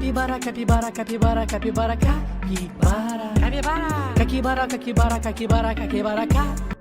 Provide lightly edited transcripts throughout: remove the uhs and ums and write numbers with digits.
Capybara, capybara, capybara, capybara, capybara. Capybara. Capybara, capybara, capybara, capybara, capybara.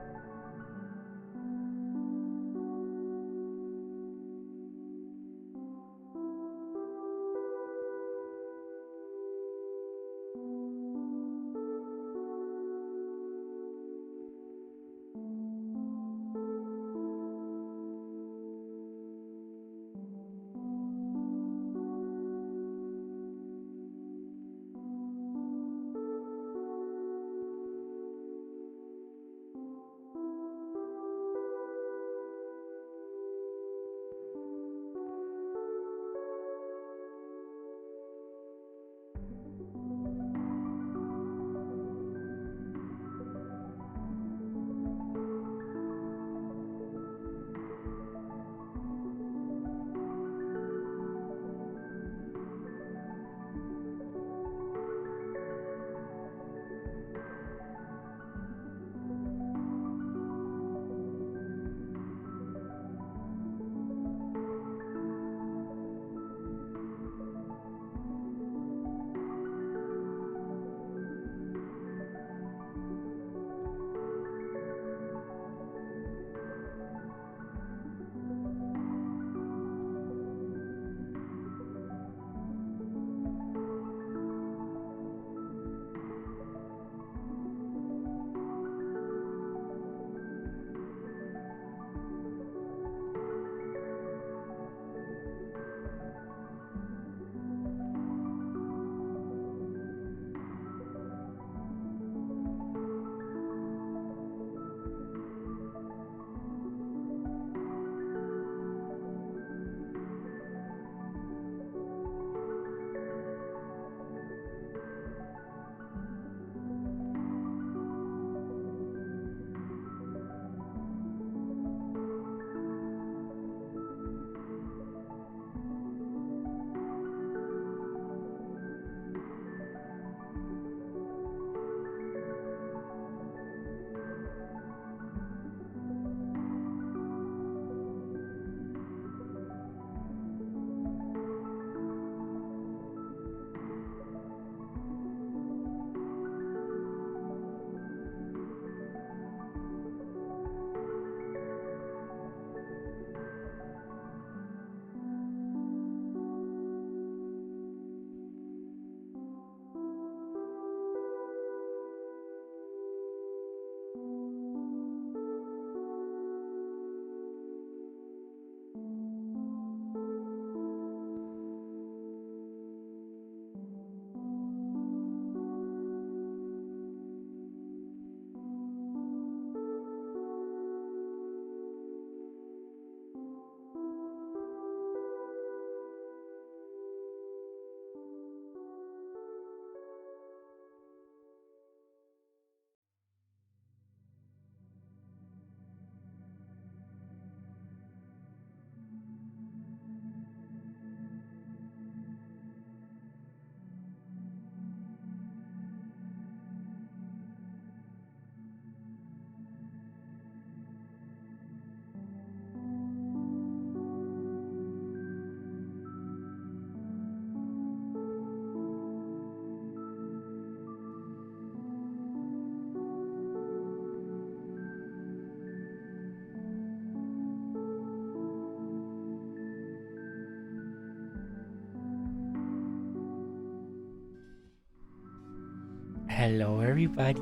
Hello, everybody.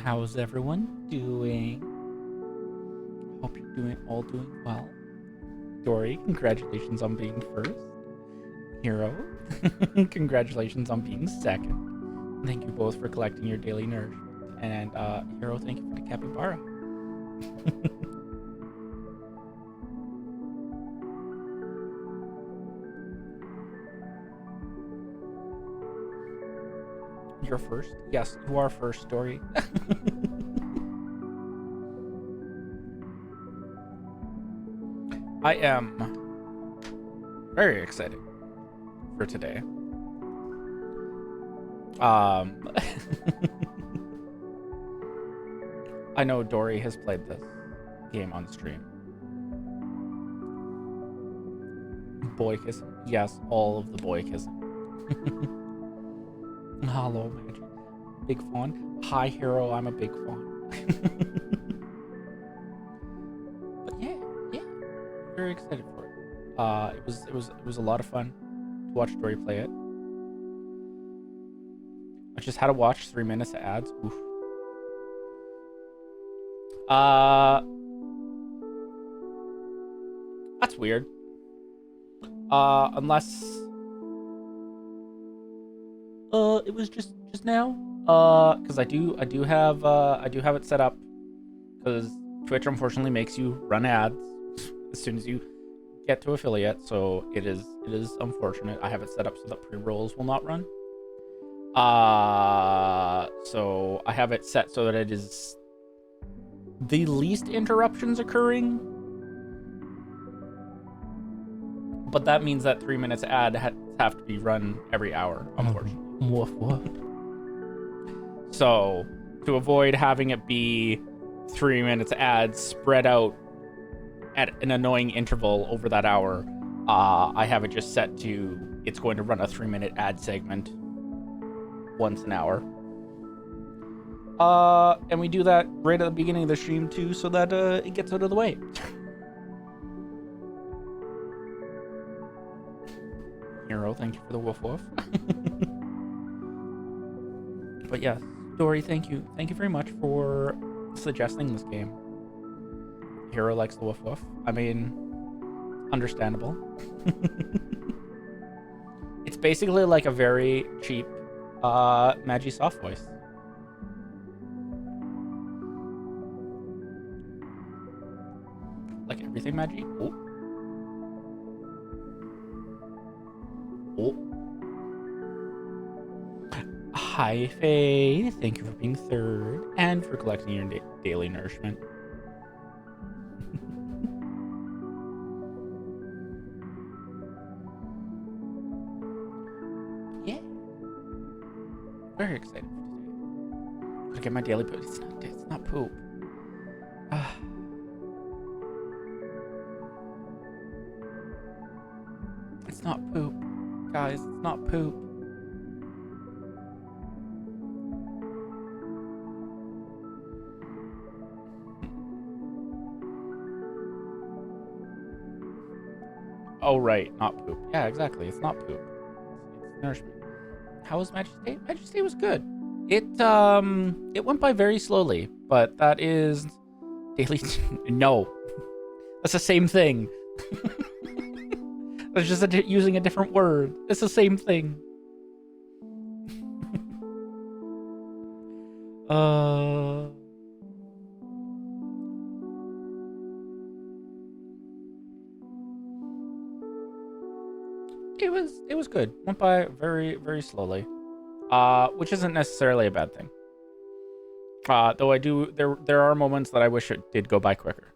How's everyone doing? Hope you're doing well. Dory, congratulations on being first. Hero, congratulations on being second. Thank you both for collecting your daily nourishment. And Hero, thank you for the capybara. You're first? Yes, you are first, Dory. I am very excited for today. I know Dory has played this game on stream. Boy kissing. Yes, all of the boy kissing. Hello, Magic. Big Faun. Hi, Hero. I'm a big Faun. But yeah, very excited for it. It was a lot of fun to watch Dory play it. I just had to watch 3 minutes of ads. Oof. That's weird. Unless it was just now. Because I do have it set up. Because Twitch unfortunately makes you run ads as soon as you get to affiliate, so it is unfortunate. I have it set up so that pre-rolls will not run. So I have it set so that it is the least interruptions occurring. But that means that 3 minutes ad have to be run every hour, unfortunately. Woof woof. So to avoid having it be 3 minutes ads spread out at an annoying interval over that hour, I have it just set to it's going to run a 3-minute ad segment once an hour. And we do that right at the beginning of the stream too, so that it gets out of the way. Hero, thank you for the woof woof. But yes, Dory, thank you very much for suggesting this game. Hero likes the woof woof. I mean, understandable. It's basically like a very cheap Magi soft voice. Like everything Magi. Oh. Hi, Faye. Thank you for being third and for collecting your daily nourishment. Yeah. Very excited for today. Gotta get my daily poop. It's not poop. It's not poop. Guys, it's not poop. Oh, right, not poop. Yeah, exactly. It's not poop. It's nourishment. How was Magic Day? Magic Day was good. It went by very slowly, but that is daily. No, that's the same thing. That's just using a different word. It's the same thing. It was good. Went by very, very slowly. Which isn't necessarily a bad thing. Though there are moments that I wish it did go by quicker.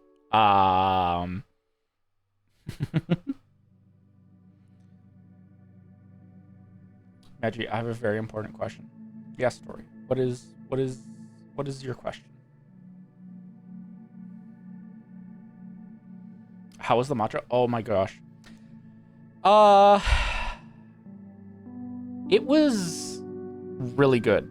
Maggie, I have a very important question. Yes, Tori. What is your question? How was the matcha? Oh my gosh. It was really good.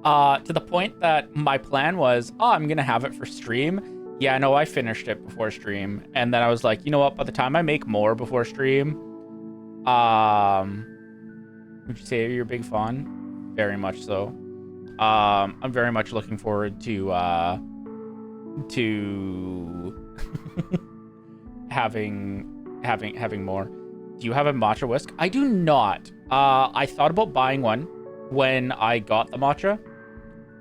To the point that my plan was, I'm gonna have it for stream. Yeah, no, I finished it before stream, and then I was like, you know what? By the time I make more before stream, would you say you're a big fan? Very much so. I'm very much looking forward to having more. Do you have a matcha whisk? I do not. I thought about buying one when I got the matcha.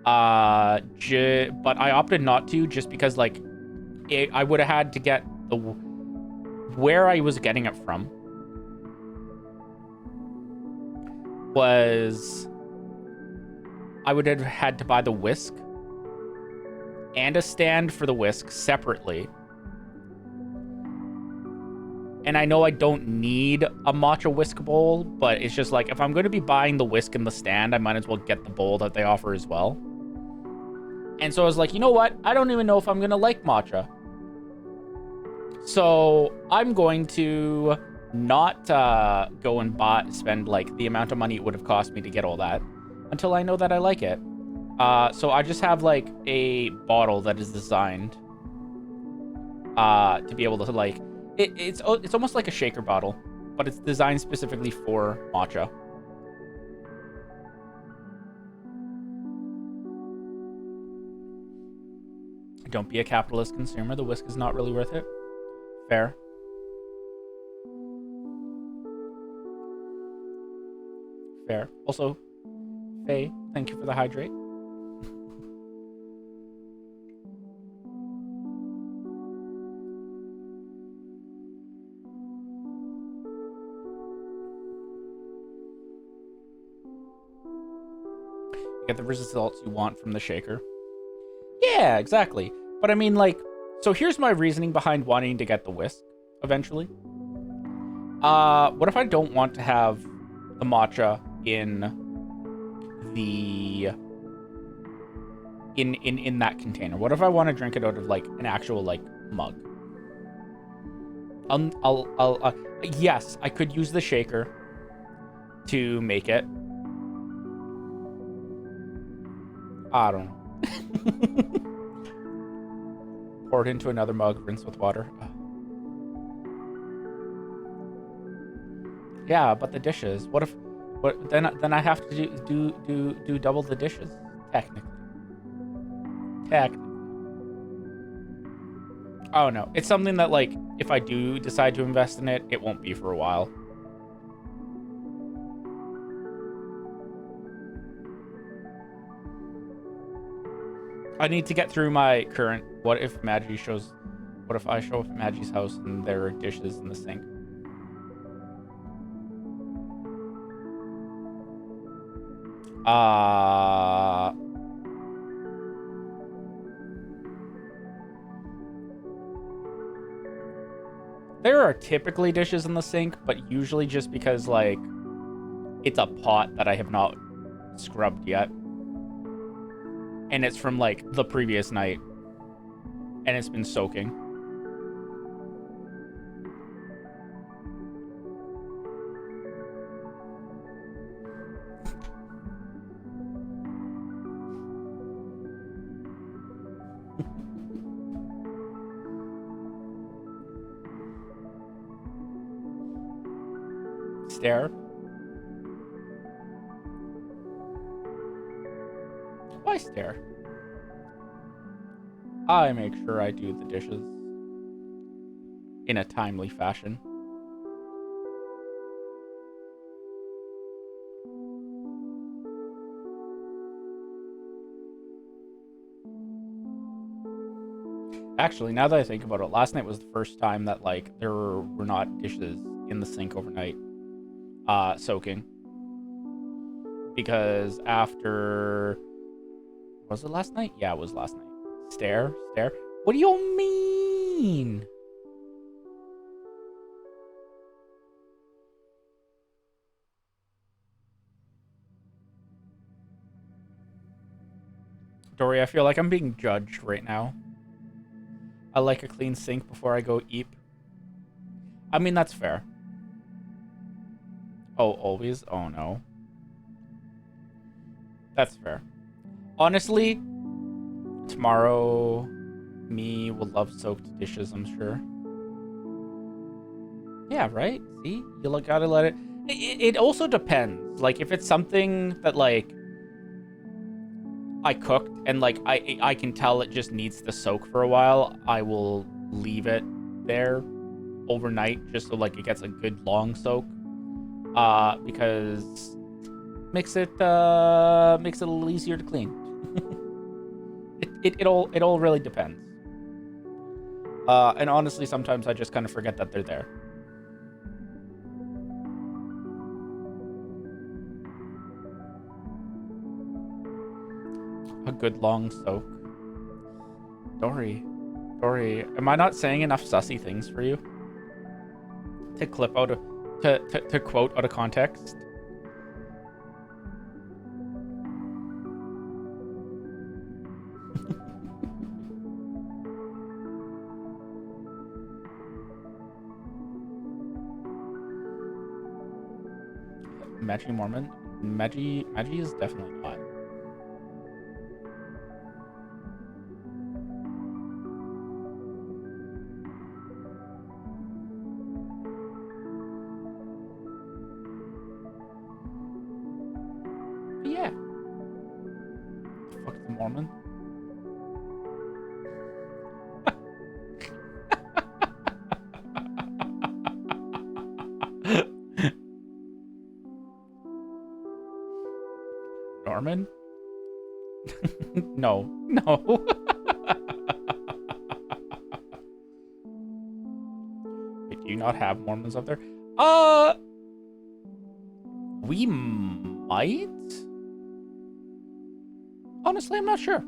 But I opted not to just because, like, I would have had to get where I was getting it from was I would have had to buy the whisk and a stand for the whisk separately. And I know I don't need a matcha whisk bowl, but it's just like, if I'm going to be buying the whisk and the stand, I might as well get the bowl that they offer as well. And so I was like, you know what? I don't even know if I'm going to like matcha. So I'm going to not go and spend like the amount of money it would have cost me to get all that until I know that I like it. So I just have like a bottle that is designed to be able to like it's almost like a shaker bottle, but it's designed specifically for matcha. Don't be a capitalist consumer. The whisk is not really worth it. Fair. Fair. Also, Faye, thank you for the hydrate. You get the results you want from the shaker. Yeah, exactly. But I mean, like, so here's my reasoning behind wanting to get the whisk eventually. What if I don't want to have the matcha in the in that container? What if I want to drink it out of like an actual like mug? Yes, I could use the shaker to make it. I don't know. Pour it into another mug, rinse with water. Yeah, but the dishes. What if? What then? Then I have to do double the dishes. Technically. Oh no, it's something that like if I do decide to invest in it, it won't be for a while. I need to get through my current. What if Maggie shows? What if I show up at Maggie's house and there are dishes in the sink? There are typically dishes in the sink, but usually just because like it's a pot that I have not scrubbed yet. And it's from like the previous night. And it's been soaking. Stare. Why stare? I make sure I do the dishes in a timely fashion. Actually, now that I think about it, last night was the first time that like there were not dishes in the sink overnight, soaking. Because after was it last night? Yeah, it was last night. Stare. What do you mean? Dory, I feel like I'm being judged right now. I like a clean sink before I go eat. I mean, that's fair. Oh, always? Oh, no. That's fair. Honestly, tomorrow, me will love soaked dishes, I'm sure. Yeah, right? See? You gotta let it... It also depends. Like, if it's something that, like, I cooked and, like, I can tell it just needs to soak for a while, I will leave it there overnight just so, like, it gets a good long soak. Because makes it a little easier to clean. it all really depends. And honestly, sometimes I just kind of forget that they're there. A good long soak. Dory, am I not saying enough sussy things for you? To clip out to quote out of context? Magi Mormon. Magi is definitely not. But yeah. The fuck's a Mormon? Norman? No. Wait, do you not have Mormons up there? We might? Honestly, I'm not sure.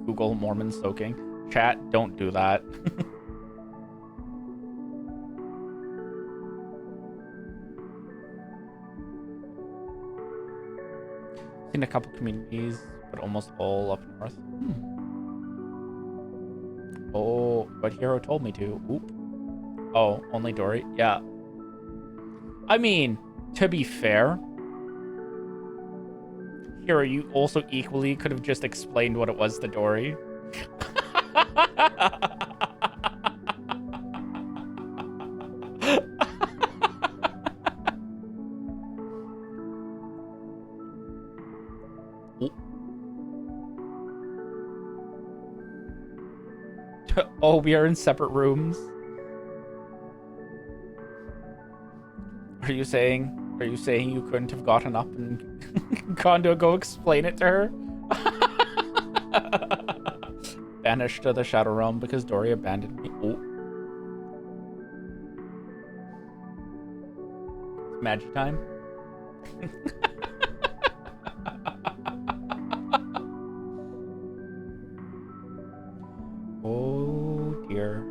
Google Mormon soaking. Chat, don't do that. Seen a couple communities, but almost all up north. Oh, but Hero told me to. Oop. Oh, only Dory? Yeah. I mean, to be fair, Hero, you also equally could have just explained what it was to Dory. Oh, we are in separate rooms. Are you saying you couldn't have gotten up and gone to go explain it to her? Banished to the Shadow Realm because Dory abandoned me. Oh. It's magic time. Oh dear.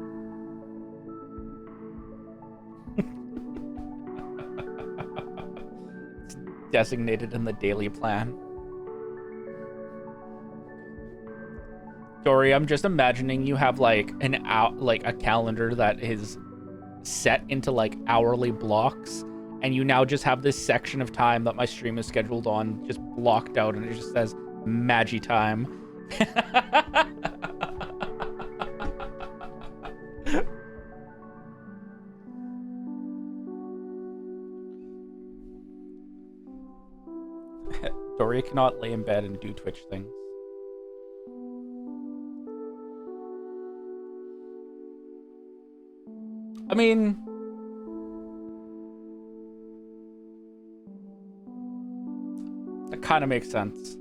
It's designated in the daily plan. Dory, I'm just imagining you have like a calendar that is set into like hourly blocks, and you now just have this section of time that my stream is scheduled on just blocked out, and it just says Magi time. Dory cannot lay in bed and do Twitch things. I mean, that kind of makes sense.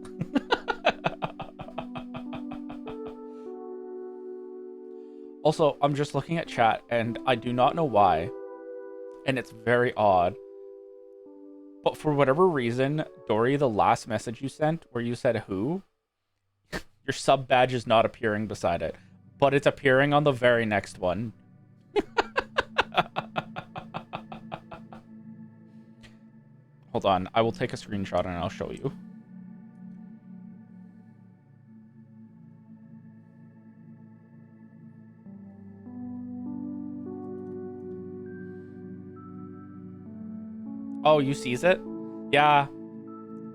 Also, I'm just looking at chat, and I do not know why, and it's very odd. But for whatever reason, Dory, the last message you sent, where you said who, your sub badge is not appearing beside it, but it's appearing on the very next one. Hold on, I will take a screenshot and I'll show you. Oh, you sees it? Yeah.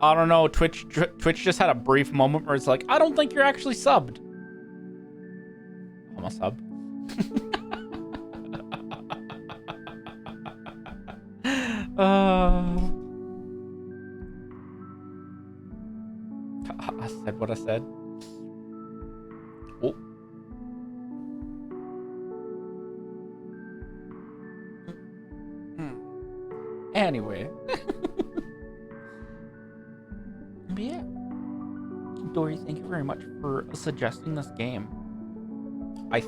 I don't know. Twitch just had a brief moment where it's like, I don't think you're actually subbed. I'm a sub. I said what I said. Oh. Anyway. But yeah. Dory, thank you very much for suggesting this game. I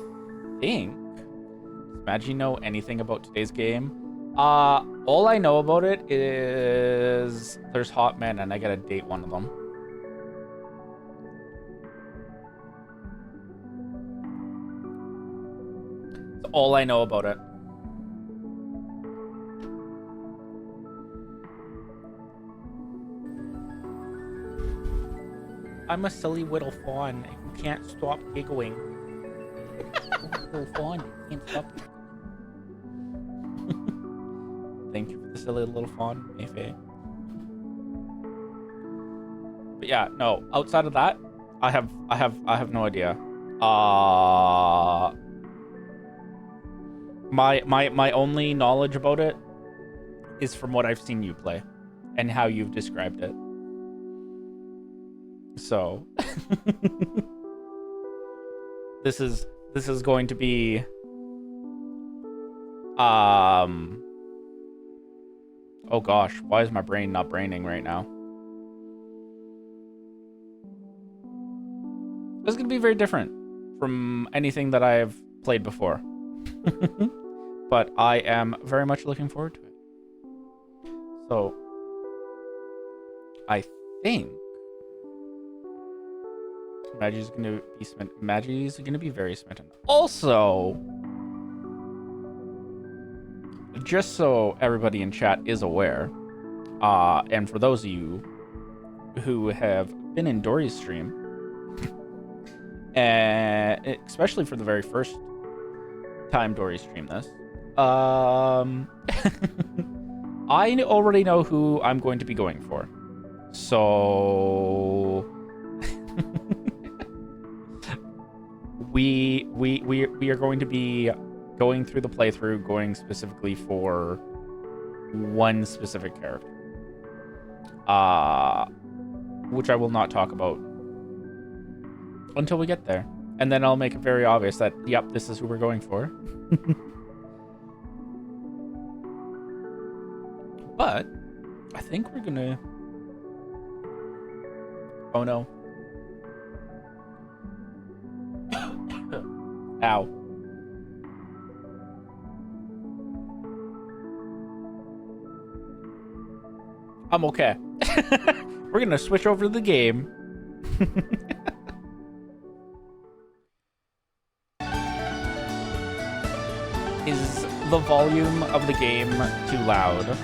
think... Does Maggie know anything about today's game? All I know about it is there's hot men and I gotta date one of them. That's all I know about it. I'm a silly little fawn who can't stop giggling. Little fawn, you can't stop. Thank you for the silly little fawn, Mayfair. But yeah, no. Outside of that, I have no idea. My only knowledge about it is from what I've seen you play and how you've described it. So this is going to be oh gosh, why is my brain not braining right now? This is going to be very different from anything that I've played before. But I am very much looking forward to it. So I think Maggie's going to be Maggie's going to be very smitten. Also, just so everybody in chat is aware, and for those of you who have been in Dory's stream, and especially for the very first time Dory streamed this, I already know who I'm going to be going for. So we are going to be going through the playthrough, going specifically for one specific character, which I will not talk about until we get there, and then I'll make it very obvious that yep, this is who we're going for. But I think we're gonna. Oh no. Ow. I'm okay. We're gonna switch over to the game. Is the volume of the game too loud?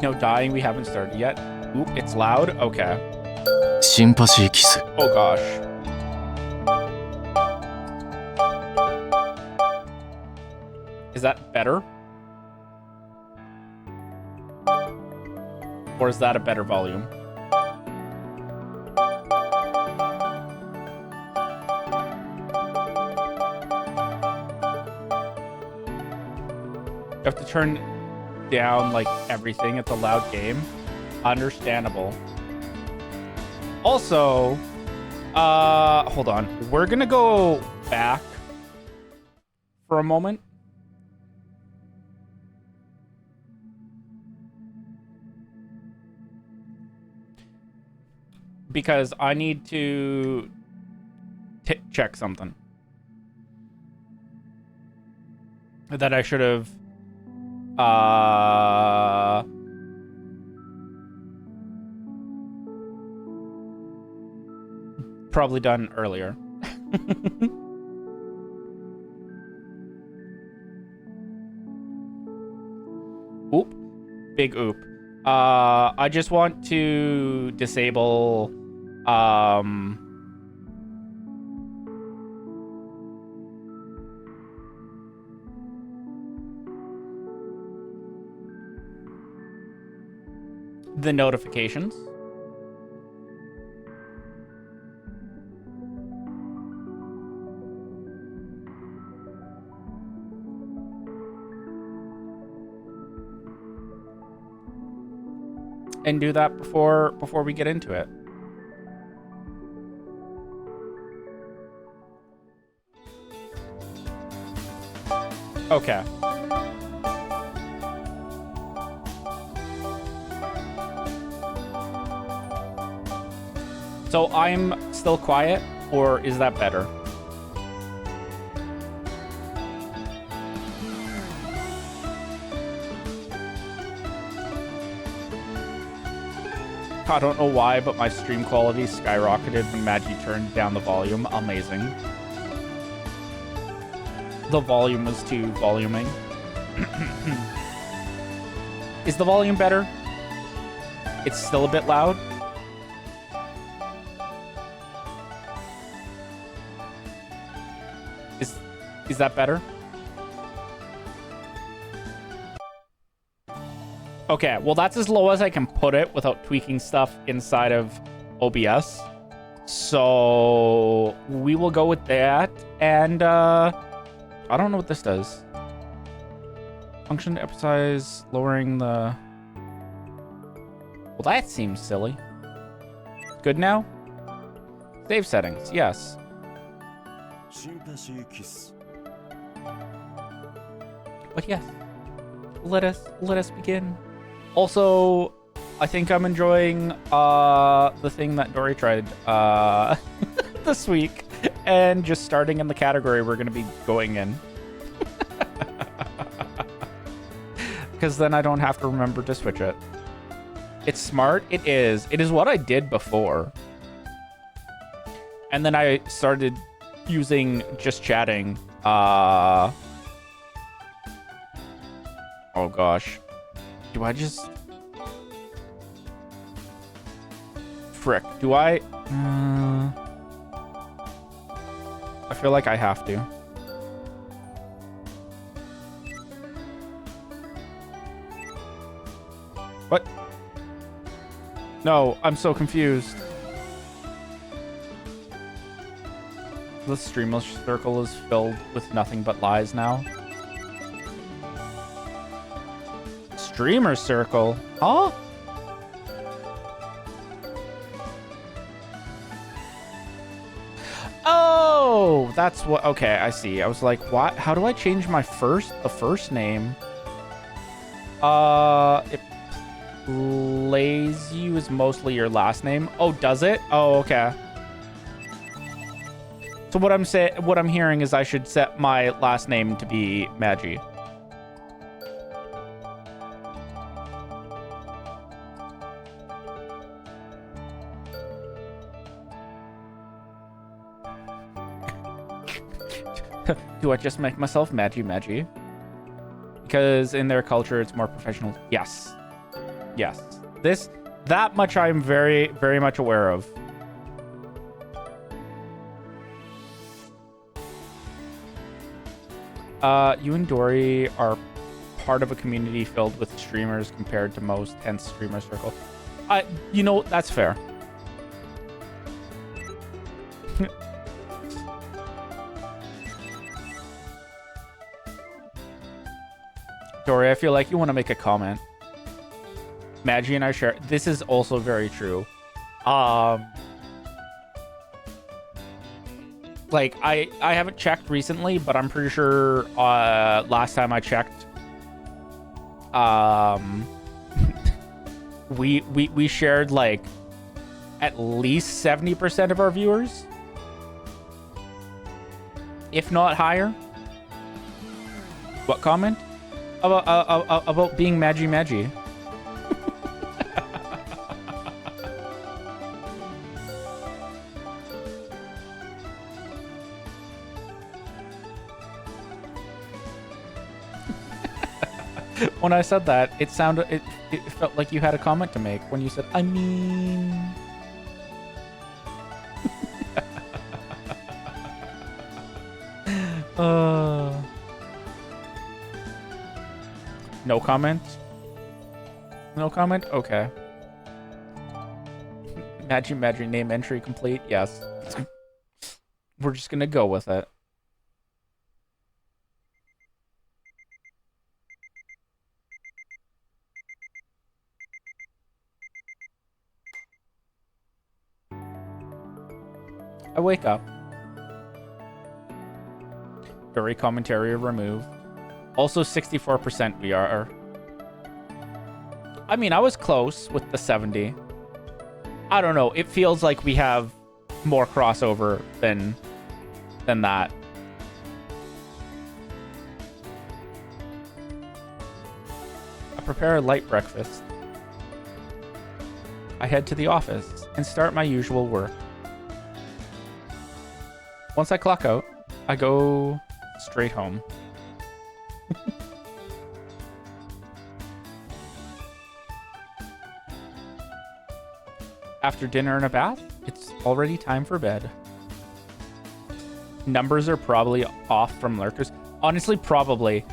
No dying, we haven't started yet. Oop, it's loud? Okay. Oh gosh. Is that better? Or is that a better volume? You have to turn down like everything. It's a loud game. Understandable. Also, hold on. We're gonna go back for a moment. Because I need to check something that I should have probably done earlier. Oop. Big oop. I just want to disable the notifications. And do that before we get into it. Okay. So I'm still quiet, or is that better? I don't know why, but my stream quality skyrocketed when Maggie turned down the volume. Amazing. The volume was too voluming. Is the volume better? It's still a bit loud? Is that better? Okay, well, that's as low as I can put it without tweaking stuff inside of OBS. So we will go with that. And I don't know what this does. Function to emphasize lowering the... Well, that seems silly. Good now? Save settings, yes. But yes, let us begin. Also, I think I'm enjoying the thing that Dory tried this week, and just starting in the category we're going to be going in. Because then I don't have to remember to switch it. It's smart. It is. It is what I did before. And then I started using just chatting. Oh gosh. Do I just... Frick. Do I... I feel like I have to. What? No, I'm so confused. The streamer circle is filled with nothing but lies now. Streamer circle? Huh? Oh, that's what... Okay, I see. I was like, what? How do I change the first name? It plays you is mostly your last name. Oh, does it? Oh, okay. So what I'm hearing is I should set my last name to be Magi. Do I just make myself Magi? Because in their culture it's more professional. Yes. Yes. That much I'm very, very much aware of. You and Dory are part of a community filled with streamers compared to most, hence streamer circle. You know, that's fair. Dory, I feel like you want to make a comment. Magi and I share. This is also very true. Like, I haven't checked recently, but I'm pretty sure last time I checked, we shared like at least 70% of our viewers, if not higher. What comment? About being Magi. When I said that, it felt like you had a comment to make when you said, I mean... No comment? No comment? Okay. Magi name entry complete? Yes. We're just gonna go with it. I wake up. Dory commentary removed. Also 64% we are. I mean, I was close with the 70. I don't know. It feels like we have more crossover than that. I prepare a light breakfast. I head to the office and start my usual work. Once I clock out, I go straight home. After dinner and a bath, it's already time for bed. numbers are probably off from lurkers. Honestly, probably.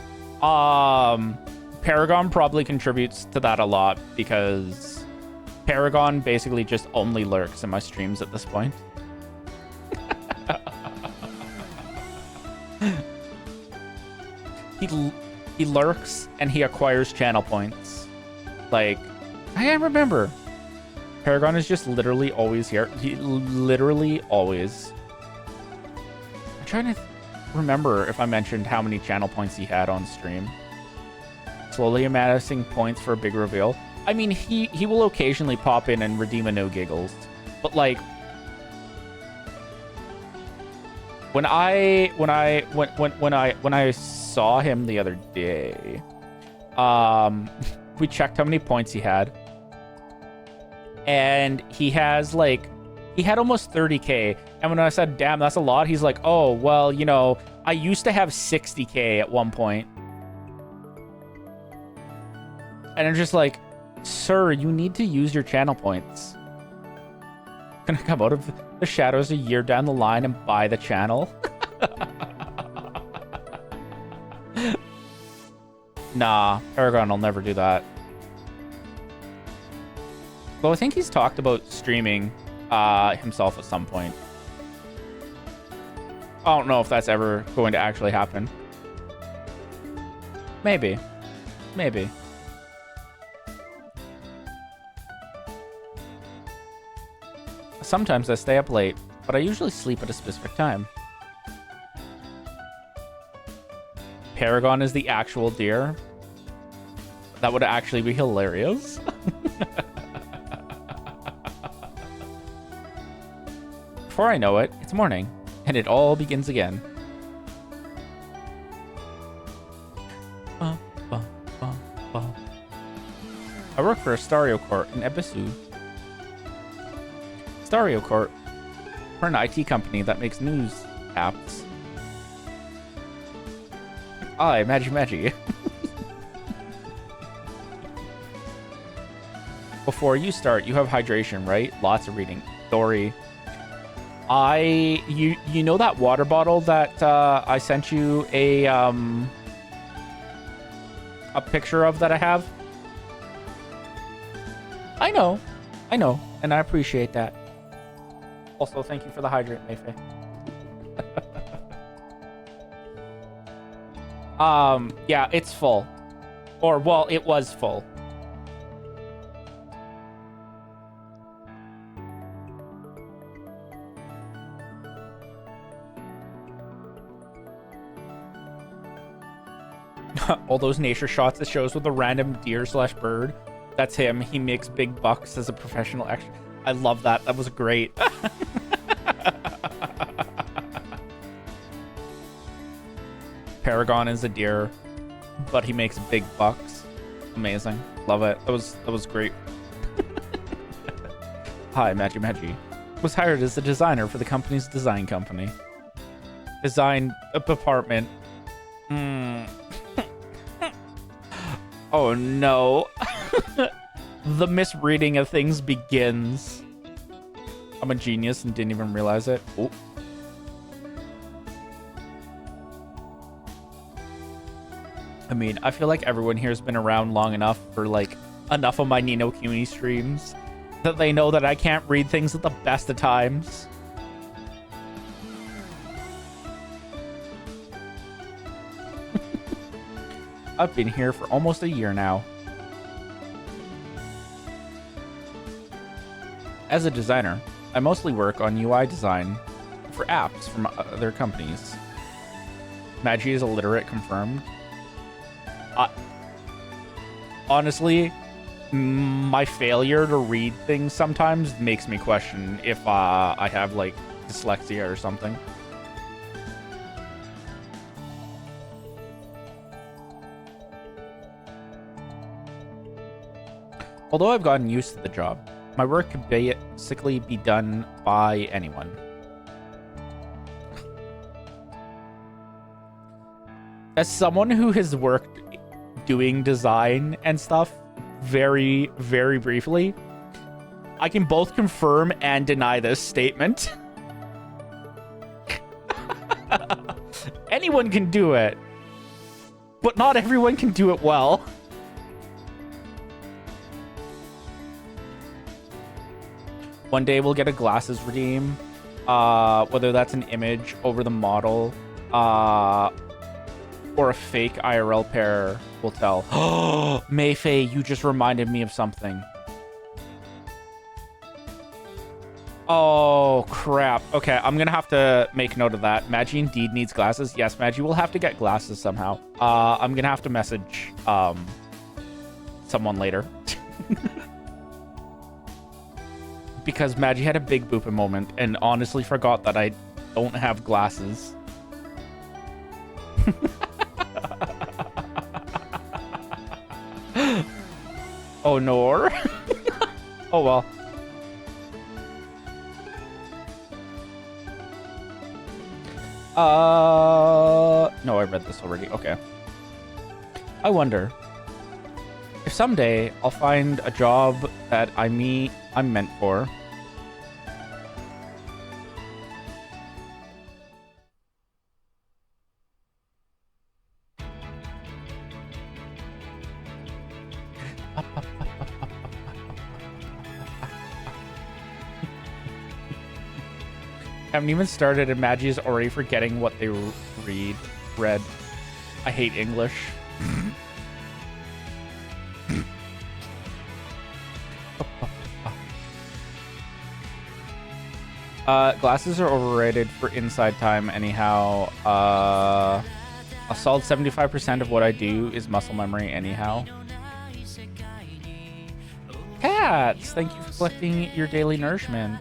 Paragon probably contributes to that a lot because Paragon basically just only lurks in my streams at this point. He lurks and he acquires channel points. Like, I can't remember. Paragon is just literally always here. He literally always. I'm trying to remember if I mentioned how many channel points he had on stream. Slowly amassing points for a big reveal. I mean, he will occasionally pop in and redeem a no giggles, but like when I saw him the other day, we checked how many points he had, and he had almost 30k. And when I said, "Damn, that's a lot," he's like, "Oh, well, you know, I used to have 60k at one point." And I'm just like, sir, you need to use your channel points. Gonna come out of the shadows a year down the line and buy the channel? Nah, Paragon will never do that. Though I think he's talked about streaming himself at some point. I don't know if that's ever going to actually happen. Maybe. Maybe. Sometimes I stay up late, but I usually sleep at a specific time. Paragon is the actual deer. That would actually be hilarious. Before I know it, it's morning, and it all begins again. I work for a stereo court in Ebisu. Stereo Court. We're an IT company that makes news apps. Aye, Magi. Before you start, you have hydration, right? Lots of reading. Dory. You know that water bottle that I sent you a picture of that I have? I know, and I appreciate that. Also, thank you for the hydrant, Mayfair. Yeah, it's full. Or, well, it was full. All those nature shots it shows with a random deer/bird. That's him. He makes big bucks as a professional actor. I love that. That was great. Paragon is a deer, but he makes big bucks. Amazing. Love it. That was great. Hi, Magi. Was hired as a designer for the company's design company. Design department. Oh no. The misreading of things begins. I'm a genius and didn't even realize it. Oh. I mean, I feel like everyone here has been around long enough for, like, enough of my Ni no Kuni streams that they know that I can't read things at the best of times. I've been here for almost a year now. As a designer, I mostly work on UI design for apps from other companies. Magi is illiterate, confirmed. Honestly, my failure to read things sometimes makes me question if I have, like, dyslexia or something. Although I've gotten used to the job, my work can basically be done by anyone. As someone who has worked doing design and stuff very, very briefly, I can both confirm and deny this statement. Anyone can do it, but not everyone can do it well. One day we'll get a glasses redeem, whether that's an image over the model, or a fake IRL pair, will tell. Oh, Mayfei, you just reminded me of something. Oh, crap. Okay, I'm gonna have to make note of that. Maggie indeed needs glasses. Yes, Maggie will have to get glasses somehow. I'm gonna have to message, someone later. Because Maggie had a big booping moment and honestly forgot that I don't have glasses. Oh, no. Oh, well. No, I read this already. Okay. I wonder if someday I'll find a job that I'm meant for. Haven't even started and Maggie is already forgetting what they read. I hate English. Glasses are overrated for inside time anyhow. A solid 75% of what I do is muscle memory anyhow. Cats, thank you for collecting your daily nourishment.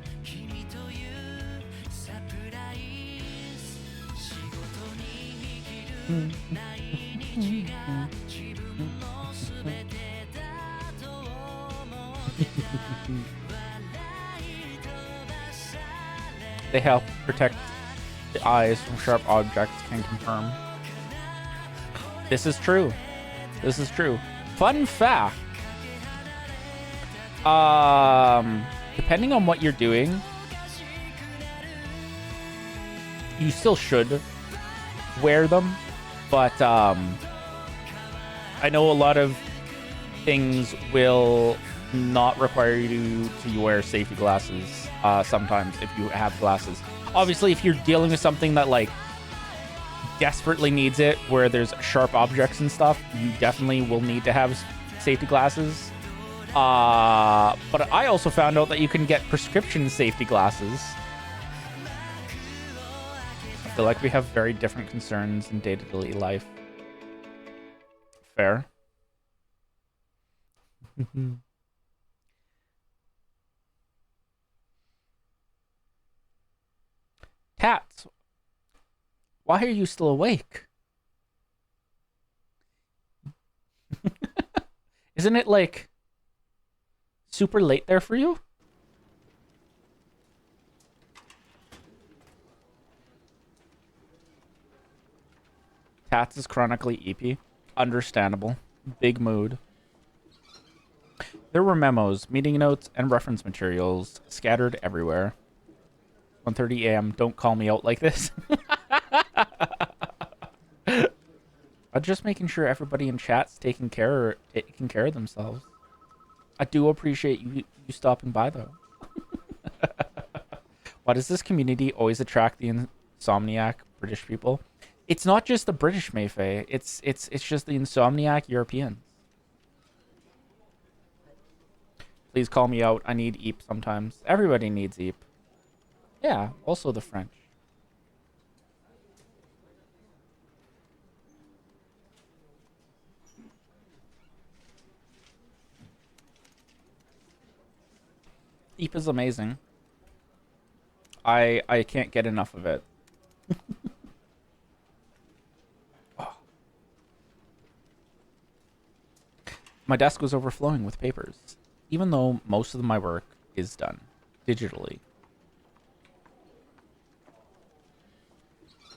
They help protect the eyes from sharp objects, can confirm. This is true. This is true. Fun fact. Depending on what you're doing, you still should wear them, but I know a lot of things will not require you to wear safety glasses sometimes if you have glasses. Obviously, if you're dealing with something that like desperately needs it, where there's sharp objects and stuff, you definitely will need to have safety glasses. But I also found out that you can get prescription safety glasses. I feel like we have very different concerns in day-to-day life. Fair. Tats, why are you still awake? Isn't it like super late there for you? Tats is chronically EP. Understandable. Big mood. There were memos, meeting notes, and reference materials scattered everywhere. 1:30 a.m. Don't call me out like this. I'm just making sure everybody in chat's taking care of themselves. I do appreciate you stopping by, though. Why does this community always attract the insomniac British people? It's not just the British, Mayfei. It's just the insomniac Europeans. Please call me out. I need Eep sometimes. Everybody needs Eep. Yeah, also the French. Eep is amazing. I can't get enough of it. Oh. My desk was overflowing with papers, even though most of my work is done digitally.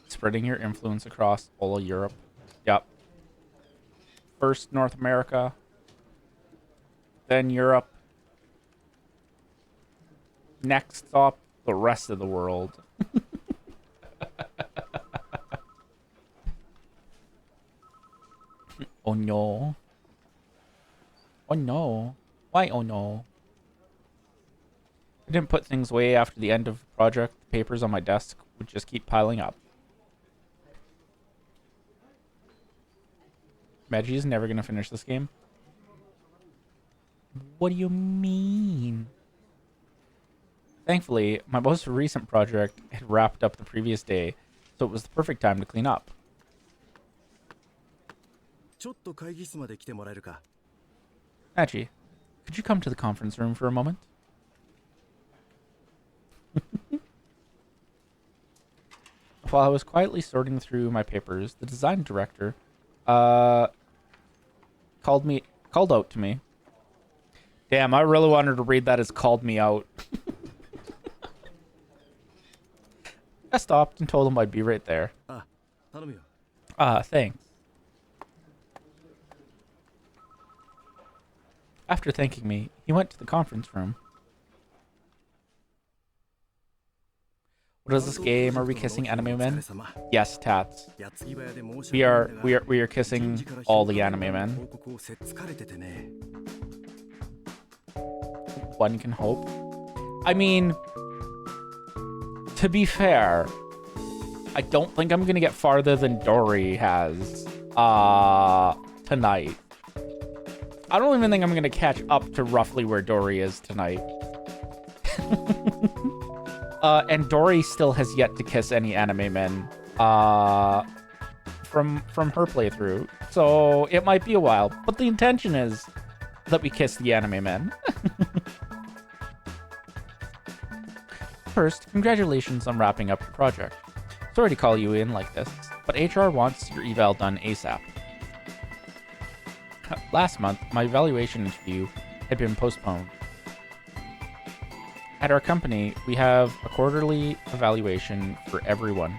Spreading your influence across all of Europe. Yep. First North America, then Europe. Next stop, the rest of the world. Oh no. Oh no. Why oh no? I didn't put things away after the end of the project. The papers on my desk would just keep piling up. Maggie is never going to finish this game. What do you mean? Thankfully, my most recent project had wrapped up the previous day, so it was the perfect time to clean up. Maggie, could you come to the conference room for a moment? While I was quietly sorting through my papers, the design director called out to me. Damn, I really wanted to read that as called me out. I stopped and told him I'd be right there. Thanks. After thanking me, he went to the conference room. What is this game? Are we kissing anime men? Yes, Tats. We are kissing all the anime men. One can hope. I mean, to be fair, I don't think I'm gonna get farther than Dory has tonight. I don't even think I'm gonna catch up to roughly where Dory is tonight. And Dory still has yet to kiss any anime men from her playthrough, so it might be a while. But the intention is that we kiss the anime men. First, congratulations on wrapping up the project. Sorry to call you in like this, but HR wants your eval done ASAP. Last month, my evaluation interview had been postponed. At our company, we have a quarterly evaluation for everyone.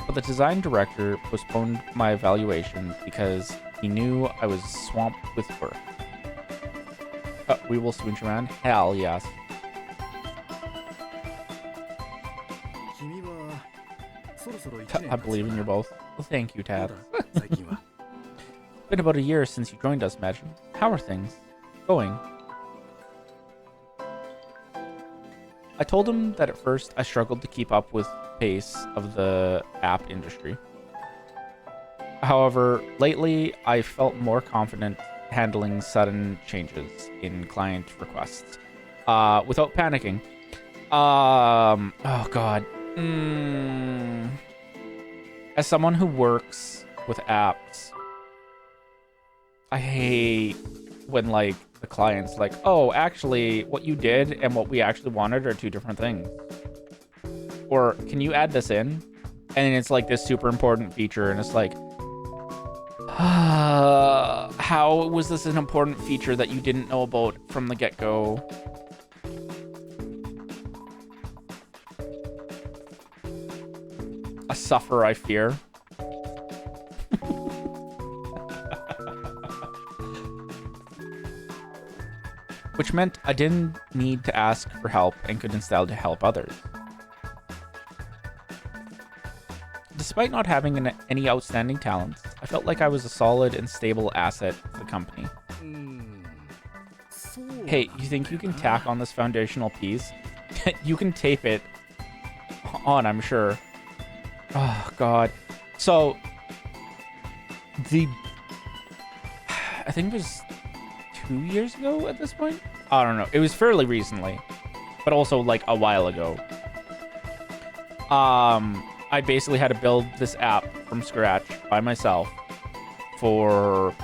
But the design director postponed my evaluation because he knew I was swamped with work. We will switch around? Hell yes. I believe in you both. Well, thank you, Tad. Been about a year since you joined us, Imagine. How are things going? I told him that at first I struggled to keep up with the pace of the app industry. However, lately I felt more confident handling sudden changes in client requests without panicking. Oh god. As someone who works with apps, I hate when like the client's like, oh, actually what you did and what we actually wanted are two different things. Or can you add this in? And it's like this super important feature and it's like, how was this an important feature that you didn't know about from the get-go? I suffer, I fear. Which meant I didn't need to ask for help and could instead help others. Despite not having any outstanding talents, I felt like I was a solid and stable asset to the company. Hey, you think you can tack on this foundational piece? You can tape it on, I'm sure. Oh, God. So, I think it was 2 years ago at this point? I don't know. It was fairly recently, but also like a while ago. I basically had to build this app from scratch by myself for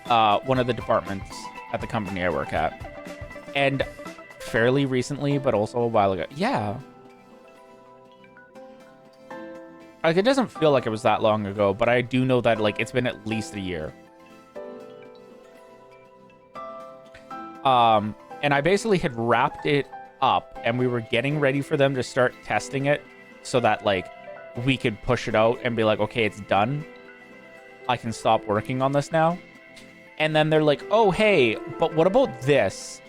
one of the departments at the company I work at. And fairly recently, but also a while ago. Yeah. Like, it doesn't feel like it was that long ago, but I do know that, like, it's been at least a year. And I basically had wrapped it up, and we were getting ready for them to start testing it so that, like, we could push it out and be like, okay, it's done. I can stop working on this now. And then they're like, oh, hey, but what about this?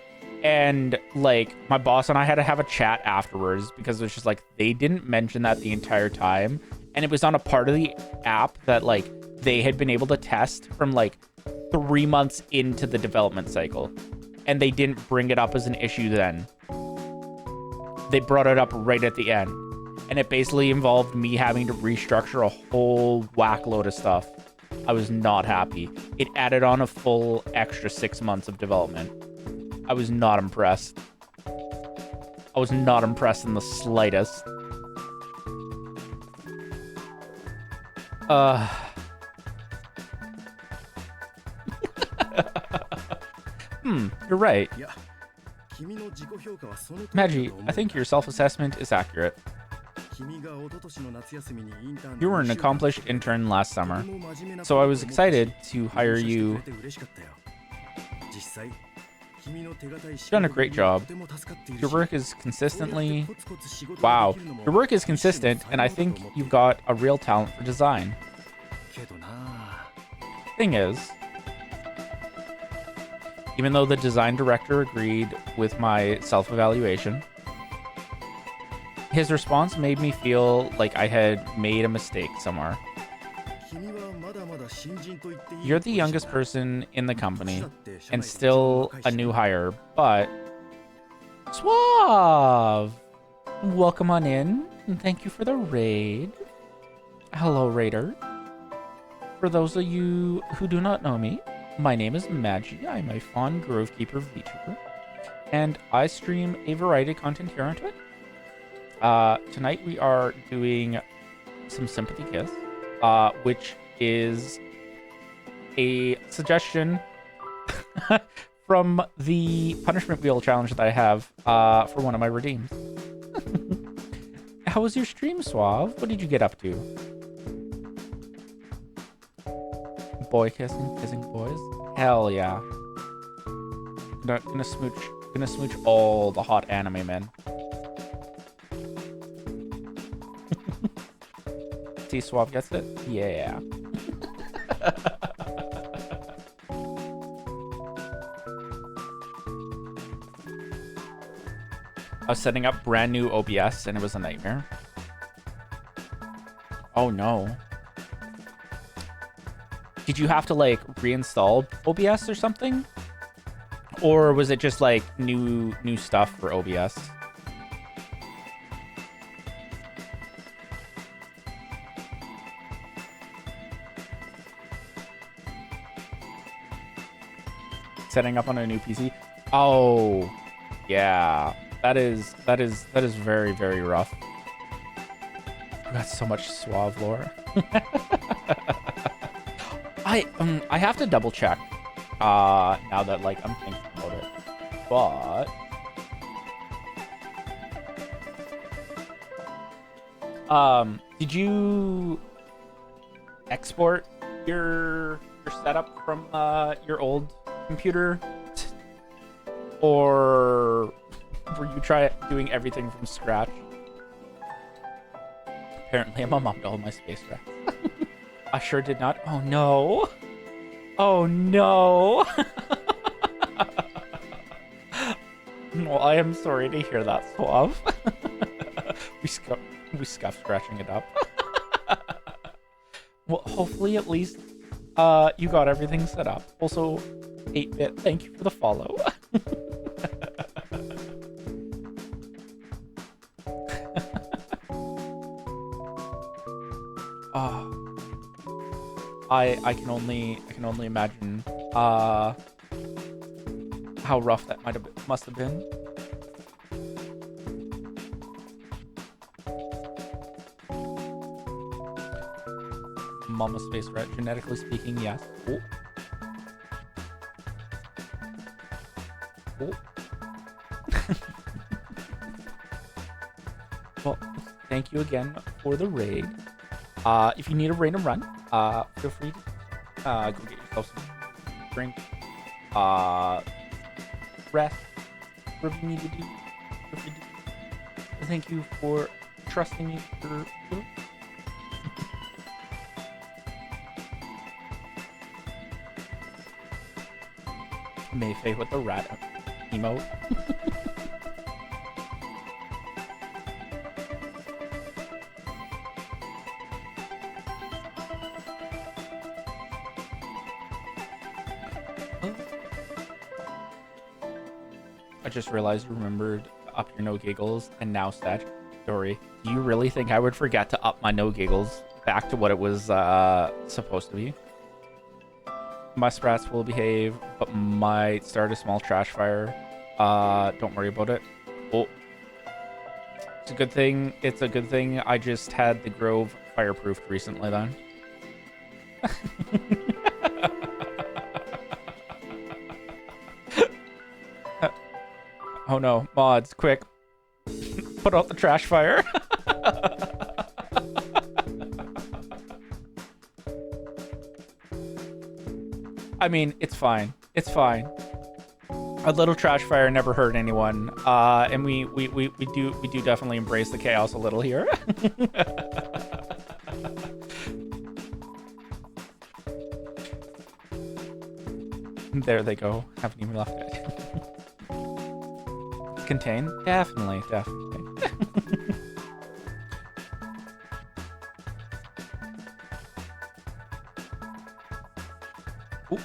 And, like, my boss and I had to have a chat afterwards because it was just like, they didn't mention that the entire time. and it was on a part of the app that like they had been able to test from like 3 months into the development cycle, and they didn't bring it up as an issue then. They brought it up right at the end, and it basically involved me having to restructure a whole whack load of stuff. I was not happy. It added on a full extra 6 months of development. I was not impressed. I was not impressed in the slightest. You're right. Magi, I think your self-assessment is accurate. You were an accomplished intern last summer, so I was excited to hire you. You've done a great job. Your work is consistently... Wow. Your work is consistent, and I think you've got a real talent for design. Thing is, even though the design director agreed with my self-evaluation, his response made me feel like I had made a mistake somewhere. You're the youngest person in the company and still a new hire, but... Suave! Welcome on in, and thank you for the raid. Hello, Raider. For those of you who do not know me, my name is Magi. I'm a Faun Grovekeeper VTuber, and I stream a variety of content here on Twitch. Tonight we are doing some Sympathy Kiss, which is a suggestion from the punishment wheel challenge that I have for one of my redeems. How was your stream, Suave? What did you get up to? Boy kissing boys? Hell yeah. Gonna smooch all the hot anime men. See, Suave gets it? Yeah. I was setting up brand new OBS and it was a nightmare. Oh no. Did you have to like reinstall OBS or something? Or was it just like new stuff for OBS? Setting up on a new PC? Oh, yeah. That is very, very rough. You got so much Suave lore. I have to double check now that like I'm thinking about it. But did you export your setup from your old computer, or were you doing everything from scratch? Apparently, I'm a mom to all my space rats. I sure did not. Oh no! Oh no! Well, I am sorry to hear that, Suave. we scuffed scratching it up. Well, hopefully at least you got everything set up. Also, 8-bit, thank you for the follow. I can only imagine how rough that must have been. Mama space rat, genetically speaking, yes. Oh. Oh. Well, thank you again for the raid. If you need a raid and run, feel free to go get yourself some drink, rest, whatever you need to do. Feel free to do. Thank you for trusting me for Mayfair with the rat emote. I just realized you remembered up your no giggles and now stat. Dory, do you really think I would forget to up my no giggles back to what it was supposed to be? Muskrats will behave, but might start a small trash fire. Don't worry about it. Oh, it's a good thing. It's a good thing I just had the Grove fireproofed recently then. Oh no, mods, quick. Put out the trash fire. I mean, it's fine. It's fine. A little trash fire never hurt anyone. And we do definitely embrace the chaos a little here. There they go. Haven't even left it. Contain? Definitely, definitely. Ooh.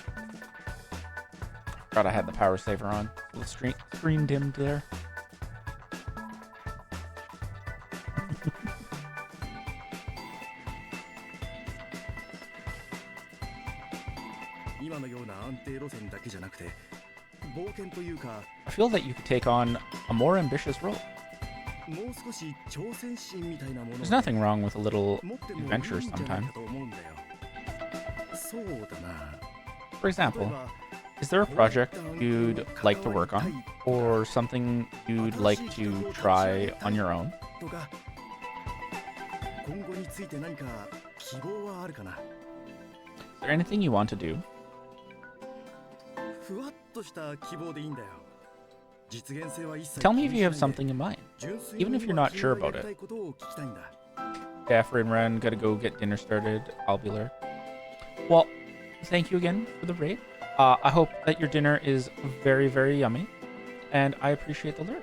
Forgot I had the power saver on. A little screen dimmed there. I feel that you could take on a more ambitious role. There's nothing wrong with a little adventure sometime. For example, is there a project you'd like to work on? Or something you'd like to try on your own? Is there anything you want to do? Tell me if you have something in mind, even if you're not sure about it. Daffy and Ren gotta go get dinner started. I'll be there. Well, thank you again for the raid. I hope that your dinner is very, very yummy, and I appreciate the lure.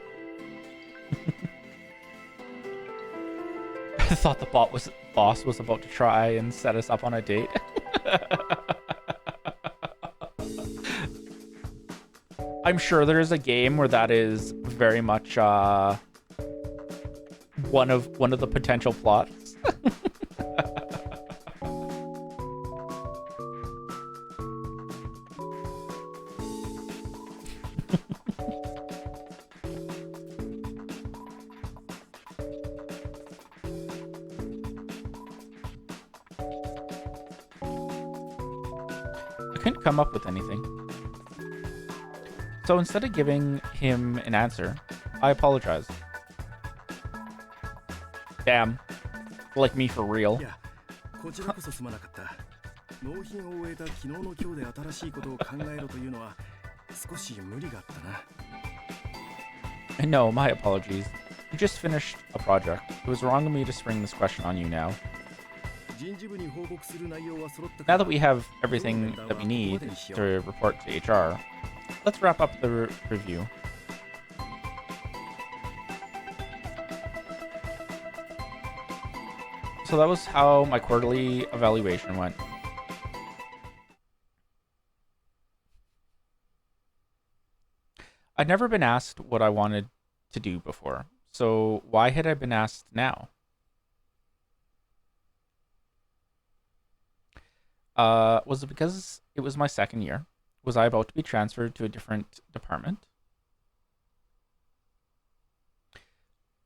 I thought the boss was about to try and set us up on a date. I'm sure there's a game where that is very much one of the potential plots. I couldn't come up with anything. So instead of giving him an answer, I apologize. Damn. Like me for real. No, my apologies. We just finished a project. It was wrong of me to spring this question on you now. Now that we have everything that we need to report to HR, let's wrap up the review. So that was how my quarterly evaluation went. I'd never been asked what I wanted to do before, so why had I been asked now? Was it because it was my second year? Was I about to be transferred to a different department?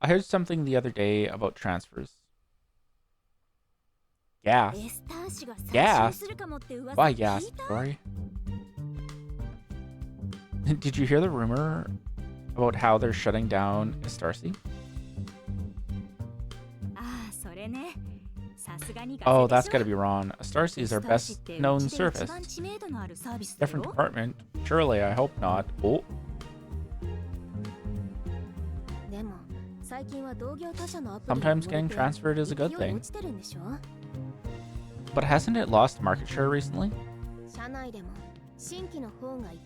I heard something the other day about transfers. Gas. Gas? Why gas, Rory? Did you hear the rumor about how they're shutting down Estarcy? Oh, that's gotta be wrong. Estarcy is our best known service. Different department? Surely, I hope not. Oh. Sometimes getting transferred is a good thing. But hasn't it lost market share recently?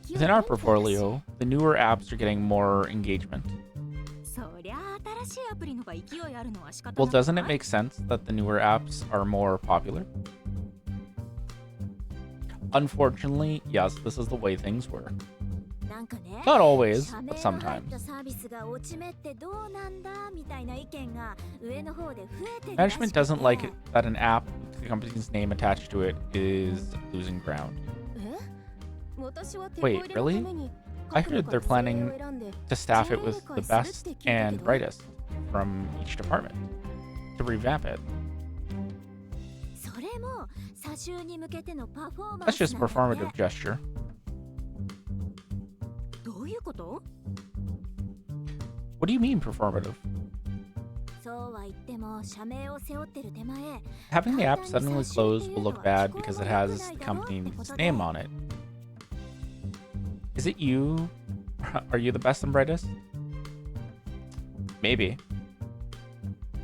Within our portfolio, the newer apps are getting more engagement. Well, doesn't it make sense that the newer apps are more popular? Unfortunately, yes, this is the way things work. Not always, but sometimes. Management doesn't like it that an app with the company's name attached to it is losing ground. Wait, really? I heard they're planning to staff it with the best and brightest from each department to revamp it. That's just a performative gesture. What do you mean performative? Having the app suddenly close will look bad because it has the company's name on it. Is it you? Are you the best and brightest? Maybe.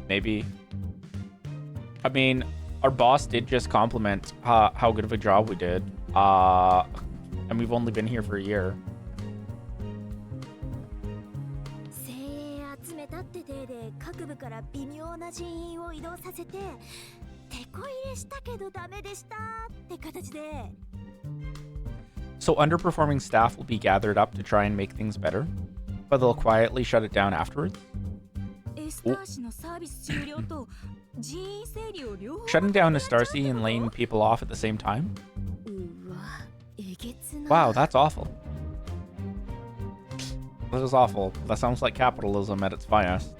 Maybe. I mean, our boss did just compliment how good of a job we did. And we've only been here for a year. So underperforming staff will be gathered up to try and make things better, but they'll quietly shut it down afterwards? Shutting down Estarcy and laying people off at the same time? Wow, that's awful. That is awful. That sounds like capitalism at its finest.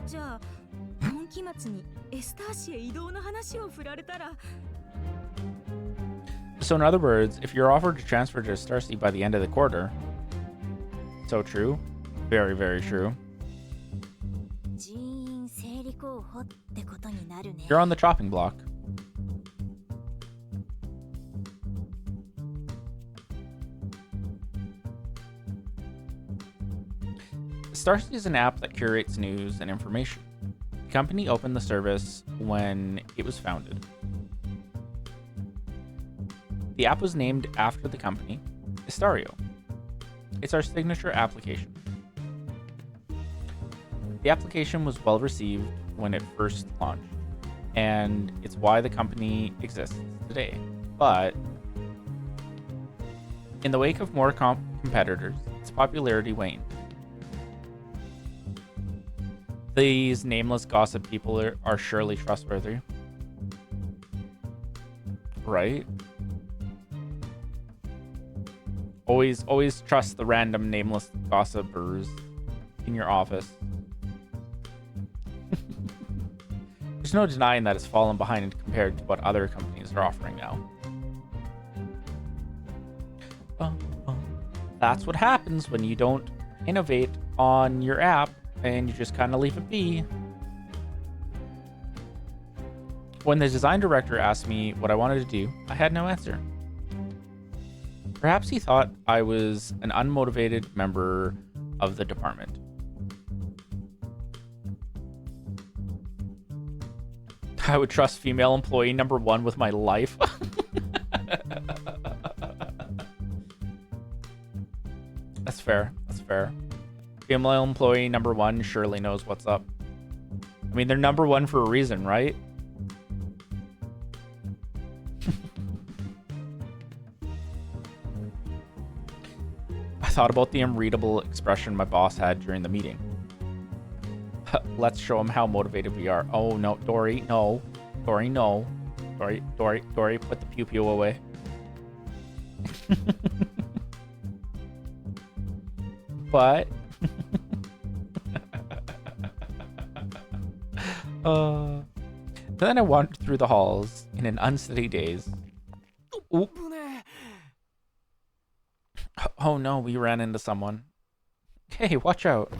So in other words, if you're offered to transfer to Estarcy by the end of the quarter... So true. Very, very true. You're on the chopping block. Estarcy is an app that curates news and information. The company opened the service when it was founded. The app was named after the company, Estario. It's our signature application. The application was well received when it first launched, and it's why the company exists today. But in the wake of more competitors, its popularity waned. These nameless gossip people are surely trustworthy. Right? Always trust the random nameless gossipers in your office. There's no denying that it's fallen behind compared to what other companies are offering now. That's what happens when you don't innovate on your app and you just kind of leave it be. When the design director asked me what I wanted to do, I had no answer. Perhaps he thought I was an unmotivated member of the department. I would trust female employee number 1 with my life. That's fair. That's fair. Female employee number 1 surely knows what's up. I mean, they're number 1 for a reason, right? I thought about the unreadable expression my boss had during the meeting. Let's show him how motivated we are. Oh, no, Dory, no. Dory, no. Dory, put the pew-pew away. But... then I wandered through the halls in an unsteady daze. Oop. Oh no, we ran into someone. Hey, watch out.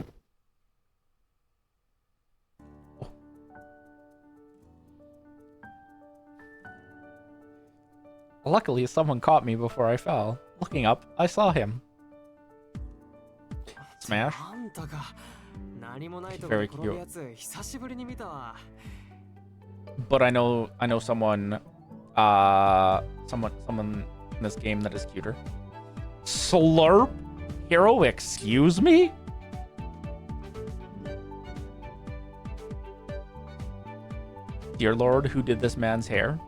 Luckily, someone caught me before I fell. Looking up, I saw him. Smash. Very cute. But I know someone someone in this game that is cuter. Slurp? Hero, excuse me? Dear Lord, who did this man's hair?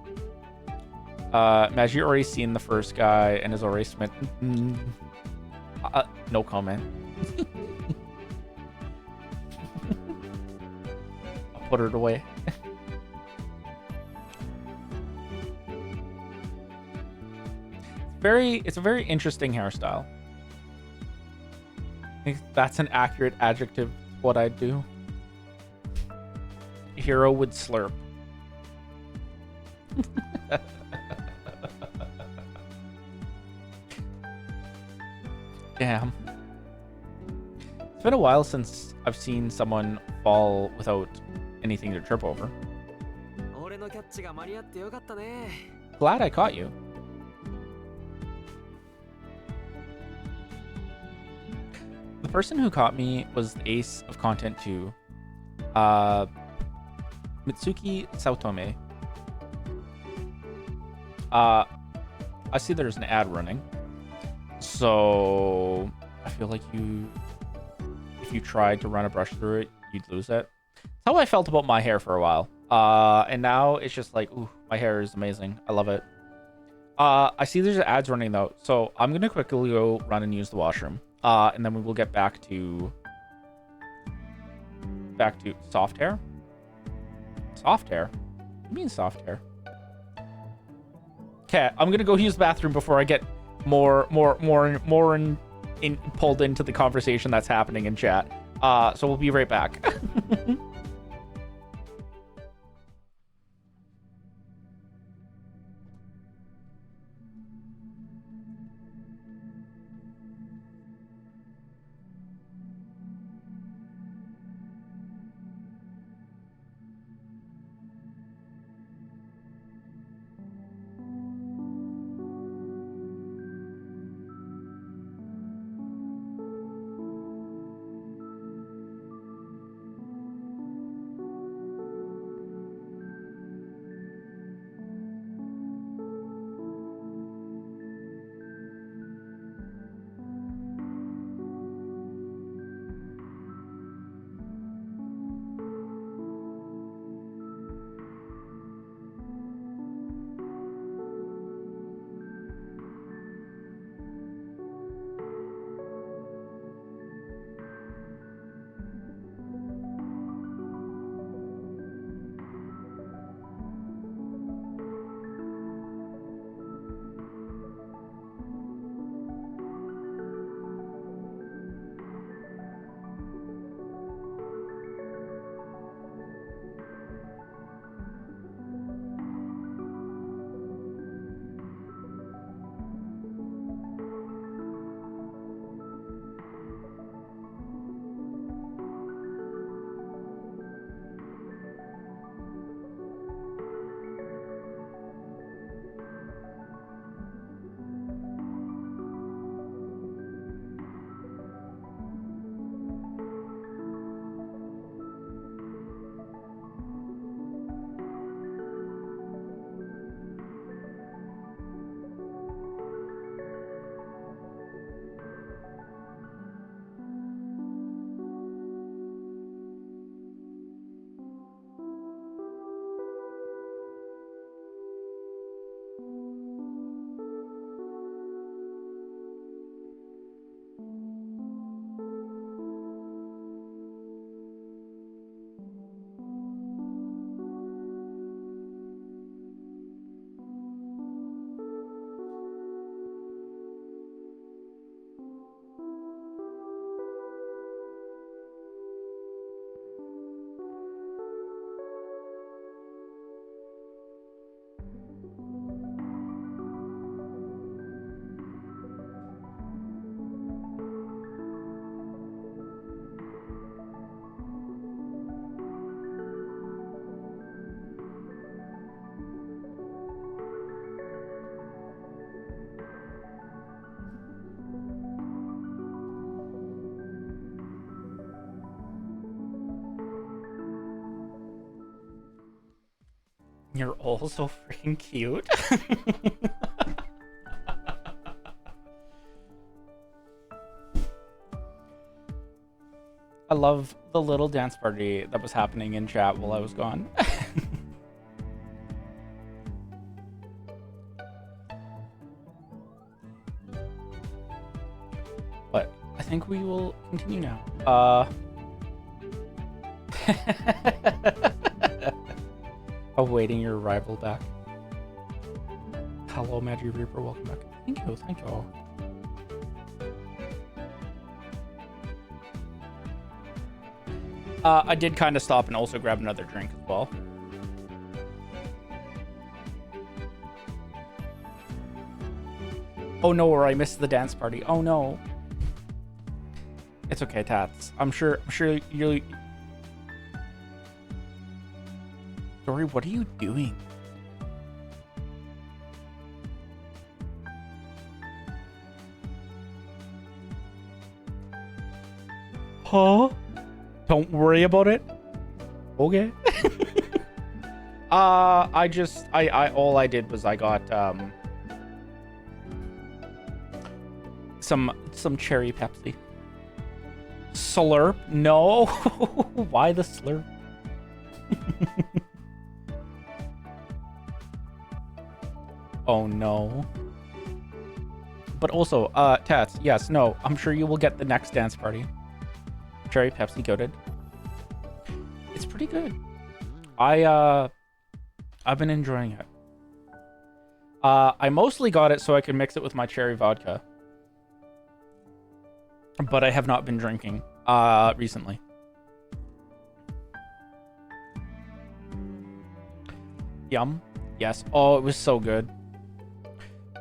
Maggie already seen the first guy and has already smitten. No comment. I'll put it away. It's a very interesting hairstyle. I think that's an accurate adjective to what I'd do. Hero would slurp. Damn. It's been a while since I've seen someone fall without anything to trip over. Glad I caught you. The person who caught me was the ace of content 2, Mitsuki Saotome. I see there's an ad running, so I feel like if you tried to run a brush through it, you'd lose it. That's how I felt about my hair for a while, and now it's just like, ooh, my hair is amazing. I love it. I see there's ads running though, so I'm gonna quickly go run and use the washroom. And then we will get back to soft hair. Soft hair? What do you mean soft hair? Okay, I'm gonna go use the bathroom before I get more pulled into the conversation that's happening in chat. So we'll be right back. You're all so freaking cute. I love the little dance party that was happening in chat while I was gone. think we will continue now. Awaiting your arrival back. Hello, Magic Reaper. Welcome back. Thank you. Thank you. I did kind of stop and also grab another drink as well. Oh no, or I missed the dance party. Oh no. It's okay, Tats. I'm sure you're... Dory, what are you doing? Huh? Don't worry about it. Okay. I all I did was I got some cherry Pepsi. Slurp? No. Why the slurp? Oh no. But also, Tats, yes, no, I'm sure you will get the next dance party. Cherry Pepsi goated. It's pretty good. I've been enjoying it. I mostly got it so I could mix it with my cherry vodka. But I have not been drinking recently. Yum. Yes. Oh, it was so good.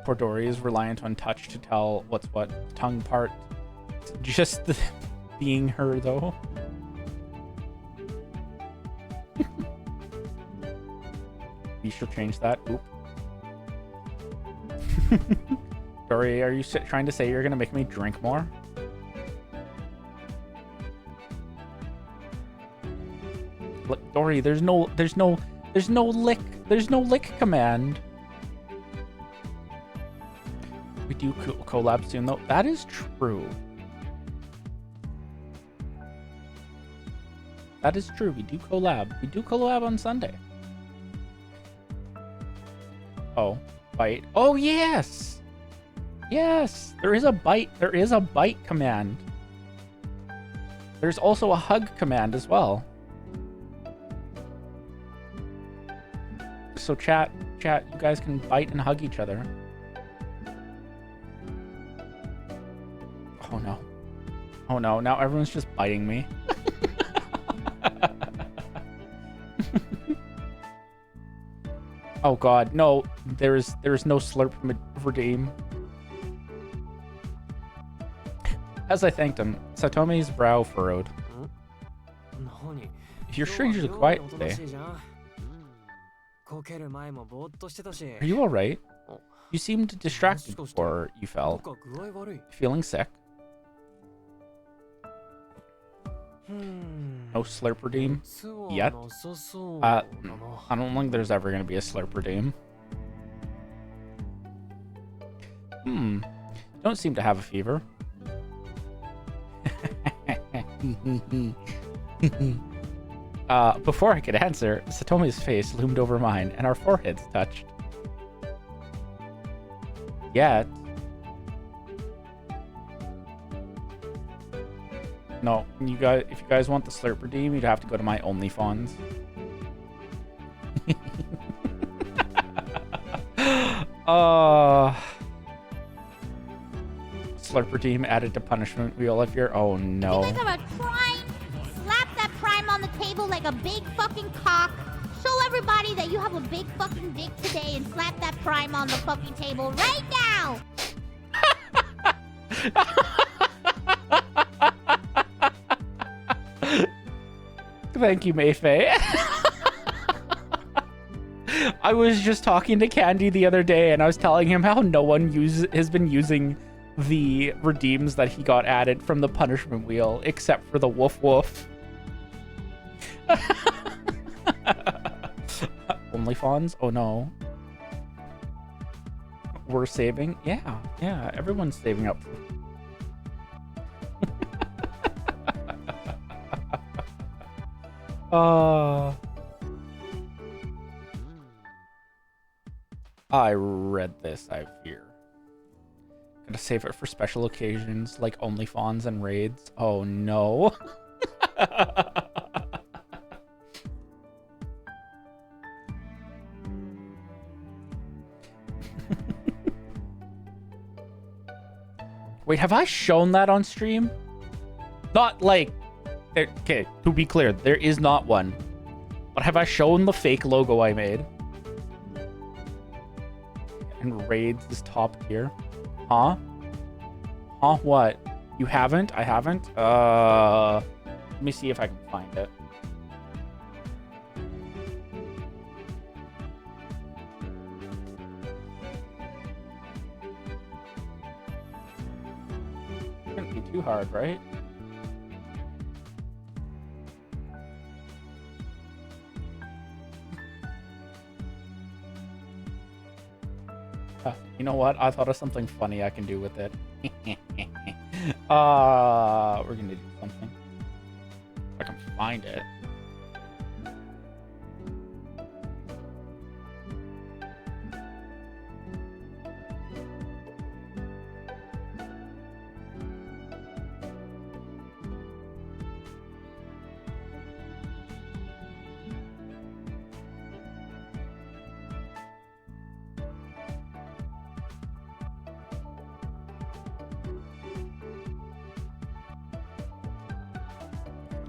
Poor Dory is reliant on touch to tell what's what. Tongue part. Just being her, though. You should change that. Oop. Dory, are you trying to say you're gonna make me drink more? Look, Dory, there's no lick command. We do collab soon, though. That is true. That is true. We do collab. We do collab on Sunday. Oh, bite. Oh, yes. Yes. There is a bite. There is a bite command. There's also a hug command as well. So chat, you guys can bite and hug each other. Oh no. Oh no, now everyone's just biting me. Oh god, no, there's no slurp redeem. As I thanked him, Satomi's brow furrowed. You're strangely quiet today. Are you alright? You seemed distracted before you fell. Feeling sick? No slurp redeem yet? I don't think there's ever gonna be a slurp redeem. You don't seem to have a fever. Before I could answer, Satomi's face loomed over mine, and our foreheads touched. Yet. No, you guys. If you guys want the slurp redeem, you'd have to go to my OnlyFans. Slurp redeem added to punishment wheel if you're. Oh no. You guys have a prime. Slap that prime on the table like a big fucking cock. Show everybody that you have a big fucking dick today, and slap that prime on the fucking table right now. Thank you, Mayfei. I was just talking to Candy the other day, and I was telling him how no one has been using the redeems that he got added from the punishment wheel, except for the woof woof. OnlyFans? Oh no. We're saving? Yeah, everyone's saving up. I read this, I fear. Gotta save it for special occasions like OnlyFans and raids. Oh no. Wait, have I shown that on stream? Not like... Okay, to be clear, there is not one. But have I shown the fake logo I made? And raids is top tier. Huh? Huh? What? You haven't? I haven't? Let me see if I can find it. Shouldn't be too hard, right? You know what? I thought of something funny I can do with it. We're gonna do something. If I can find it.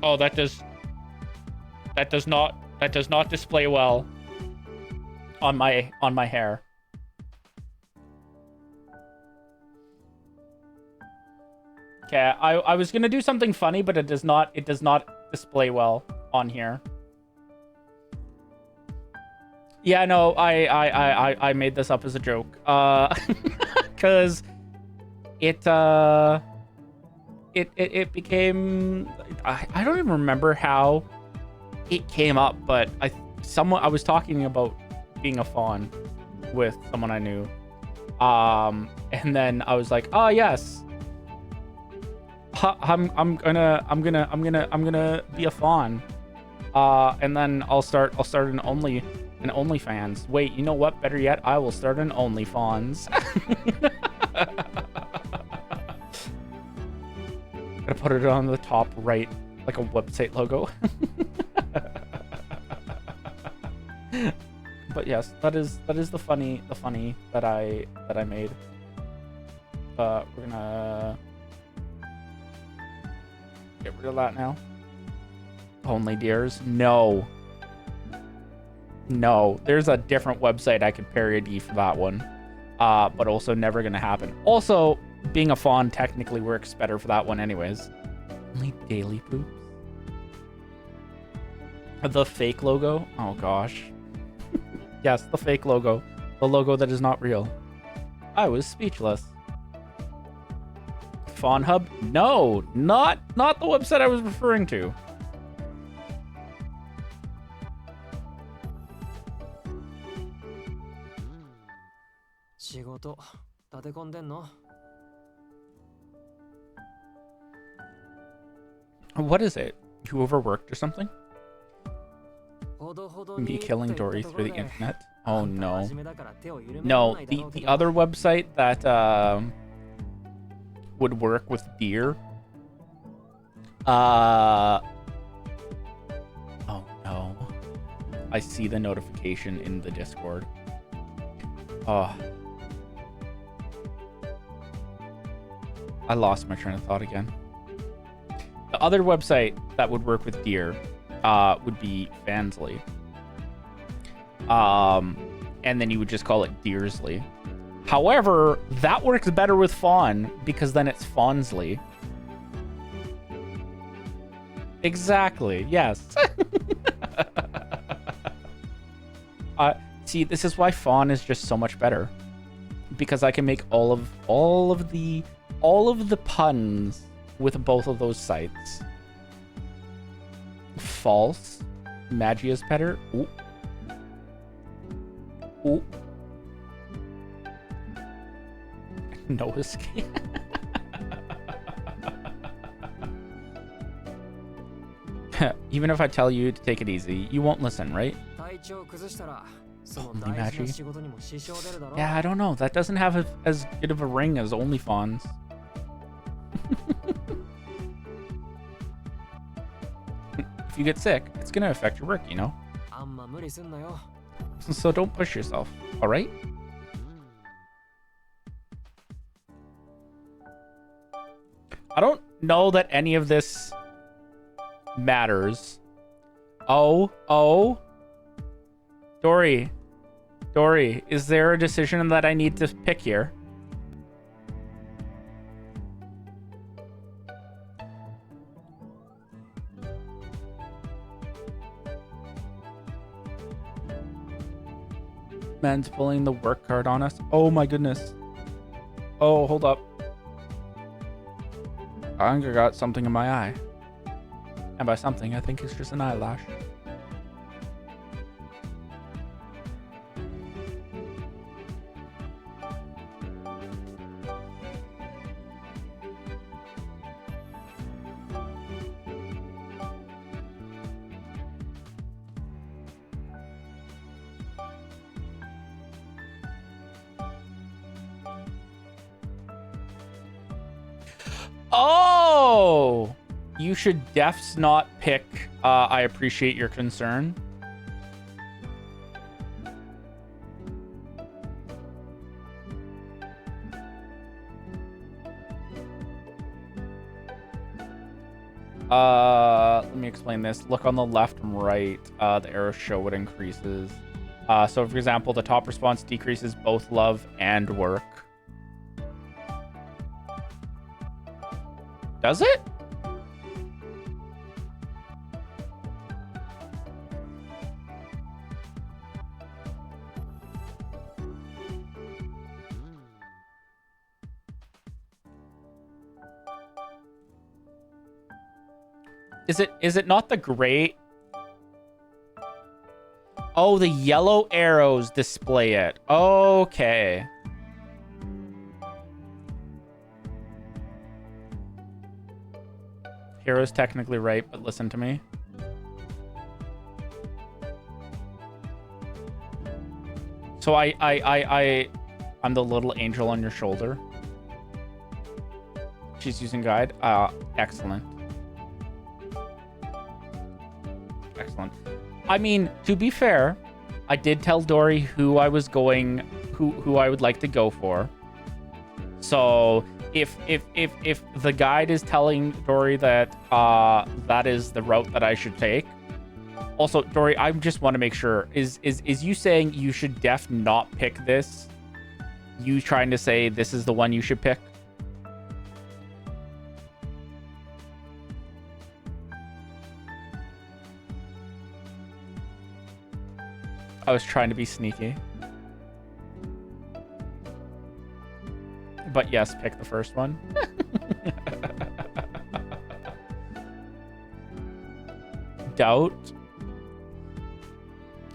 Oh, that does not display well on my hair. Okay, I was gonna do something funny, but it does not display well on here. Yeah, no, I made this up as a joke. Cause it became, I don't even remember how it came up, but I was talking about being a faun with someone I knew, and then I was like, oh yes, I'm gonna be a faun, and then I'll start an OnlyFans. Wait, you know what? Better yet, I will start an OnlyFans. Gotta put it on the top right, like a website logo. But yes, that is the funny that I made. We're gonna get rid of that now. Only deers? No. No, there's a different website I could parody for that one. But also never gonna happen. Also, being a faun technically works better for that one anyways. Only daily poops. The fake logo? Oh gosh. Yes, the fake logo. The logo that is not real. I was speechless. Faun Hub? No, not the website I was referring to. What is it? You overworked or something? Me killing Dory through the internet? Oh no. No, the other website that would work with deer. Oh no. I see the notification in the Discord. Oh. I lost my train of thought again. The other website that would work with deer would be Fansly. And then you would just call it Deersley. However, that works better with faun because then it's Fawnsley. Exactly, yes. See, this is why faun is just so much better. Because I can make all of the puns with both of those sites. False. Magia's better. Ooh. Ooh. No escape. Even if I tell you to take it easy, you won't listen, right? Yeah, I don't know. That doesn't have as good of a ring as OnlyFans. If you get sick, it's gonna affect your work, you know? So don't push yourself, alright? I don't know that any of this matters. Oh. Dory, is there a decision that I need to pick here? Man's pulling the work card on us. Oh my goodness. Oh, hold up. I think I got something in my eye. And by something, I think it's just an eyelash. Oh! You should defs not pick I appreciate your concern. Let me explain this. Look on the left and right. The arrows show what increases. So for example, the top response decreases both love and work. Does it? Is it not the gray? Oh, the yellow arrows display it. Okay. Hero's technically right, but listen to me. So I'm the little angel on your shoulder. She's using guide. Excellent. Excellent. I mean, to be fair, I did tell Dory who I was going, who I would like to go for. So if the guide is telling Dory that that is the route that I should take. Also, Dory, I just want to make sure, is you saying you should not pick this? You trying to say this is the one you should pick? I was trying to be sneaky. But yes, pick the first one. Doubt.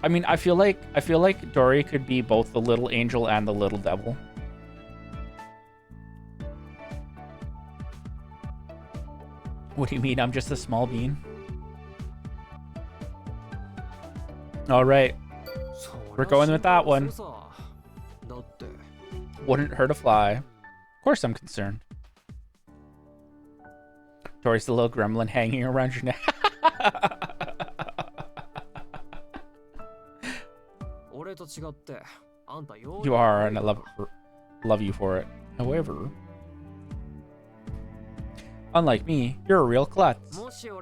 I mean, I feel like Dory could be both the little angel and the little devil. What do you mean? I'm just a small bean. All right. We're going with that one. Wouldn't hurt a fly. Of course I'm concerned. Dory's the little gremlin hanging around your neck. You are, and I love you for it. However, unlike me, you're a real klutz. If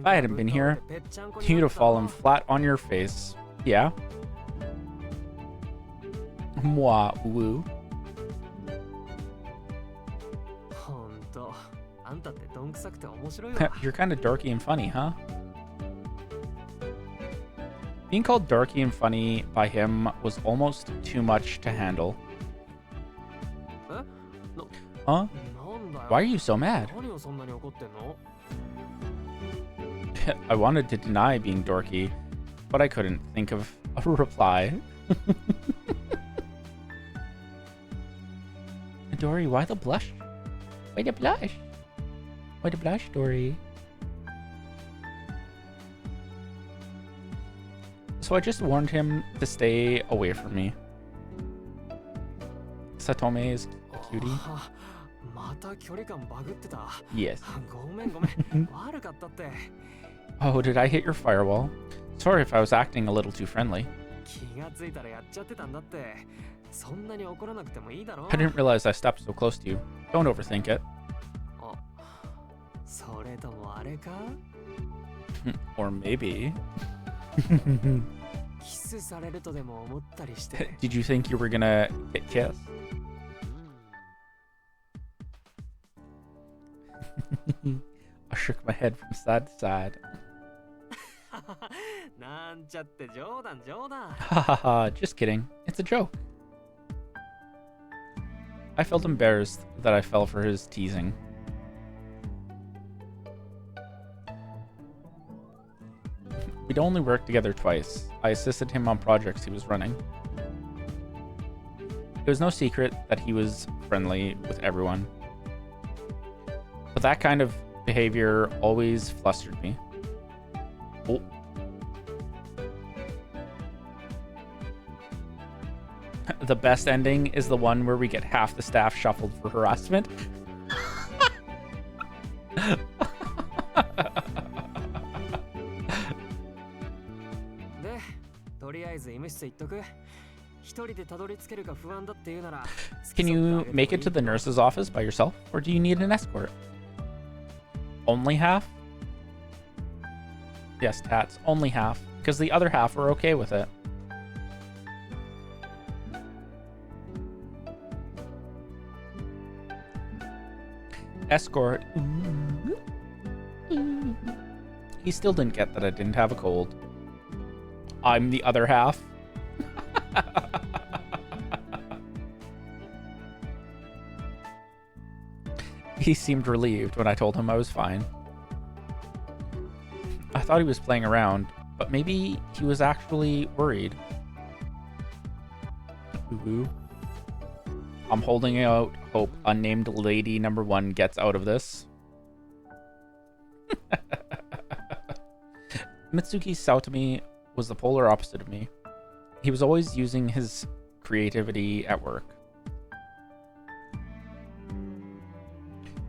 I hadn't been here, you'd have fallen flat on your face. Yeah? Moi, woo. You're kind of dorky and funny, huh? Being called dorky and funny by him was almost too much to handle. Huh? Why are you so mad? I wanted to deny being dorky, but I couldn't think of a reply. Dory, why the blush? Why the blush? Why the blush, Dory? So I just warned him to stay away from me. Satome is a cutie. Yes. Oh, did I hit your firewall? Sorry if I was acting a little too friendly. I didn't realize I stepped so close to you. Don't overthink it. Or maybe. Did you think you were gonna get kissed? I shook my head from side to side. Hahaha, just kidding. It's a joke. I felt embarrassed that I fell for his teasing. We'd only worked together twice. I assisted him on projects he was running. It was no secret that he was friendly with everyone. But that kind of behavior always flustered me. Oh. The best ending is the one where we get half the staff shuffled for harassment. Can you make it to the nurse's office by yourself, or do you need an escort? Only half? Yes, Tats, only half, because the other half are okay with it. Escort. He still didn't get that I didn't have a cold. I'm the other half. He seemed relieved when I told him I was fine. I thought he was playing around, but maybe he was actually worried. Ooh. I'm holding out hope unnamed lady number 1 gets out of this. Mitsuki Saotome was the polar opposite of me. He was always using his creativity at work.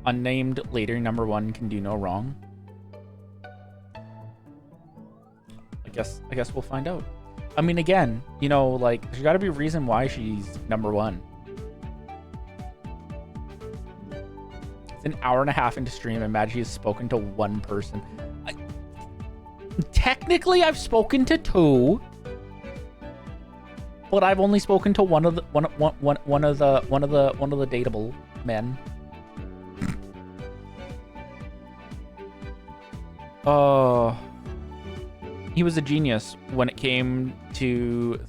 Unnamed lady number 1 can do no wrong. I guess we'll find out. I mean, again, you know, like, there's got to be a reason why she's number 1. It's an hour and a half into stream, and Magi has spoken to 1 person. Technically, I've spoken to 2, but I've only spoken to one of the dateable men. Oh, he was a genius when it came to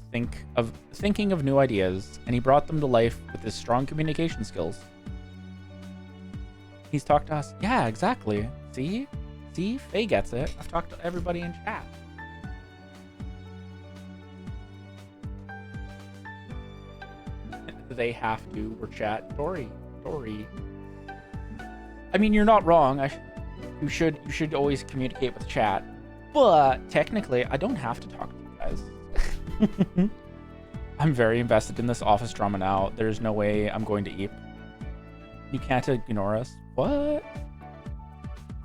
thinking of new ideas, and he brought them to life with his strong communication skills. He's talked to us. Yeah, exactly. See, Faye gets it. I've talked to everybody in chat. They have to. We're chat. Dory. I mean, you're not wrong. You should always communicate with chat, but technically, I don't have to talk to you guys. I'm very invested in this office drama now. There's no way I'm going to eat. You can't ignore us. What?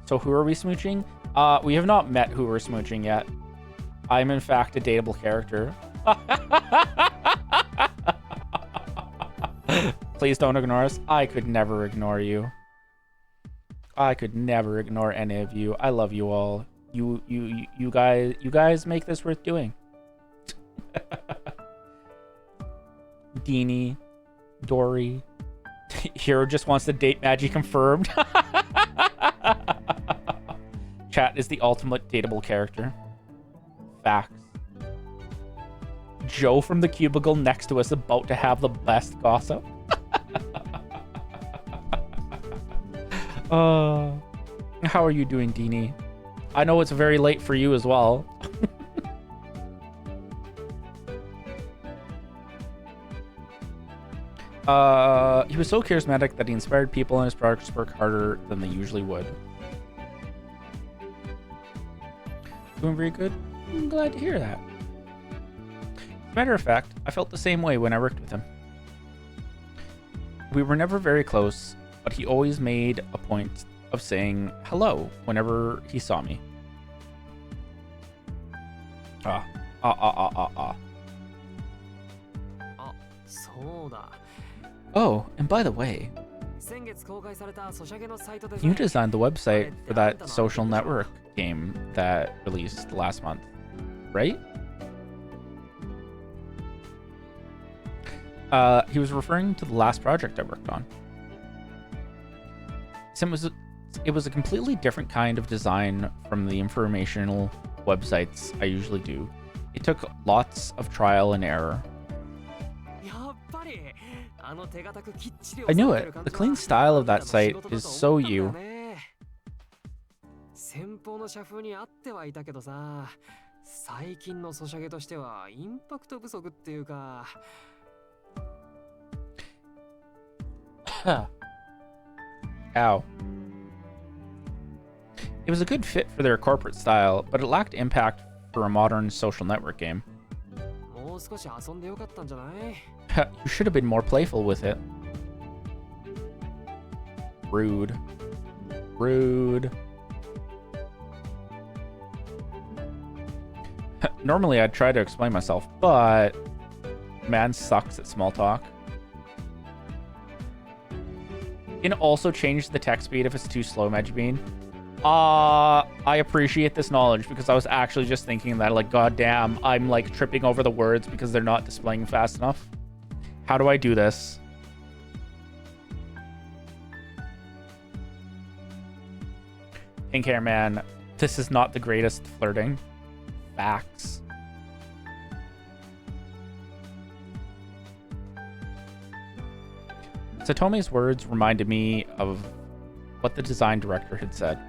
So who are we smooching? We have not met who we're smooching yet. I'm in fact a dateable character. Please don't ignore us. I could never ignore you. I could never ignore any of you. I love you all. You guys make this worth doing. Deanie, Dory. Hero just wants to date Magi confirmed. Chat is the ultimate dateable character. Facts. Joe from the cubicle next to us about to have the best gossip. How are you doing, Deanie? I know it's very late for you as well. He was so charismatic that he inspired people in his projects to work harder than they usually would. Doing very good. I'm glad to hear that. As a matter of fact, I felt the same way when I worked with him. We were never very close, but he always made a point of saying hello whenever he saw me. Ah. Oh, and by the way, you designed the website for that social network game that released last month, right? He was referring to the last project I worked on. It was a completely different kind of design from the informational websites I usually do. It took lots of trial and error. I knew it. The clean style of that site is so you. Ow. It was a good fit for their corporate style, but it lacked impact for a modern social network game. You should have been more playful with it. Rude. Rude. Normally I'd try to explain myself, but man sucks at small talk. You can also change the text speed if it's too slow, Magbean. I appreciate this knowledge because I was actually just thinking that, like, goddamn, I'm like tripping over the words because they're not displaying fast enough. How do I do this? Pink hair man, this is not the greatest flirting. Facts. Satome's words reminded me of what the design director had said.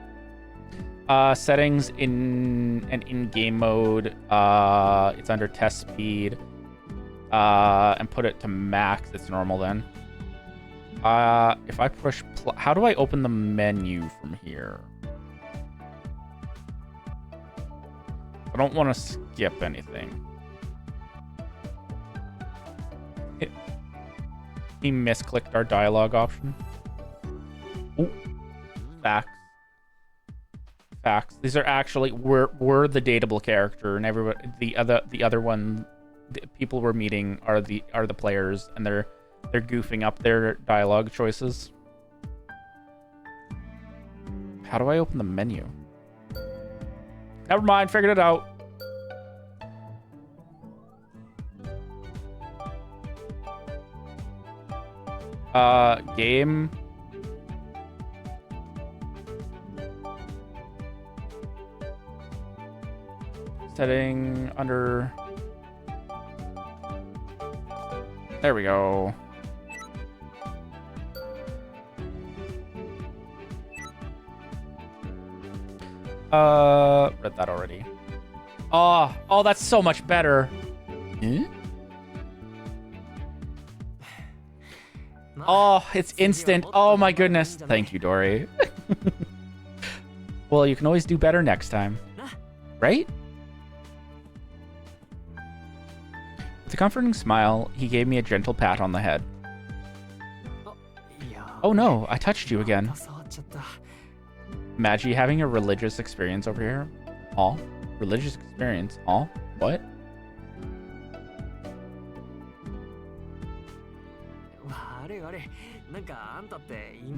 Settings in game mode, it's under test speed, and put it to max. It's normal then. If I push, how do I open the menu from here? I don't want to skip anything. He misclicked our dialogue option. Ooh. Facts. Facts. These are actually we're the dateable character, and everybody the other one, the people we're meeting are the players, and they're goofing up their dialogue choices. How do I open the menu? Never mind, figured it out. Game. Setting under. There we go. Read that already. Oh, that's so much better. Eh? Oh, it's instant. Oh my goodness. Thank you, Dory. Well, you can always do better next time. Right? With a comforting smile, he gave me a gentle pat on the head. Oh no, I touched you again. Magi having a religious experience over here. Aw. Religious experience. Aw. What?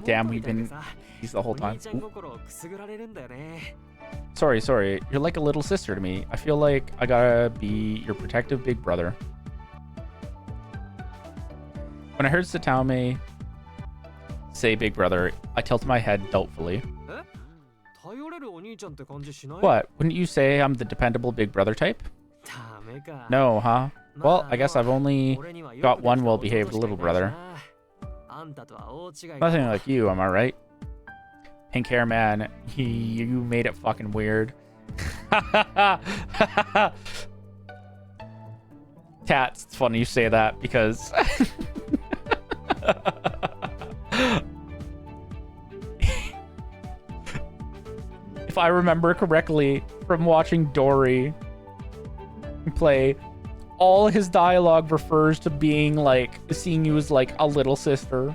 Damn, we've been these the whole time. Ooh. Sorry. You're like a little sister to me. I feel like I gotta be your protective big brother. When I heard Satome say big brother, I tilted my head doubtfully. What? Wouldn't you say I'm the dependable big brother type? No, huh? Well, I guess I've only got one well-behaved little brother. Nothing like you, am I right? Pink hair man, you made it fucking weird. Tats, it's funny you say that because... If I remember correctly from watching Dory play, all his dialogue refers to being like, seeing you as like a little sister.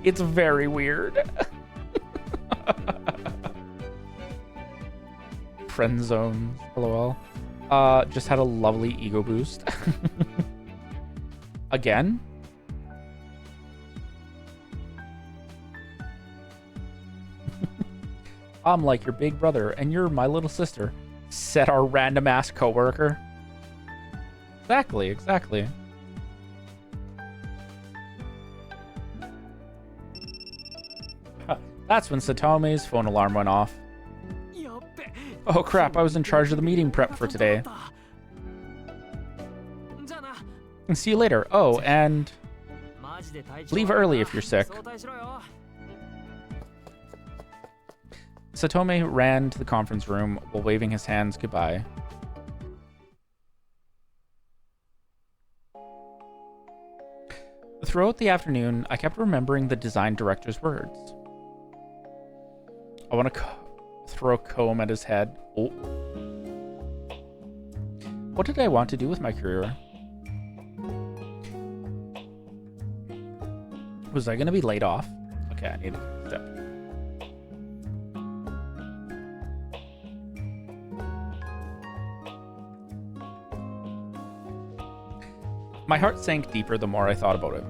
It's very weird. Friend zones, lol. Just had a lovely ego boost. Again? I'm like your big brother, and you're my little sister, said our random ass coworker. Exactly. That's when Satome's phone alarm went off. Oh crap, I was in charge of the meeting prep for today. See you later. Oh, and leave early if you're sick. Satome ran to the conference room while waving his hands goodbye. Throughout the afternoon, I kept remembering the design director's words. I want to throw a comb at his head. Oh. What did I want to do with my career? Was I going to be laid off? Okay, I need to step. My heart sank deeper the more I thought about it.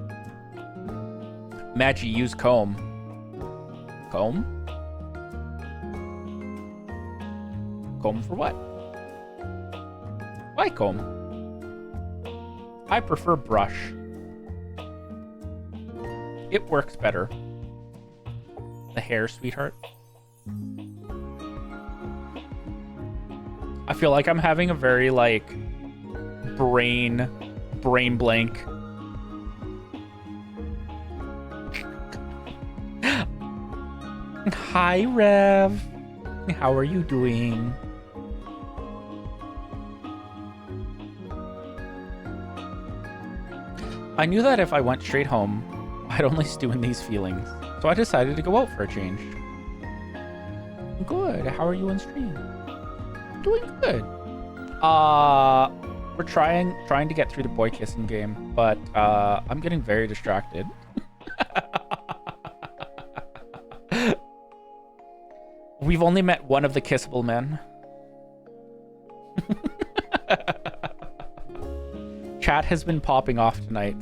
Magi, use comb. Comb? Comb for what? Why comb? I prefer brush. It works better. The hair, sweetheart. I feel like I'm having a very, like, brain blank. Hi, Rev. How are you doing? I knew that if I went straight home, I'd only stew in these feelings, so I decided to go out for a change. Good. How are you on stream? Doing good. We're trying to get through the boy kissing game, but I'm getting very distracted. We've only met one of the kissable men. Chat has been popping off tonight,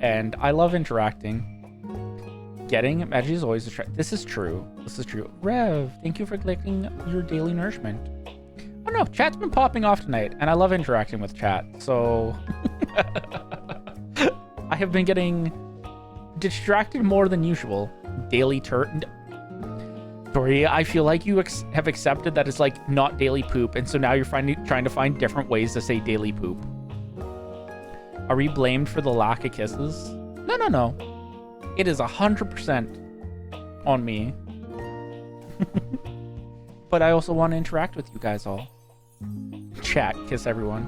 and I love interacting. Getting Magi is always distracting. This is true. Rev, thank you for collecting your daily nourishment. Oh no, chat's been popping off tonight, and I love interacting with chat, so... I have been getting distracted more than usual. Daily Sorry, I feel like you have accepted that it's like not daily poop, and so now you're trying to find different ways to say daily poop. Are we blamed for the lack of kisses? No. It is 100% on me. But I also want to interact with you guys all. Chat, kiss everyone.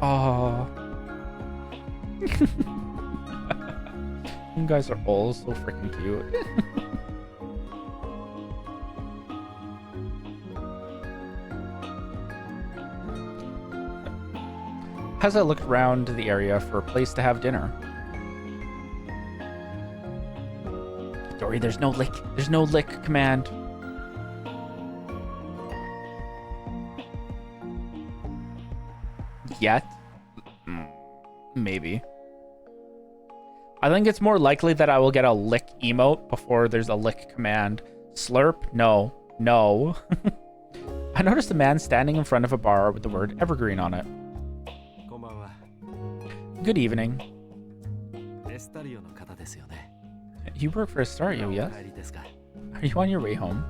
Aww. You guys are all so freaking cute. As I looked around the area for a place to have dinner. Dory, there's no lick. There's no lick command. Yet? Maybe. I think it's more likely that I will get a lick emote before there's a lick command. Slurp? No. I noticed a man standing in front of a bar with the word evergreen on it. Good evening. You work for Estario, yes? Are you on your way home?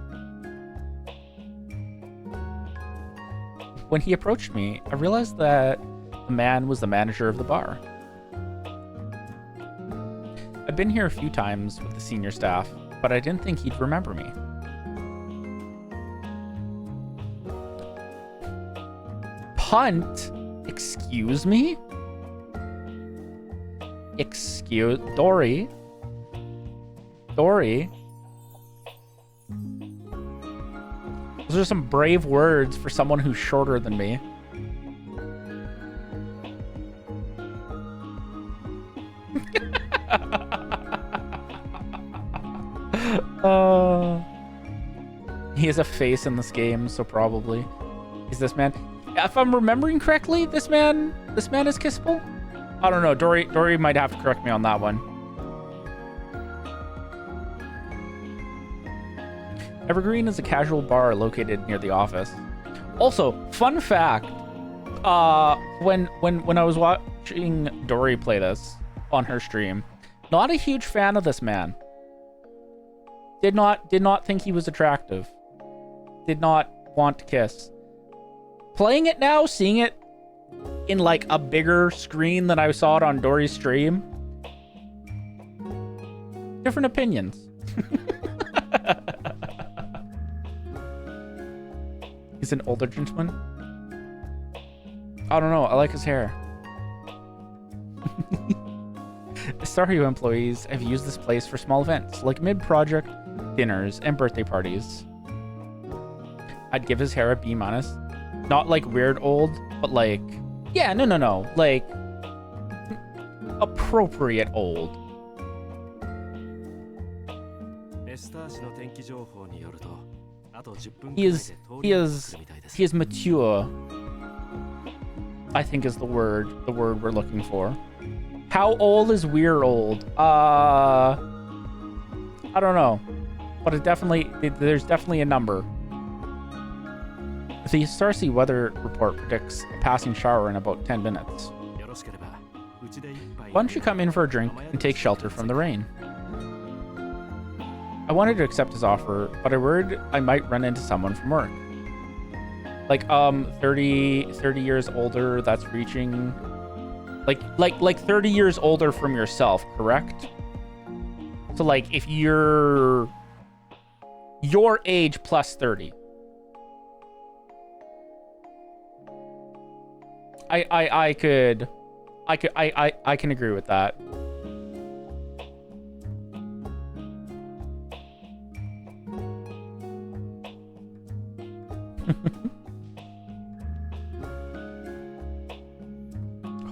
When he approached me, I realized that the man was the manager of the bar. I've been here a few times with the senior staff, but I didn't think he'd remember me. Punt? Excuse me? Excuse Dory? Dory. Those are some brave words for someone who's shorter than me. He has a face in this game, so probably he's this man. If I'm remembering correctly, this man is kissable. I don't know. Dory might have to correct me on that one. Evergreen is a casual bar located near the office. Also, fun fact: when I was watching Dory play this on her stream, not a huge fan of this man. Did not think he was attractive. Did not want to kiss. Playing it now, seeing it in like a bigger screen than I saw it on Dory's stream. Different opinions. He's an older gentleman. I don't know. I like his hair. Starhue employees have used this place for small events, like mid-project dinners and birthday parties. I'd give his hair a B-. Not like weird old, but like... Yeah, no. Like... appropriate old. He is mature. I think is the word we're looking for. How old is we're old? I don't know, but there's definitely a number. The Starcy weather report predicts a passing shower in about 10 minutes. Why don't you come in for a drink and take shelter from the rain? I wanted to accept his offer, but I worried I might run into someone from work. Like 30 years older, that's reaching like 30 years older from yourself, correct? So like if you're your age plus 30. I can agree with that.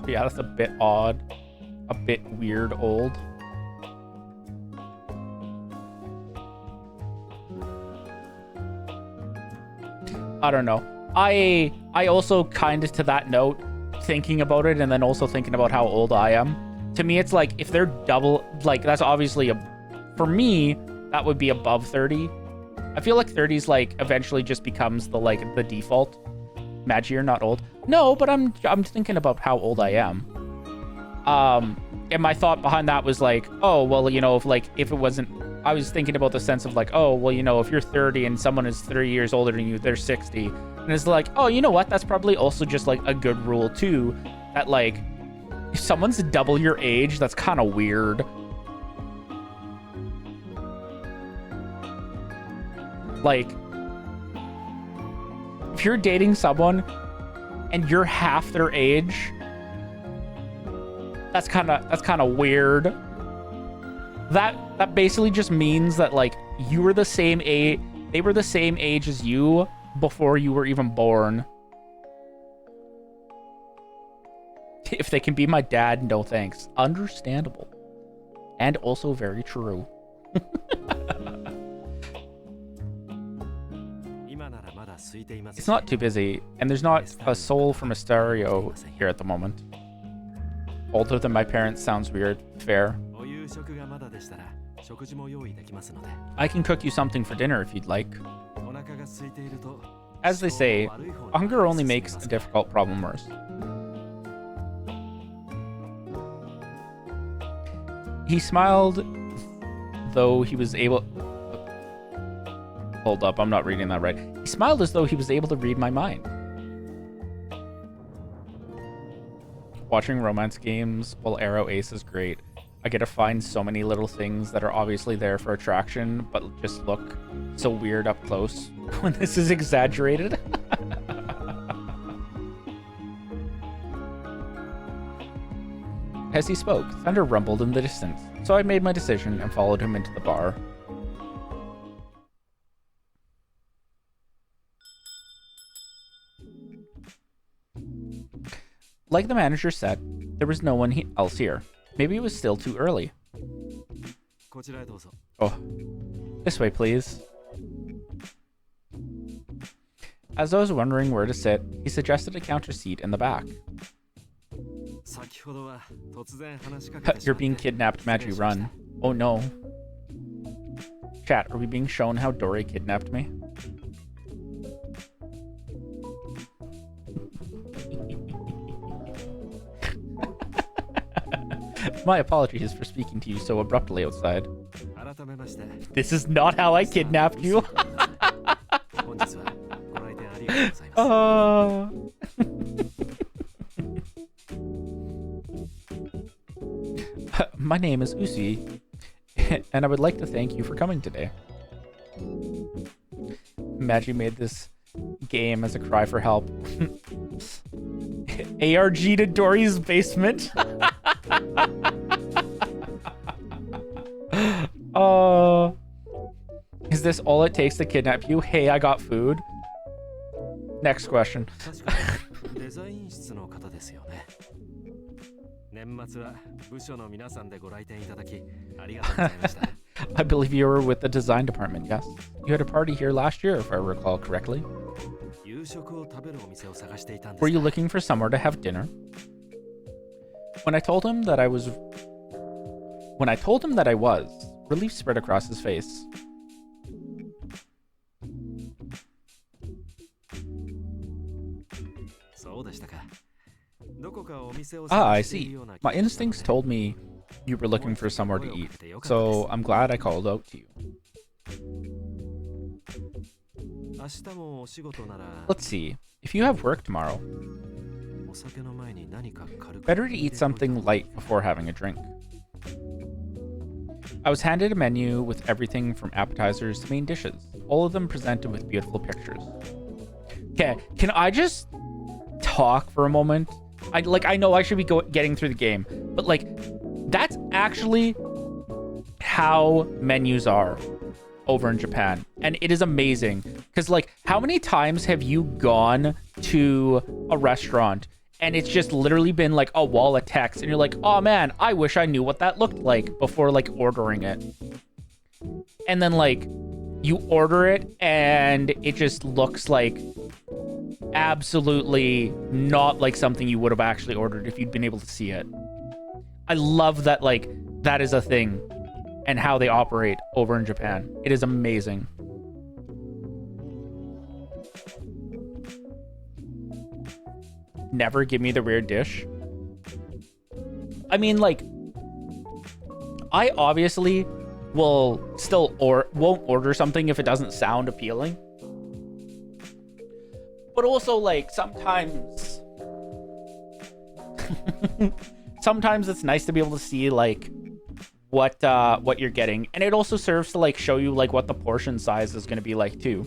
Yeah, that's a bit odd. A bit weird old. I don't know. I also kind of, to that note, thinking about it and then also thinking about how old I am. To me, it's like, if they're double, like, that's obviously for me, that would be above 30. I feel like 30's like eventually just becomes the default. Magi, you're not old. No, but I'm thinking about how old I am. And my thought behind that was like, oh, well, you know, if it wasn't, I was thinking about the sense of like, oh, well, you know, if you're 30 and someone is 3 years older than you, they're 60. And it's like, oh, you know what? That's probably also just like a good rule too. That like, if someone's double your age, that's kind of weird. Like, if you're dating someone and you're half their age, that's kind of weird. That basically just means that like you were the same age, they were the same age as you before you were even born. If they can be my dad, no thanks. Understandable. And also very true. It's not too busy, and there's not a soul from a stereo here at the moment. Older than my parents sounds weird. Fair. I can cook you something for dinner if you'd like. As they say, hunger only makes a difficult problem worse. He smiled, though he was able... Hold up, I'm not reading that right. He smiled as though he was able to read my mind. Watching romance games while Arrow Ace is great. I get to find so many little things that are obviously there for attraction, but just look so weird up close when this is exaggerated. As he spoke, thunder rumbled in the distance, so I made my decision and followed him into the bar. Like the manager said, there was no one else here. Maybe it was still too early. Oh, this way, please. As I was wondering where to sit, he suggested a counter seat in the back. You're being kidnapped, Magi, run. Oh no. Chat, are we being shown how Dory kidnapped me? My apologies for speaking to you so abruptly outside. This is not how I kidnapped you. My name is Usi, and I would like to thank you for coming today. Magi made this game as a cry for help. ARG to Dory's basement. Is this all it takes to kidnap you? Hey, I got food. Next question. I believe you were with the design department, yes? You had a party here last year, if I recall correctly. Were you looking for somewhere to have dinner? When I told him that I was, relief spread across his face. Ah, I see. My instincts told me you were looking for somewhere to eat, so I'm glad I called out to you. Let's see. If you have work tomorrow, better to eat something light before having a drink. I was handed a menu with everything from appetizers to main dishes, all of them presented with beautiful pictures. Okay, can I just talk for a moment? I know I should be getting through the game, but like, that's actually how menus are over in Japan, and it is amazing. Because like, how many times have you gone to a restaurant and it's just literally been like a wall of text, and you're like, oh man, I wish I knew what that looked like before like ordering it. And then like, you order it and it just looks like absolutely not like something you would have actually ordered if you'd been able to see it. I love that, like, that is a thing and how they operate over in Japan. It is amazing. Never give me the weird dish. I mean, like, I obviously will still won't order something if it doesn't sound appealing. But also, like, sometimes sometimes it's nice to be able to see like what you're getting, and it also serves to like show you like what the portion size is going to be like too.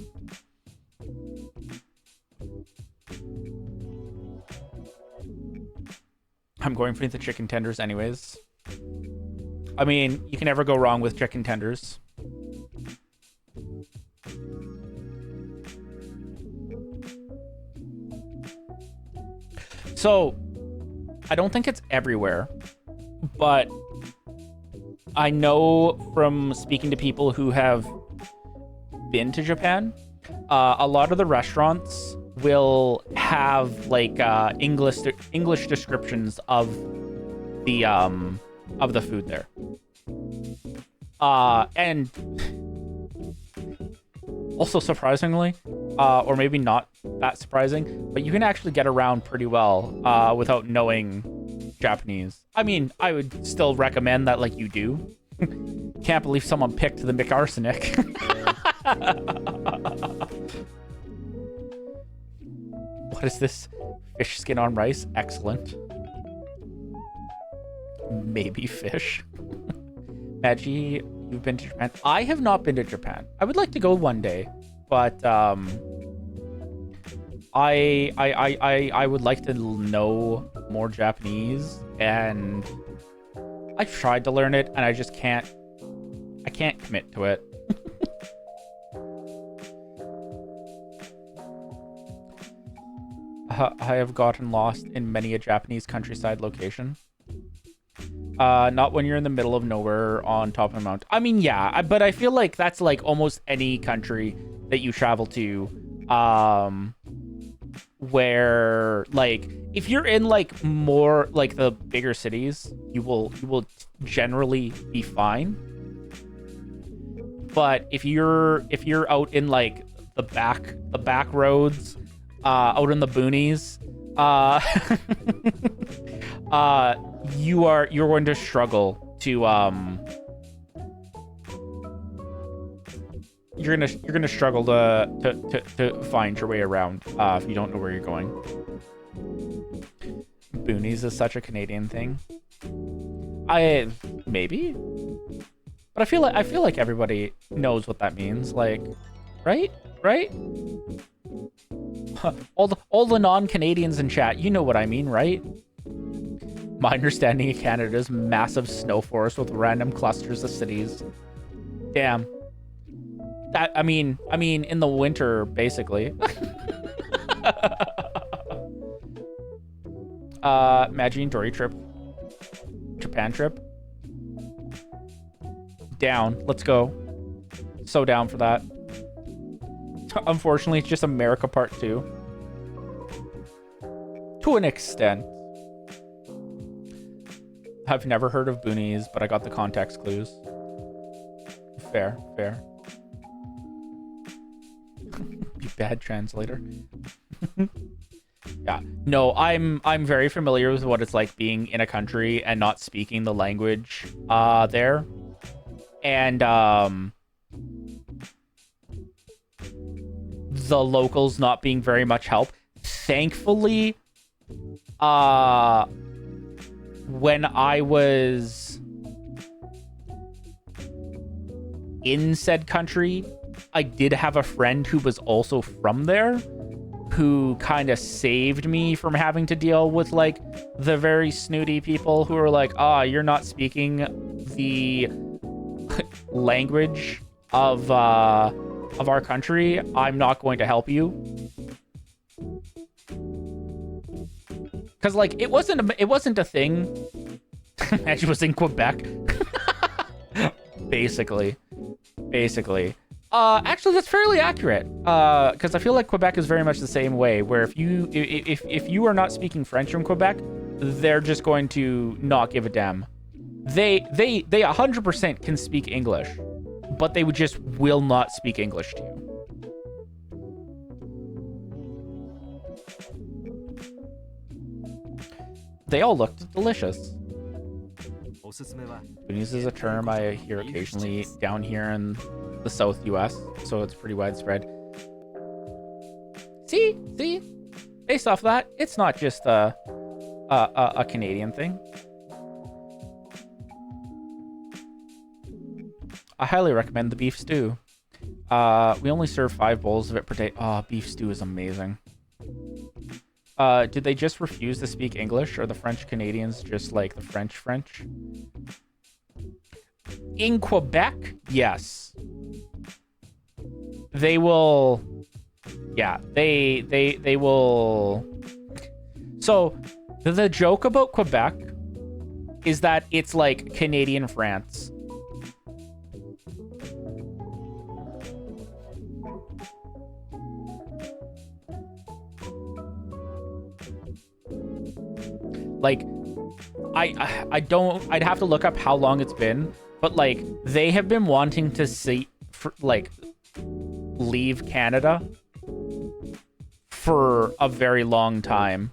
I'm going for the chicken tenders anyways. I mean, you can never go wrong with chicken tenders. So, I don't think it's everywhere, but I know from speaking to people who have been to Japan, a lot of the restaurants will have like English descriptions of the food there. And also surprisingly, or maybe not that surprising, but you can actually get around pretty well without knowing Japanese. I mean, I would still recommend that like you do. Can't believe someone picked the McArsenic. What is this? Fish skin on rice? Excellent. Maybe fish. Magi, you've been to Japan? I have not been to Japan. I would like to go one day, but I would like to know more Japanese and I've tried to learn it, and I just can't. I can't commit to it. I have gotten lost in many a Japanese countryside location. Not when you're in the middle of nowhere on top of a mountain. I mean, yeah, but I feel like that's like almost any country that you travel to, where like if you're in like more like the bigger cities, you will generally be fine. But if you're out in like the back roads, out in the boonies, you're going to struggle to you're gonna struggle to find your way around if you don't know where you're going. Boonies is such a Canadian thing. Maybe, but I feel like everybody knows what that means. Like, right? All the non-Canadians in chat, you know what I mean, right? My understanding of Canada's massive snow forest with random clusters of cities. Damn. That I mean in the winter, basically. Imagine Dory trip. Japan trip. Down. Let's go. So down for that. Unfortunately, it's just America Part 2. To an extent. I've never heard of boonies, but I got the context clues. Fair. You bad translator. Yeah. No, I'm very familiar with what it's like being in a country and not speaking the language there. And the locals not being very much help. Thankfully, when I was in said country, I did have a friend who was also from there, who kind of saved me from having to deal with like the very snooty people who are like, you're not speaking the language of our country. I'm not going to help you. Because like it wasn't a thing. As was in Quebec. Basically. Actually, that's fairly accurate. Because I feel like Quebec is very much the same way, where if you are not speaking French in Quebec, they're just going to not give a damn. They 100% can speak English, but they just will not speak English to you. They all looked delicious. Boonies is a term I hear occasionally down here in the South US, so it's pretty widespread. See? Based off that, it's not just a Canadian thing. I highly recommend the beef stew. We only serve 5 bowls of it per day. Beef stew is amazing. Did they just refuse to speak English, or the French Canadians just like the French? In Quebec, yes. They will... Yeah, they will... So, the joke about Quebec is that it's like Canadian France. Like, I'd have to look up how long it's been, but like they have been wanting to leave Canada for a very long time.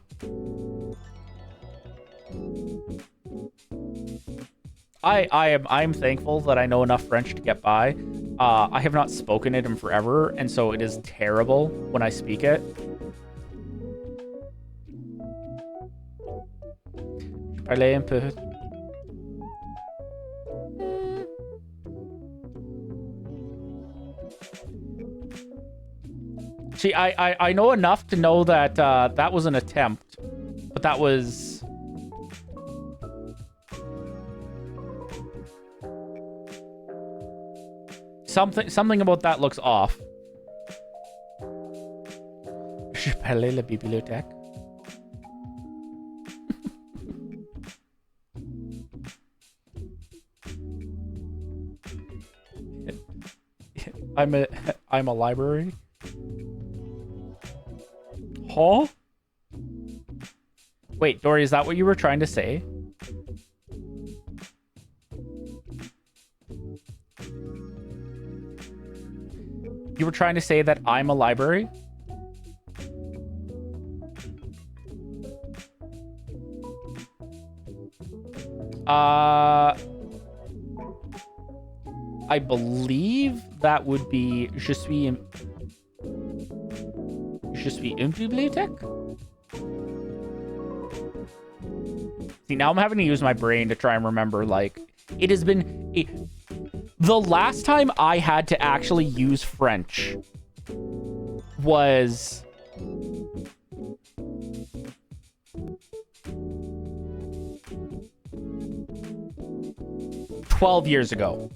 I'm thankful that I know enough French to get by. I have not spoken it in forever, and so it is terrible when I speak it. Parler un peu. See, I know enough to know that that was an attempt, but that was... Something about that looks off. Je parlais la bibliothèque. I'm a library. Huh? Wait, Dory, is that what you were trying to say? You were trying to say that I'm a library? I believe that would be je suis une bibliothèque? See, now I'm having to use my brain to try and remember, like, it has been... the last time I had to actually use French was... 12 years ago.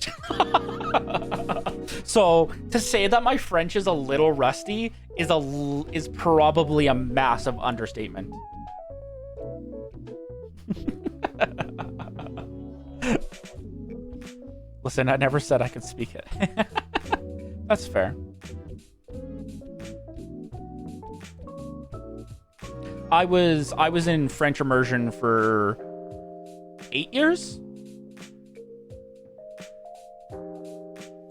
So to say that my French is a little rusty is probably a massive understatement. Listen, I never said I could speak it. That's fair. I was in French immersion for 8 years.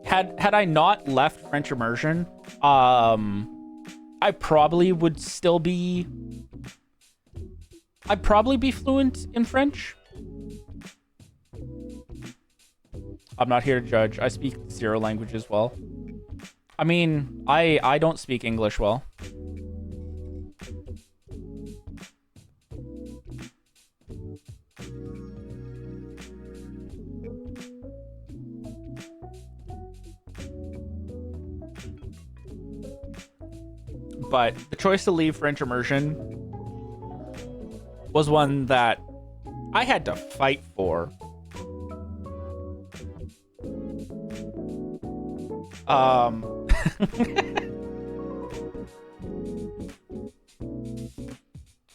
Had I not left French immersion, I probably would still be... I'd probably be fluent in French. I'm not here to judge. I speak 0 languages well. I mean, I don't speak English well. But the choice to leave French immersion was one that I had to fight for.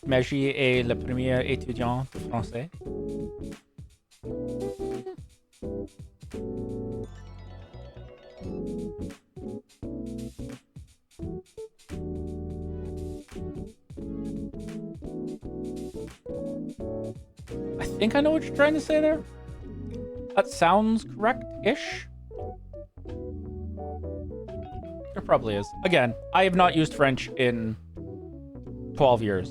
Magie est le premier étudiant de français. I think I know what you're trying to say there. That sounds correct-ish. There probably is. Again, I have not used French in 12 years.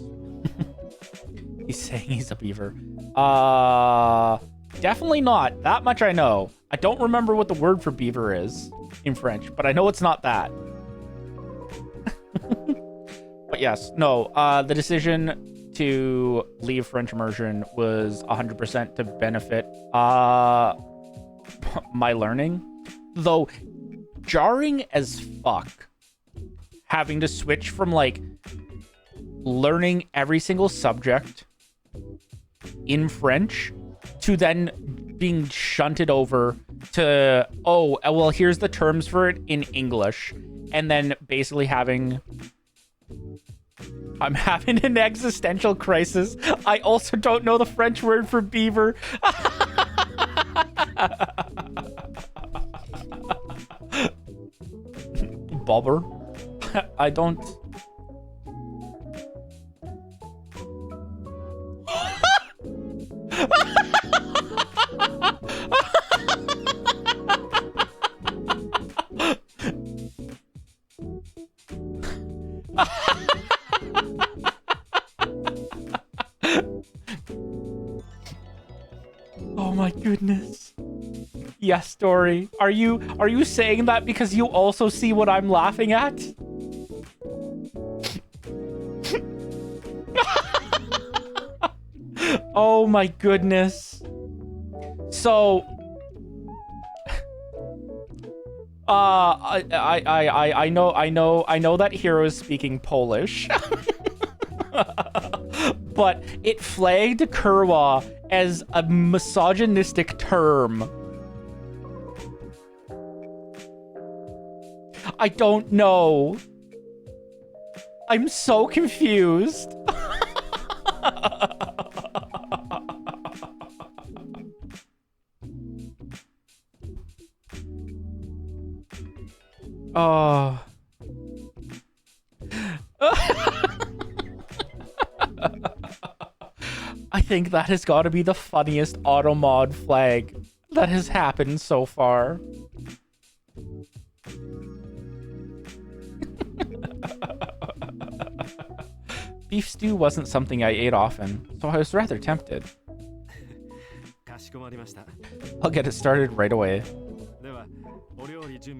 He's saying he's a beaver. Definitely not. That much I know. I don't remember what the word for beaver is in French, but I know it's not that. But yes, no, the decision to leave French immersion was 100% to benefit my learning. Though jarring as fuck having to switch from like learning every single subject in French to then being shunted over to, oh, well, here's the terms for it in English. And then basically I'm having an existential crisis. I also don't know the French word for beaver. Bobber? I don't... Oh my goodness. Yes, Dory. Are you saying that because you also see what I'm laughing at? Oh my goodness. So I know that Hero is speaking Polish. But it flagged Kurwa as a misogynistic term. I don't know. I'm so confused. Oh. I think that has got to be the funniest auto mod flag that has happened so far. Beef stew wasn't something I ate often, so I was rather tempted. I'll get it started right away.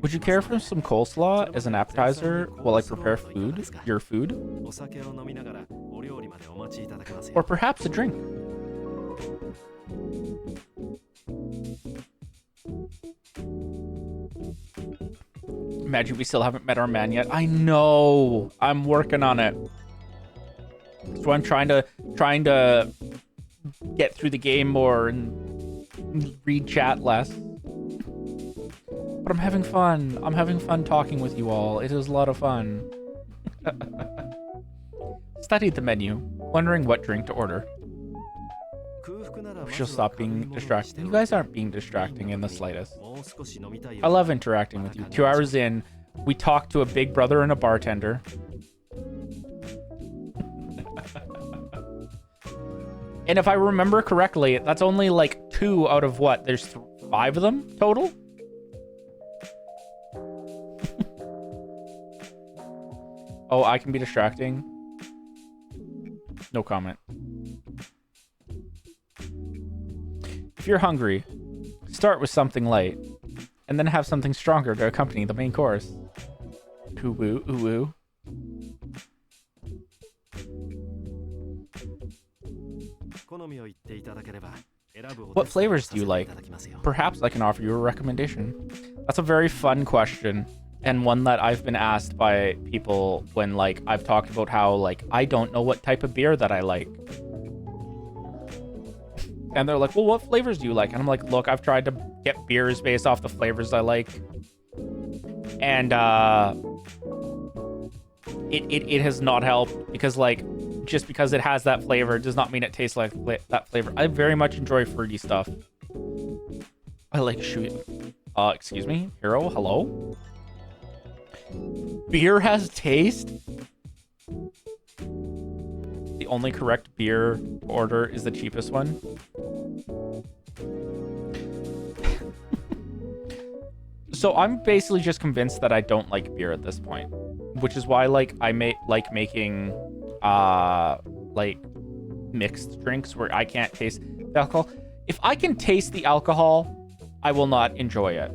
Would you care for some coleslaw as an appetizer while I prepare food, your food? Or perhaps a drink? Imagine we still haven't met our man yet. I know. I'm working on it. So I'm trying to get through the game more and read chat less. But I'm having fun. I'm having fun talking with you all. It is a lot of fun. Studied the menu, wondering what drink to order. She'll stop being distracting. You guys aren't being distracting in the slightest. I love interacting with you. 2 hours in, we talked to a big brother and a bartender. And if I remember correctly, that's only like 2 out of what? There's 5 of them total? Oh, I can be distracting. No comment. If you're hungry, start with something light, and then have something stronger to accompany the main course. Ooh woo, ooh woo. What flavors do you like? Perhaps I can offer you a recommendation. That's a very fun question, and one that I've been asked by people when, like, I've talked about how, like, I don't know what type of beer that I like. And they're like, well, what flavors do you like? And I'm like, look, I've tried to get beers based off the flavors I like. And it has not helped because, like, just because it has that flavor does not mean it tastes like that flavor. I very much enjoy fruity stuff. I like excuse me, Hero, hello? Beer has taste? The only correct beer to order is the cheapest one. So I'm basically just convinced that I don't like beer at this point, which is why, like, I like making like mixed drinks where I can't taste the alcohol. If I can taste the alcohol, I will not enjoy it.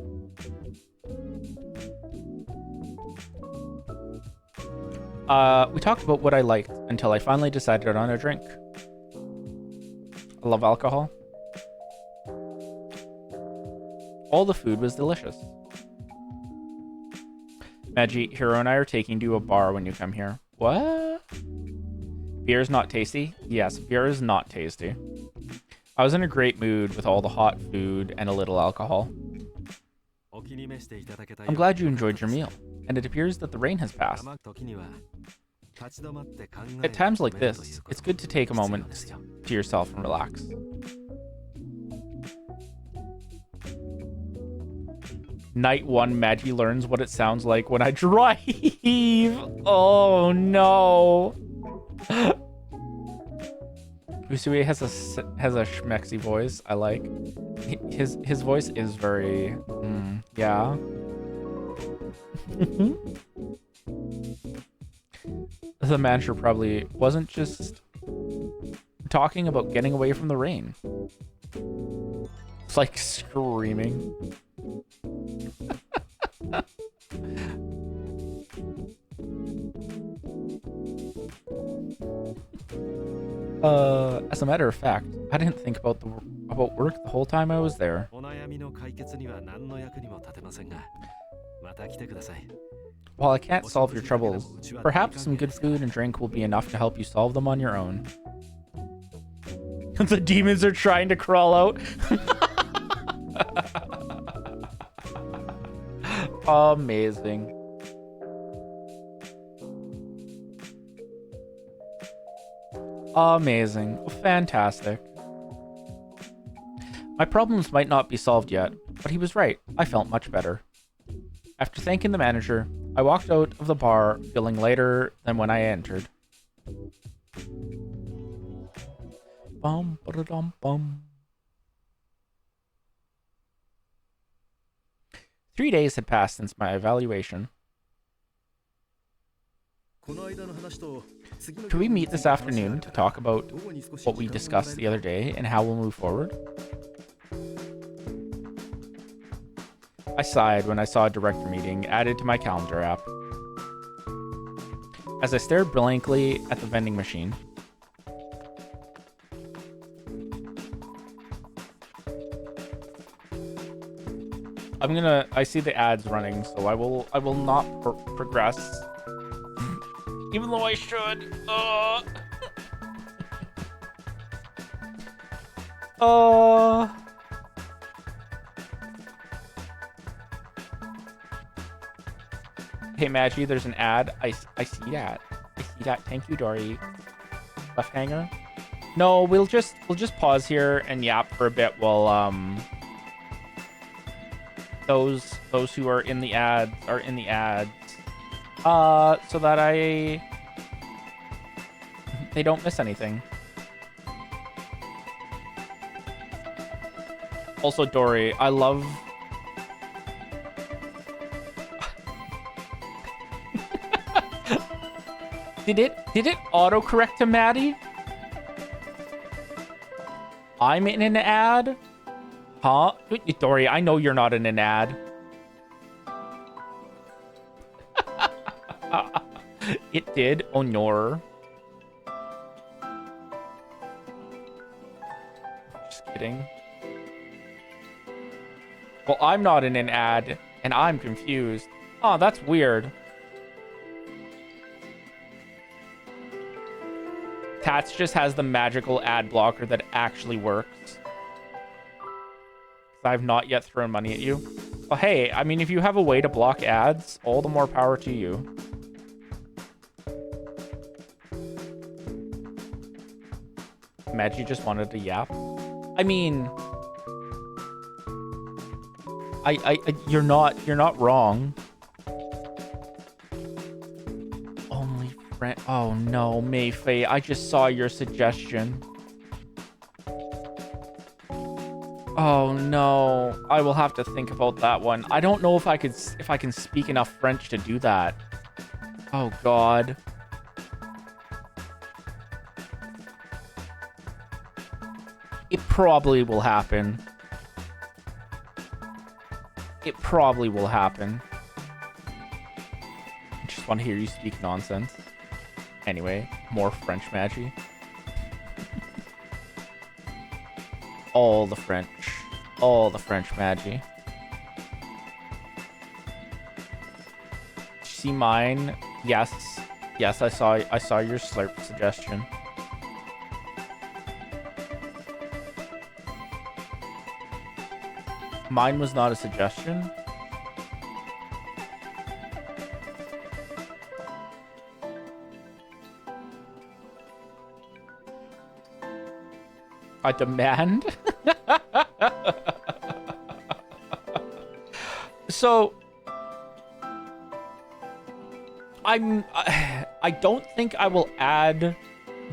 We talked about what I liked until I finally decided on a drink. I love alcohol. All the food was delicious. Magi, Hero and I are taking you to a bar when you come here. What? Beer is not tasty? Yes, beer is not tasty. I was in a great mood with all the hot food and a little alcohol. I'm glad you enjoyed your meal, and it appears that the rain has passed. At times like this, it's good to take a moment to yourself and relax. Night 1, Magi learns what it sounds like when I drive. Oh no. Usui has a schmexy voice. I like his voice is very yeah. The manager probably wasn't just talking about getting away from the rain. It's like screaming. As a matter of fact, I didn't think about work the whole time I was there. While I can't solve your troubles, perhaps some good food and drink will be enough to help you solve them on your own. The demons are trying to crawl out. Amazing. Amazing. Fantastic. My problems might not be solved yet, but he was right. I felt much better. After thanking the manager, I walked out of the bar feeling lighter than when I entered. Bum, ba-da-dum, bum. 3 days had passed since my evaluation. Could we meet this afternoon to talk about what we discussed the other day and how we'll move forward? I sighed when I saw a director meeting added to my calendar app. As I stared blankly at the vending machine, I see the ads running, so I will not progress. Even though I should. Hey, Maggie, there's an ad. I see that. I see that. Thank you, Dory. Left hanger? No, we'll just pause here and yap for a bit while those who are in the ads are in the ads. So that they don't miss anything. Also, Dory, I love... Did it autocorrect to Maddie? I'm in an ad? Huh? Dory, I know you're not in an ad. It did, Honor. Just kidding. Well, I'm not in an ad, and I'm confused. Oh, that's weird. Tats just has the magical ad blocker that actually works. I've not yet thrown money at you. Well, hey, I mean, if you have a way to block ads, all the more power to you. Maggie just wanted to yap. I mean, you're not wrong. Only friend. Oh no, Mayfei, I just saw your suggestion. Oh no, I will have to think about that one. I don't know if I can speak enough French to do that. Oh god. It probably will happen. It probably will happen. I just want to hear you speak nonsense. Anyway, more French Maggie. All the French. All the French Maggie. See mine? Yes. Yes, I saw your slurp suggestion. Mine was not a suggestion. A demand? So I don't think I will add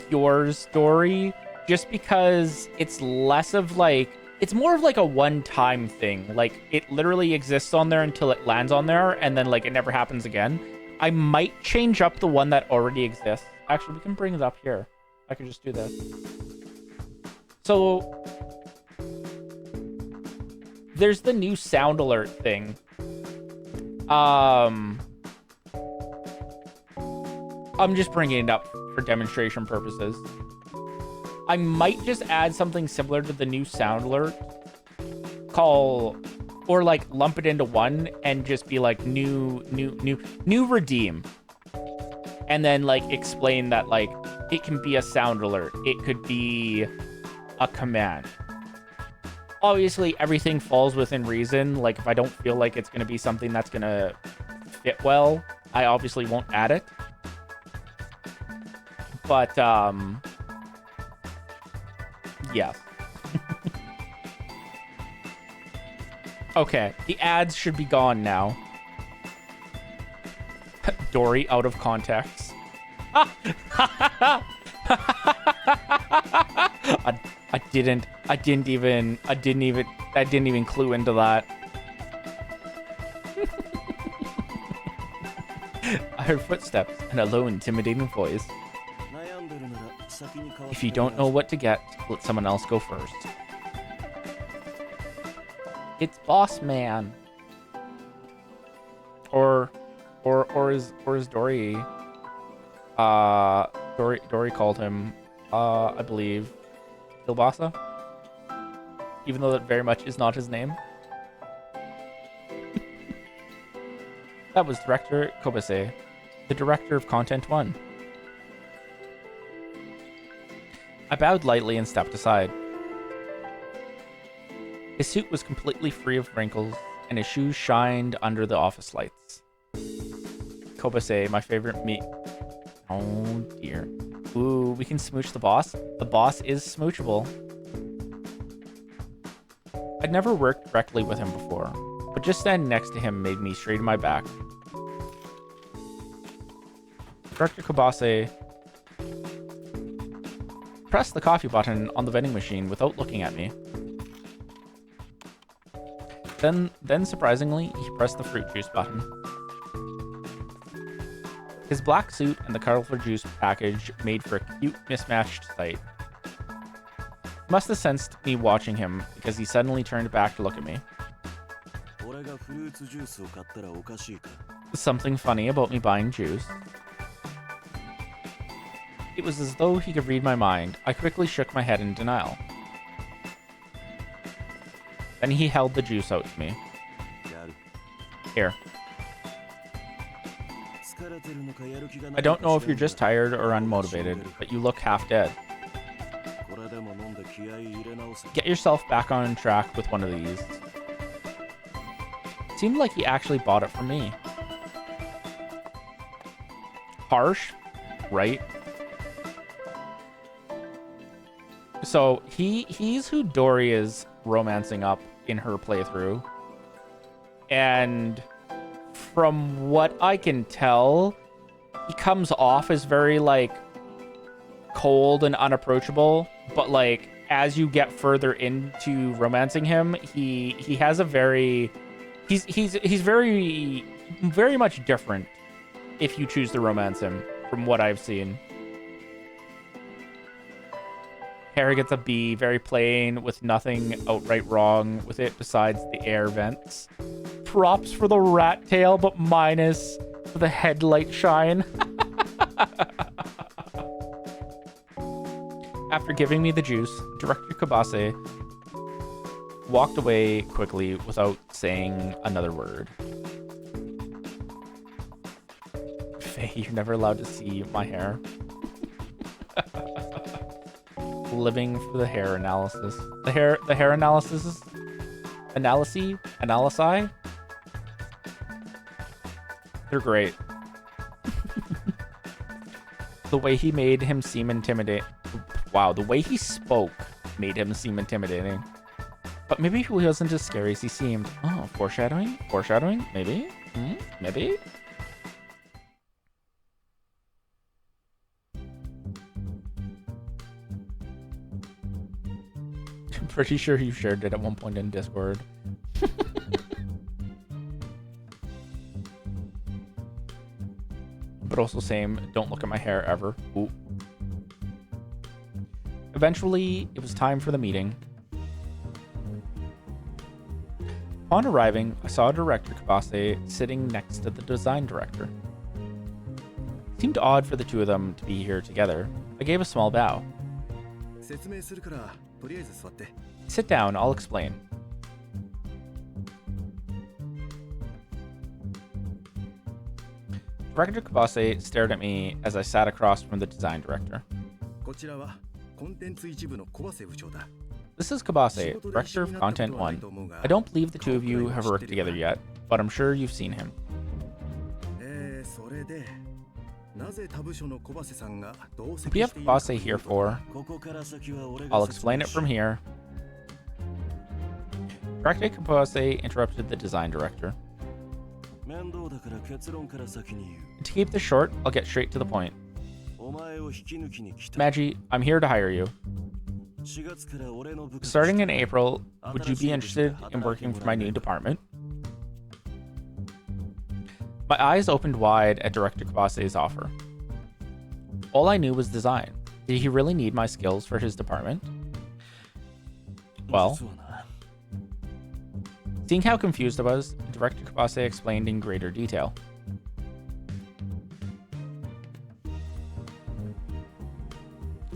your story just because it's less of like, it's more of like a one-time thing. Like, it literally exists on there until it lands on there, and then, like, it never happens again. I might change up the one that already exists. Actually, we can bring it up here. I could just do this. So, there's the new sound alert thing. I'm just bringing it up for demonstration purposes. I might just add something similar to the new sound alert. Or like lump it into one and just be like new redeem. And then like explain that like it can be a sound alert. It could be a command. Obviously everything falls within reason. Like if I don't feel like it's going to be something that's going to fit well, I obviously won't add it. But Yes. Okay, the ads should be gone now. Dory out of context. I didn't even clue into that. I heard footsteps and a low, intimidating voice. If you don't know what to get, let someone else go first. It's Boss Man. Or is Dory? Dory called him, I believe, Kilbasa. Even though that very much is not his name. That was director Kobase, the director of Content 1. I bowed lightly and stepped aside. His suit was completely free of wrinkles, and his shoes shined under the office lights. Kobase, my favorite meat. Oh dear. Ooh, we can smooch the boss. The boss is smoochable. I'd never worked directly with him before, but just standing next to him made me straighten my back. Director Kobase pressed the coffee button on the vending machine without looking at me. Then surprisingly, he pressed the fruit juice button. His black suit and the colorful juice package made for a cute, mismatched sight. He must have sensed me watching him because he suddenly turned back to look at me. Something funny about me buying juice. It was as though he could read my mind. I quickly shook my head in denial. Then he held the juice out to me. Here. I don't know if you're just tired or unmotivated, but you look half dead. Get yourself back on track with one of these. It seemed like he actually bought it for me. Harsh, right? So he's who Dory is romancing up in her playthrough. And from what I can tell, he comes off as very, like, cold and unapproachable. But, like, as you get further into romancing him, he has a very... He's very, very much different if you choose to romance him, from what I've seen. Hair gets a B, very plain, with nothing outright wrong with it besides the air vents. Props for the rat tail, but minus the headlight shine. After giving me the juice, Director Kabase walked away quickly without saying another word. Faye, you're never allowed to see my hair. Living for the hair analysis. The hair analysis? Analysi? They're great. The way he made him seem intimidating. Wow, the way he spoke made him seem intimidating. But maybe he wasn't as scary as he seemed. Oh, foreshadowing? Foreshadowing? Maybe? Maybe? I'm pretty sure you shared it at one point in Discord. But also same, don't look at my hair ever. Ooh. Eventually, it was time for the meeting. Upon arriving, I saw Director Kabase sitting next to the design director. It seemed odd for the two of them to be here together. I gave a small bow. Sit down, I'll explain. Director Kabase stared at me as I sat across from the design director. This is Kabase, Director of Content 1. I don't believe the two of you have worked together yet, but I'm sure you've seen him. What do you have Kobase here for? I'll explain it from here. Director Kobase interrupted the design director. To keep this short, I'll get straight to the point. Magi, I'm here to hire you. Starting in April, would you be interested in working for my new department? My eyes opened wide at Director Kabase's offer. All I knew was design. Did he really need my skills for his department? Well, seeing how confused I was, Director Kabase explained in greater detail.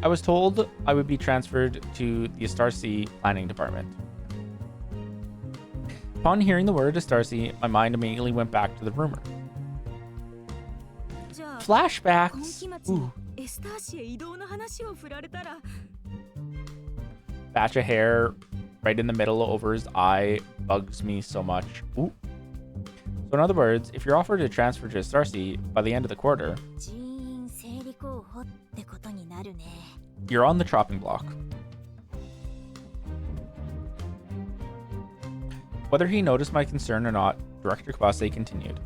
I was told I would be transferred to the Astarcy planning department. Upon hearing the word Astarcy, my mind immediately went back to the rumor. Flashbacks! Ooh. Batch of hair right in the middle over his eye bugs me so much. Ooh. So in other words, if you're offered a transfer to Astarcy by the end of the quarter, you're on the chopping block. Whether he noticed my concern or not, Director Kabase continued.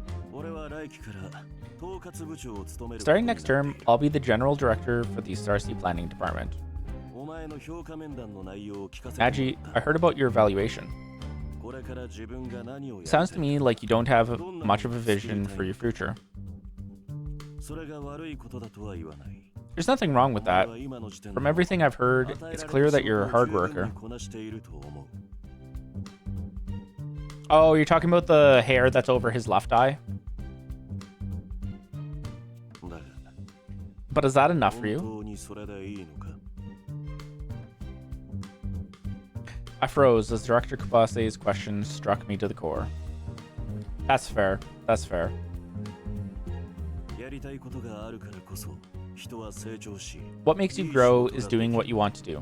Starting next term, I'll be the general director for the Astarcy planning department. Magi, I heard about your evaluation. Sounds to me like you don't have much of a vision for your future. There's nothing wrong with that. From everything I've heard, it's clear that you're a hard worker. Oh, you're talking about the hair that's over his left eye? But is that enough for you? I froze as Director Kabase's question struck me to the core. That's fair. That's fair. What makes you grow is doing what you want to do.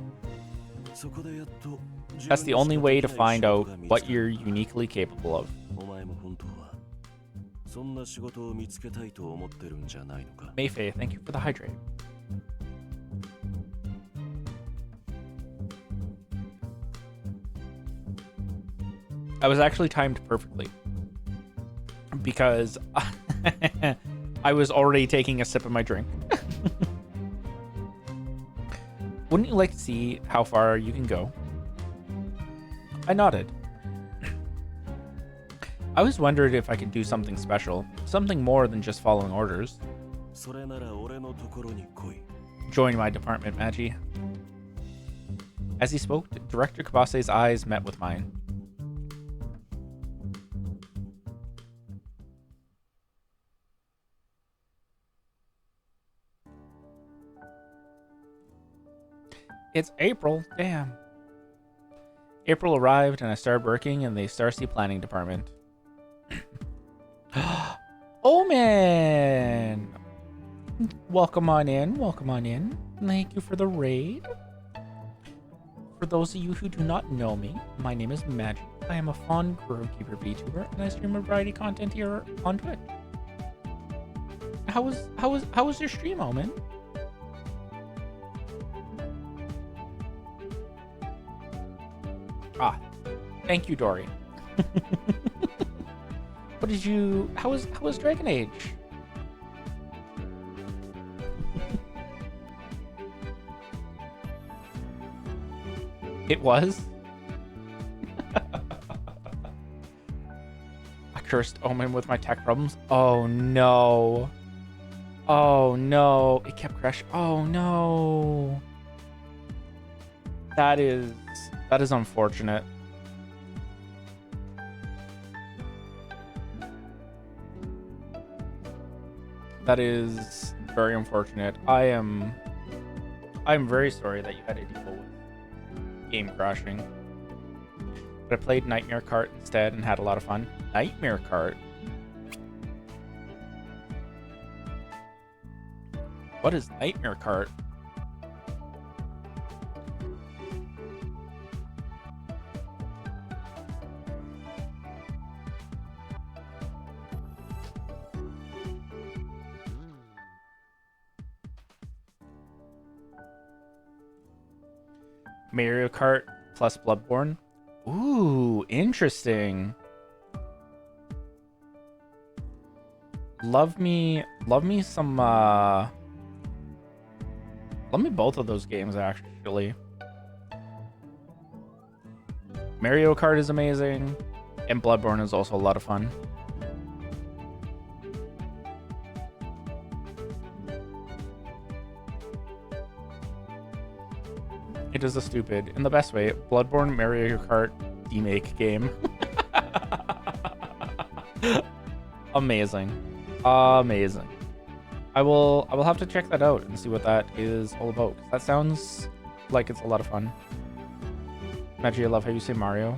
That's the only way to find out what you're uniquely capable of. Mayfei, thank you for the hydrate. I was actually timed perfectly because I was already taking a sip of my drink. Wouldn't you like to see how far you can go? I nodded. I always wondered if I could do something special, something more than just following orders. Join my department, Magi. As he spoke, Director Kabase's eyes met with mine. It's April, damn. April arrived and I started working in the Astarcy planning department. Oh man! Welcome on in, welcome on in. Thank you for the raid. For those of you who do not know me, my name is Magic. I am a Faun Growkeeper VTuber and I stream a variety of content here on Twitch. How was your stream, Omen? Ah, thank you, Dory. What did you? How was Dragon Age? It was. I cursed Omen with my tech problems. Oh no. Oh no. It kept crashing. Oh no. That is unfortunate. That is very unfortunate. I'm very sorry that you had to deal with game crashing. But I played Nightmare Kart instead and had a lot of fun. Nightmare Kart? What is Nightmare Kart? Mario Kart plus Bloodborne. Ooh, interesting. Love me some love me both of those games actually. Mario Kart is amazing, and Bloodborne is also a lot of fun. It is a stupid, in the best way, Bloodborne Mario Kart remake game. Amazing. Amazing. I will have to check that out and see what that is all about. That sounds like it's a lot of fun. Maggie, I love how you say Mario.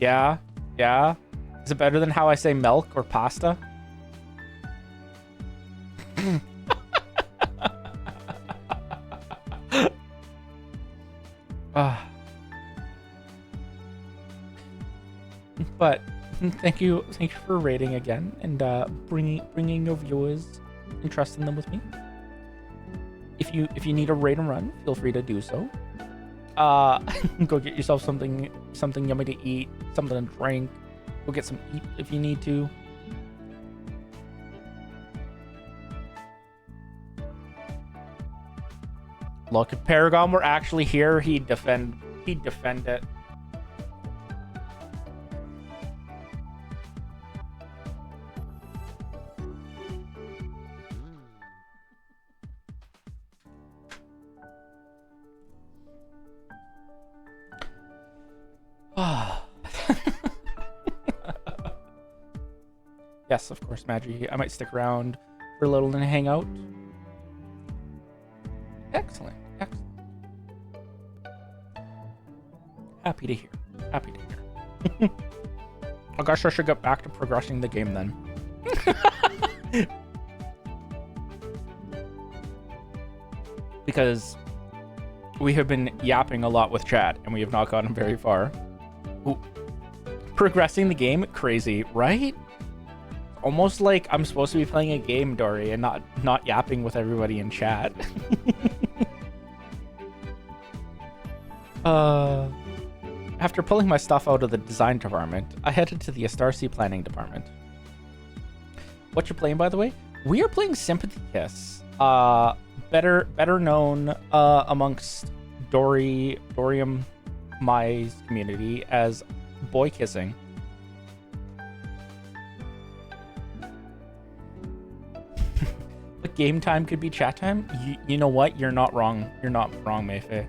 Yeah, yeah. Is it better than how I say milk or pasta? But thank you for rating again and bringing your viewers and trusting them with me. If you need a raid and run, feel free to do so. Go get yourself something yummy to eat, something to drink. Go get some eat if you need to. Look, if Paragon were actually here, he'd defend it. Yes, of course, Maggie. I might stick around for a little and hang out. Excellent, excellent. Happy to hear. Happy to hear. I guess I should get back to progressing the game then. Because we have been yapping a lot with chat and we have not gotten very far. Ooh. Progressing the game? Crazy, right? Almost like I'm supposed to be playing a game, Dory, and not yapping with everybody in chat. After pulling my stuff out of the design department, I headed to the Astarcy planning department. What you playing, by the way? We are playing Sympathy Kiss. Better known amongst Dorium Mai's community as boy kissing. But game time could be chat time. You know what? You're not wrong. You're not wrong, Mayfair.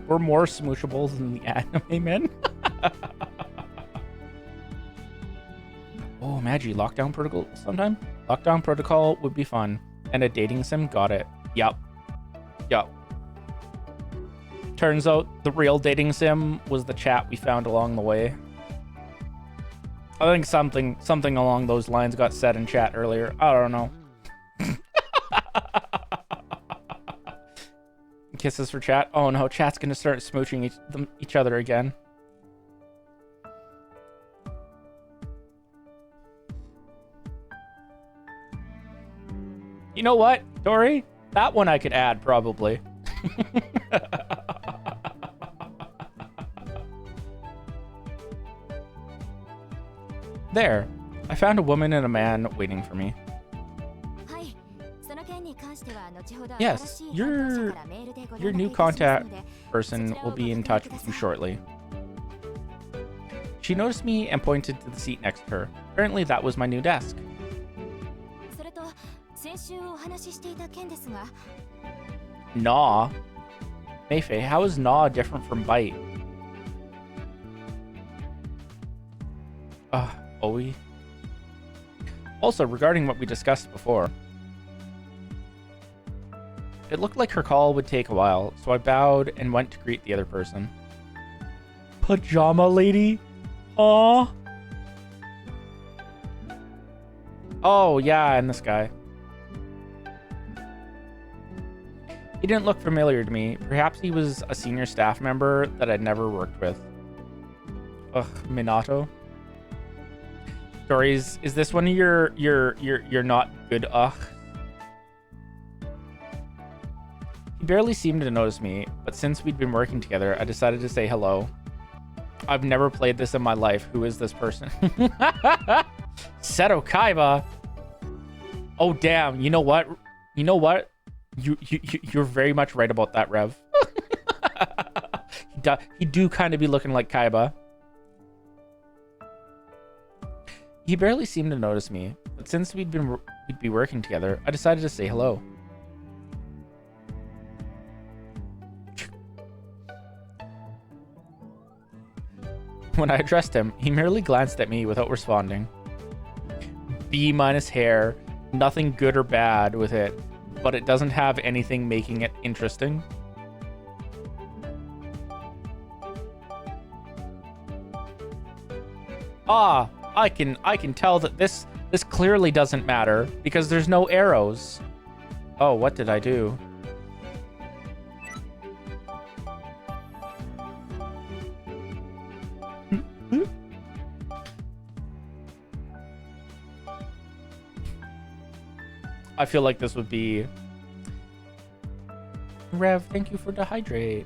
We're more smoochable than the anime men. Oh, Maggie, Lockdown Protocol sometime? Lockdown Protocol would be fun. And a dating sim? Got it. Yup. Turns out the real dating sim was the chat we found along the way. I think something along those lines got said in chat earlier. I don't know. Kisses for chat. Oh no, chat's gonna start smooching each other again. You know what, Dory? That one I could add probably. There. I found a woman and a man waiting for me. Yes, your new contact person will be in touch with you shortly. She noticed me and pointed to the seat next to her. Apparently that was my new desk. Gnaw? Mayfei, how is gnaw different from bite? Owie. Also, regarding what we discussed before, it looked like her call would take a while, so I bowed and went to greet the other person. Pajama lady? Aww. Oh, yeah, and this guy. He didn't look familiar to me. Perhaps he was a senior staff member that I'd never worked with. Ugh, Minato. Stories, is this one of your not good ugh? He barely seemed to notice me, but since we'd been working together, I decided to say hello. I've never played this in my life. Who is this person? Seto Kaiba. Oh, damn. You know what? You know what? You're very much right about that, Rev. He do kind of be looking like Kaiba. He barely seemed to notice me, but since we'd be working together, I decided to say hello. When I addressed him, he merely glanced at me without responding. B- hair, nothing good or bad with it, but it doesn't have anything making it interesting. Ah, I can tell that this clearly doesn't matter because there's no arrows. Oh, what did I do? I feel like this would be... Rev, thank you for the hydrate.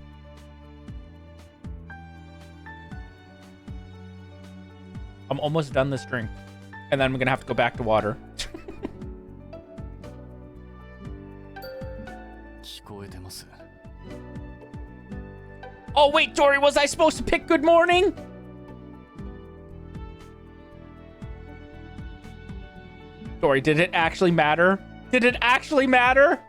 I'm almost done this drink. And then I'm gonna have to go back to water. Oh wait, Dory, was I supposed to pick good morning? Dory, did it actually matter? Did it actually matter?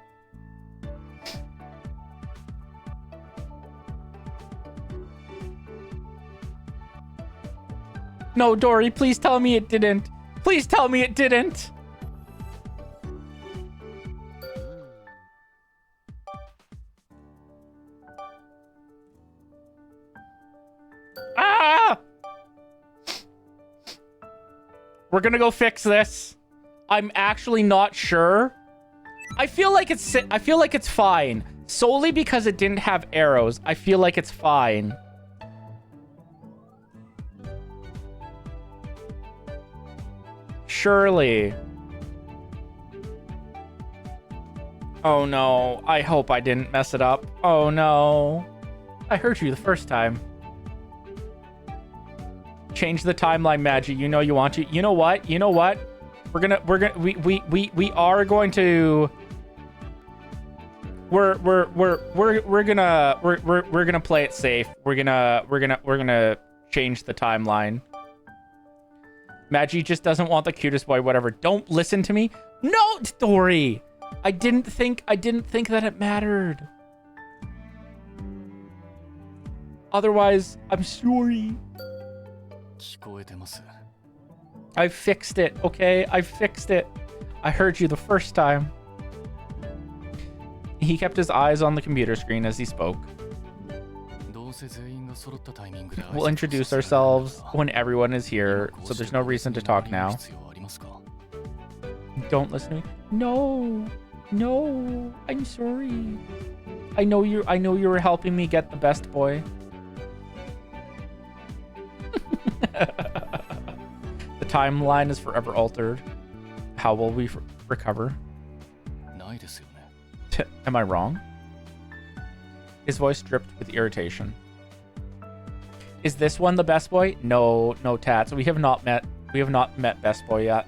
No, Dory, please tell me it didn't. Please tell me it didn't. Ah! We're gonna go fix this. I'm actually not sure. I feel like it's fine. Solely because it didn't have arrows. I feel like it's fine. Surely. Oh no. I hope I didn't mess it up. Oh no. I heard you the first time. Change the timeline, Magi. You know you want to. You know what? You know what? We're gonna play it safe. We're gonna change the timeline. Magi just doesn't want the cutest boy, whatever. Don't listen to me. No, Dory. I didn't think that it mattered. Otherwise, I'm sorry. I fixed it, okay? I fixed it. I heard you the first time. He kept his eyes on the computer screen as he spoke. We'll introduce ourselves when everyone is here, so there's no reason to talk now. Don't listen to me. No. No. I'm sorry. I know you were helping me get the best boy. The timeline is forever altered. How will we recover? Am I wrong? His voice dripped with irritation. Is this one the best boy? No, no, Tats. We have not met best boy yet.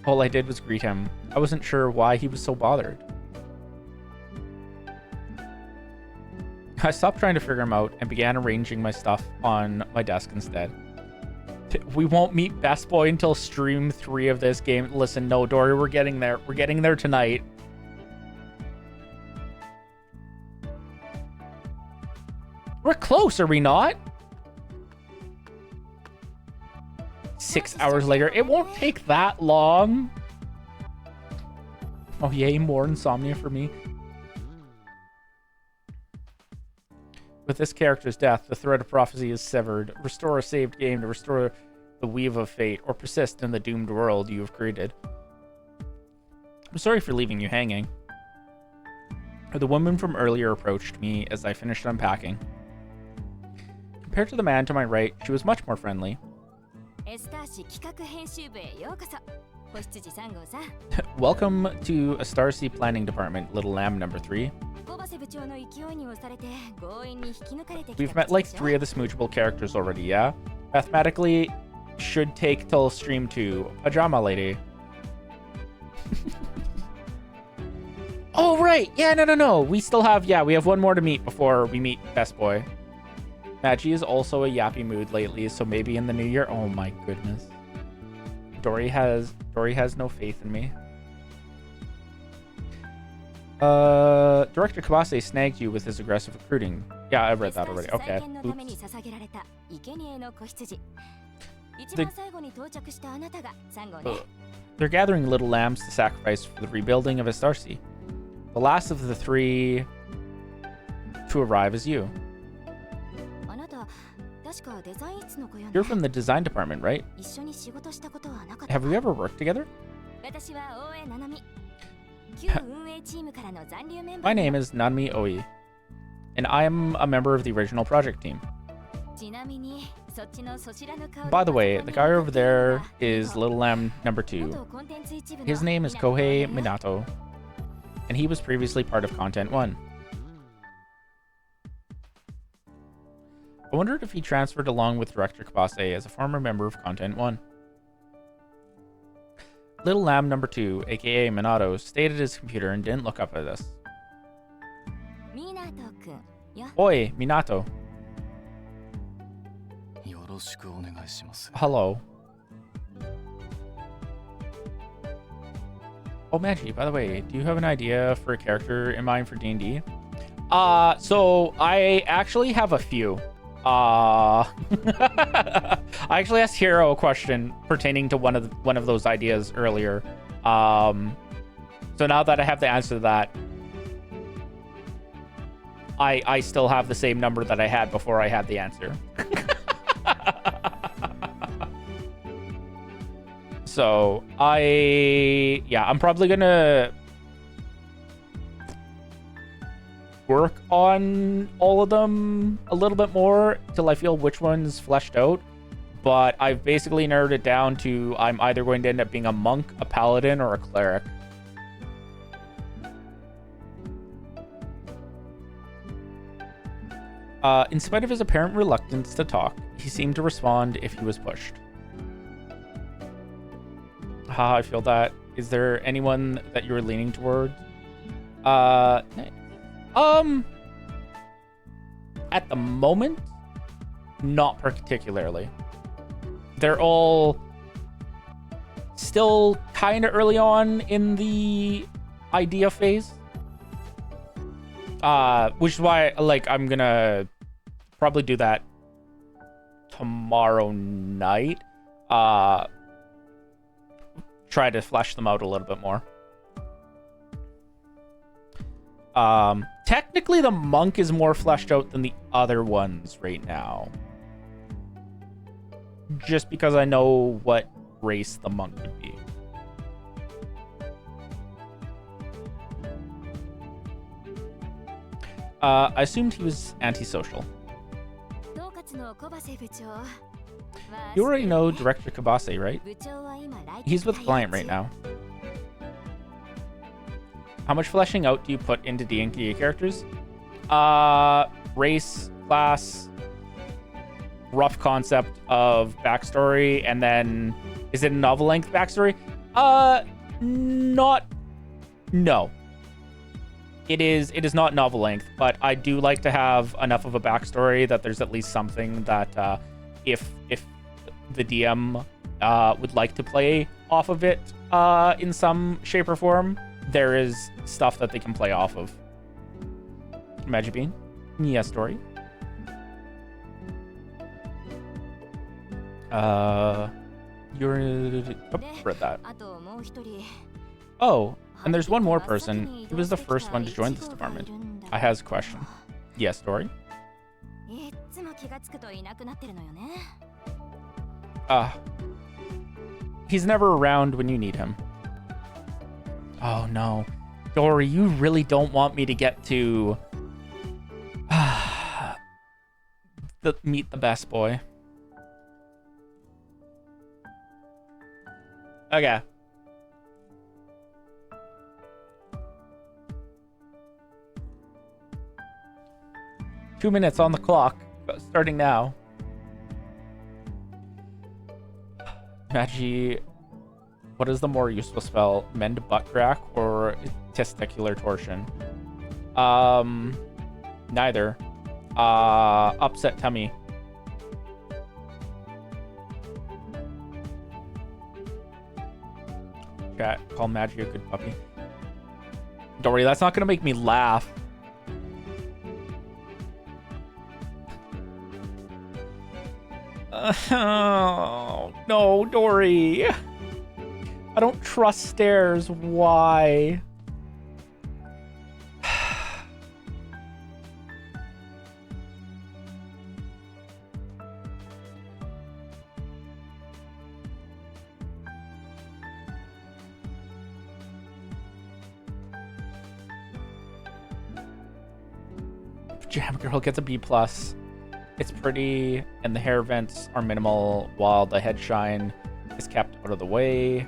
All I did was greet him. I wasn't sure why he was so bothered. I stopped trying to figure him out and began arranging my stuff on my desk instead. We won't meet best boy until stream 3 of this game. Listen, no, Dory, we're getting there. We're getting there tonight. We're close, are we not? 6 hours later. It won't take that long. Oh, yay, more insomnia for me. With this character's death, the thread of prophecy is severed. Restore a saved game to restore the weave of fate, or persist in the doomed world you have created. I'm sorry for leaving you hanging. The woman from earlier approached me as I finished unpacking. Compared to the man to my right, she was much more friendly. Welcome to a Starseed Planning Department, Little Lamb number 3. We've met like 3 of the smoochable characters already, yeah? Mathematically, should take till stream 2. Pajama Lady. Oh, right! Yeah, no. We still have, we have one more to meet before we meet Best Boy. Magi is also a yappy mood lately, so maybe in the new year. Oh my goodness. Dory has no faith in me. Director Kabase snagged you with his aggressive recruiting. Yeah, I've read that already. Okay. Oops. They're gathering little lambs to sacrifice for the rebuilding of Astarcy. The last of the 3 to arrive is you. You're from the design department, right? Have we ever worked together? My name is Nanami Oi, and I am a member of the original project team. By the way, the guy over there is Little Lamb number 2. His name is Kohei Minato, and he was previously part of Content 1. I wondered if he transferred along with Director Kabase as a former member of Content 1. Little Lamb number 2, aka Minato, stayed at his computer and didn't look up at us. Oi, Minato. Hello. Oh, Magi, by the way, do you have an idea for a character in mind for D&D? So I actually have a few. I actually asked Hiro a question pertaining to one of those ideas earlier. So now that I have the answer to that, I still have the same number that I had before I had the answer. So I'm probably gonna work on all of them a little bit more till I feel which one's fleshed out. But I've basically narrowed it down to I'm either going to end up being a monk, a paladin, or a cleric. In spite of his apparent reluctance to talk, he seemed to respond if he was pushed. I feel that. Is there anyone that you were leaning toward? At the moment, not particularly. They're all still kind of early on in the idea phase. Which is why, I'm gonna probably do that tomorrow night. Try to flesh them out a little bit more. Technically, the monk is more fleshed out than the other ones right now. Just because I know what race the monk would be. I assumed he was antisocial. You already know Director Kabase, right? He's with the client right now. How much fleshing out do you put into D&D characters? Race, class, rough concept of backstory, and then is it a novel length backstory? No. It is not novel length, but I do like to have enough of a backstory that there's at least something that if the DM would like to play off of it in some shape or form, there is stuff that they can play off of. Magic Bean? Yes, story. Read that. Oh, and there's one more person. He was the first one to join this department. I has a question. Yes, story. He's never around when you need him. Oh no. Dory, you really don't want me to get to meet the best boy. Okay. 2 minutes on the clock, starting now. Magi, what is the more useful spell? Mend butt crack or testicular torsion? Neither. Upset tummy. Chat, call Magi a good puppy. Dory, that's not gonna make me laugh. Oh, no, Dory. I don't trust stairs. Why? Pajama Girl gets a B+. It's pretty, and the hair vents are minimal, while the head shine is kept out of the way.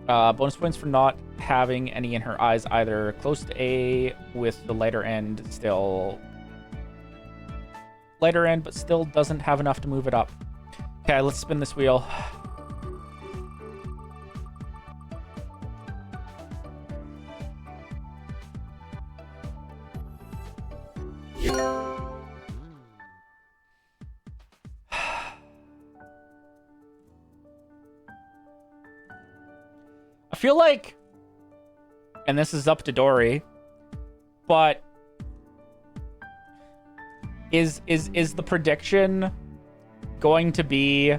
Bonus points for not having any in her eyes either. Close to A with the lighter end still. Lighter end, but still doesn't have enough to move it up. Okay, let's spin this wheel. I feel like, and this is up to Dory, but is the prediction going to be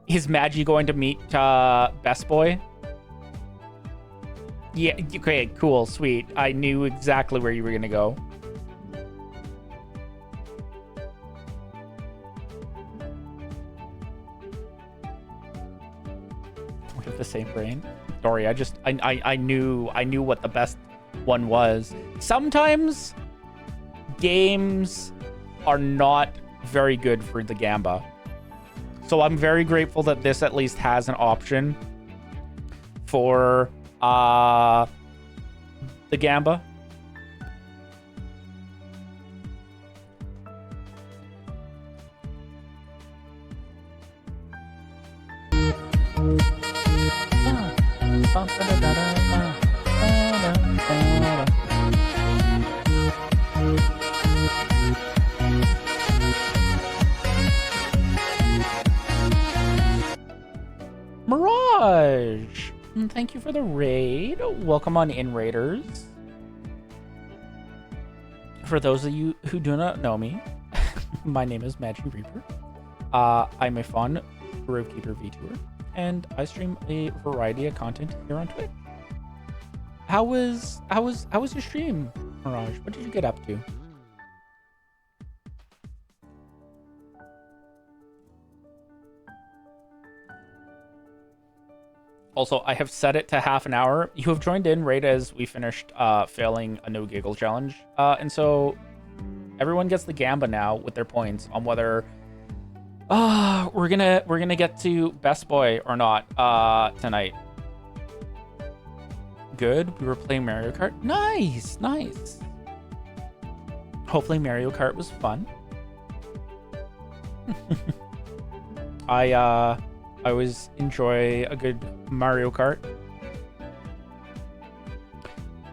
is Magi going to meet Best Boy? Yeah, okay, cool, sweet. I knew exactly where you were gonna go. We have the same brain. Dory, I knew what the best one was. Sometimes games are not very good for the Gamba. So I'm very grateful that this at least has an option for the Gamba. Mirage, thank you for the raid. Welcome on in, Raiders. For those of you who do not know me, my name is Magi Reaper. I'm a Faun Roadkeeper VTuber, and I stream a variety of content here on Twitch. How was your stream, Mirage? What did you get up to? Also, I have set it to half an hour. You have joined in right as we finished failing a no giggle challenge, and so everyone gets the Gamba now with their points on whether we're gonna get to Best Boy or not tonight. Good. We were playing Mario Kart. Nice. Hopefully Mario Kart was fun. I always enjoy a good Mario Kart.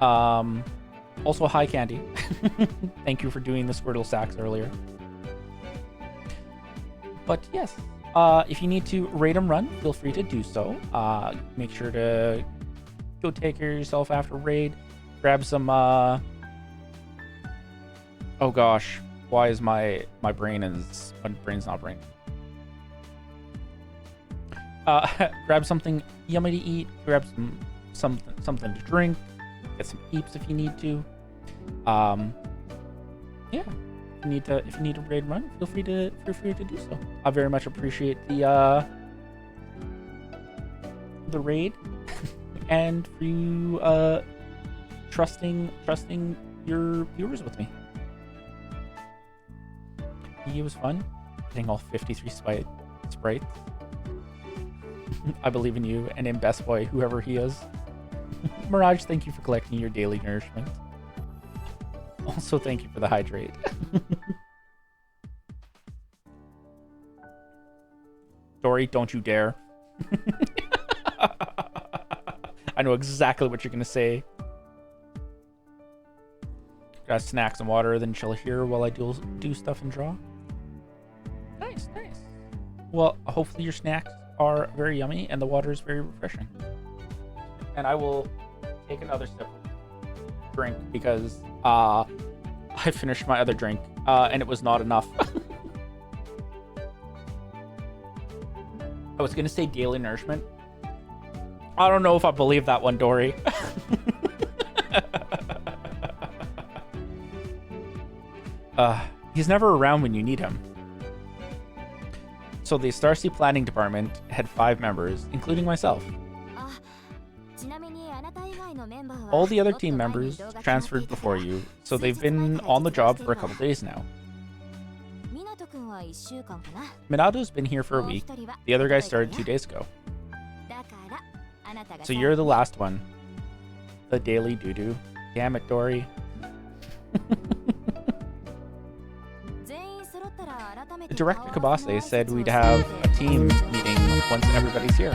Also, hi, Candy. Thank you for doing the Squirtle Sacks earlier. But yes, if you need to raid and run, feel free to do so. Make sure to go take care of yourself after raid. Grab some... Oh gosh, why is my brain's not brain? Grab something yummy to eat. Grab something to drink. Get some eeps if you need to. Yeah. If you need to raid run, feel free to do so. I very much appreciate the raid and for you trusting your viewers with me. It was fun getting all 53 sprites. I believe in you and in Best Boy, whoever he is. Mirage, thank you for collecting your daily nourishment. Also, thank you for the hydrate. Dory, don't you dare. I know exactly what you're going to say. Got snacks and water, then chill here while I do stuff and draw. Nice, nice. Well, hopefully your snacks are very yummy and the water is very refreshing. And I will take another sip of drink because I finished my other drink and it was not enough. I was going to say daily nourishment. I don't know if I believe that one, Dory. He's never around when you need him. So the Starseed Planning Department had 5 members, including myself. All the other team members transferred before you, so they've been on the job for a couple days now. Minato's been here for a week. The other guy started 2 days ago. So you're the last one. The daily doo-doo. Damn it, Dory. Director Kabase said we'd have a team meeting once everybody's here.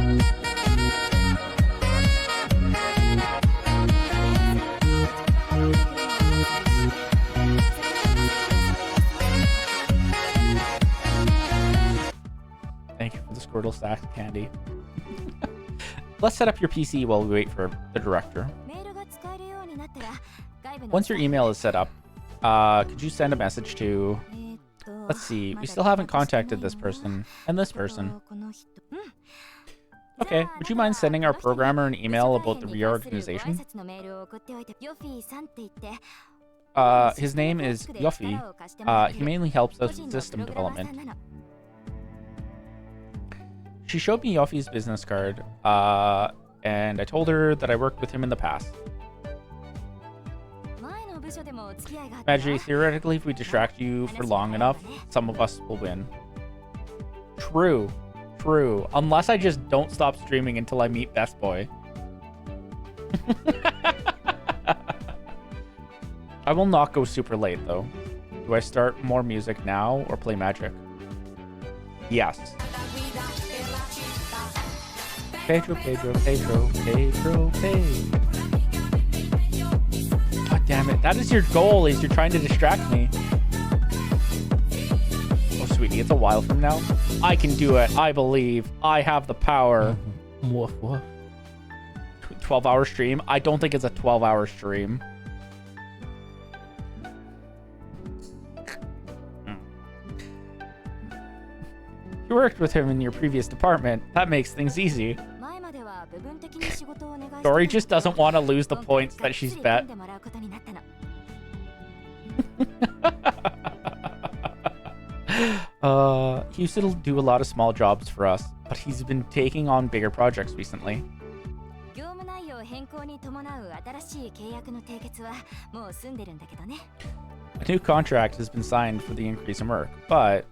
Thank you for the Squirtle stack candy. Let's set up your PC while we wait for the director. Once your email is set up, could you send a message to... Let's see, we still haven't contacted this person and this person. Okay, would you mind sending our programmer an email about the reorganization? His name is Yofi. He mainly helps us with system development. She showed me Yofi's business card, and I told her that I worked with him in the past. Magi, theoretically, if we distract you for long enough, some of us will win. True. True. Unless I just don't stop streaming until I meet Best Boy. I will not go super late, though. Do I start more music now or play Magic? Yes. Pedro. God damn it. That is your goal, is you're trying to distract me. Oh, sweetie, it's a while from now. I can do it. I believe. I have the power. Woof, woof. 12-hour stream? I don't think it's a 12-hour stream. You worked with him in your previous department. That makes things easy. Dory just doesn't want to lose the points that she's bet. He used to do a lot of small jobs for us, but he's been taking on bigger projects recently. A new contract has been signed for the increase in work, but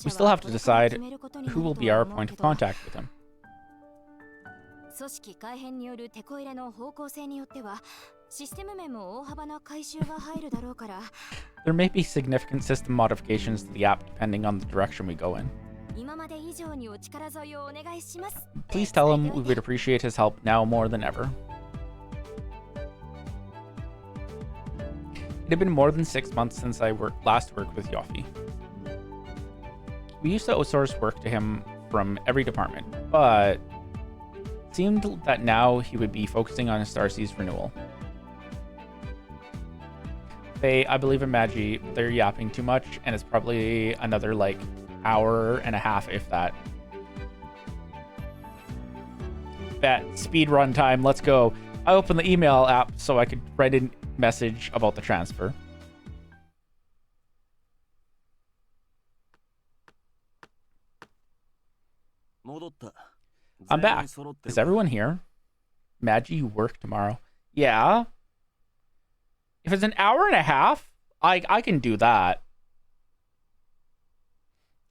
we still have to decide who will be our point of contact with him. There may be significant system modifications to the app depending on the direction we go in. Please tell him we would appreciate his help now more than ever. It had been more than 6 months since I last worked with Yofi. We used to outsource work to him from every department, but it seemed that now he would be focusing on his Starseed's renewal. I believe in Magi, they're yapping too much, and it's probably another, like, hour and a half, if that. Bet. Speed run time, let's go. I opened the email app so I could write a message about the transfer. I'm back. Is everyone here? Magi, you work tomorrow. Yeah. If it's an hour and a half, I can do that.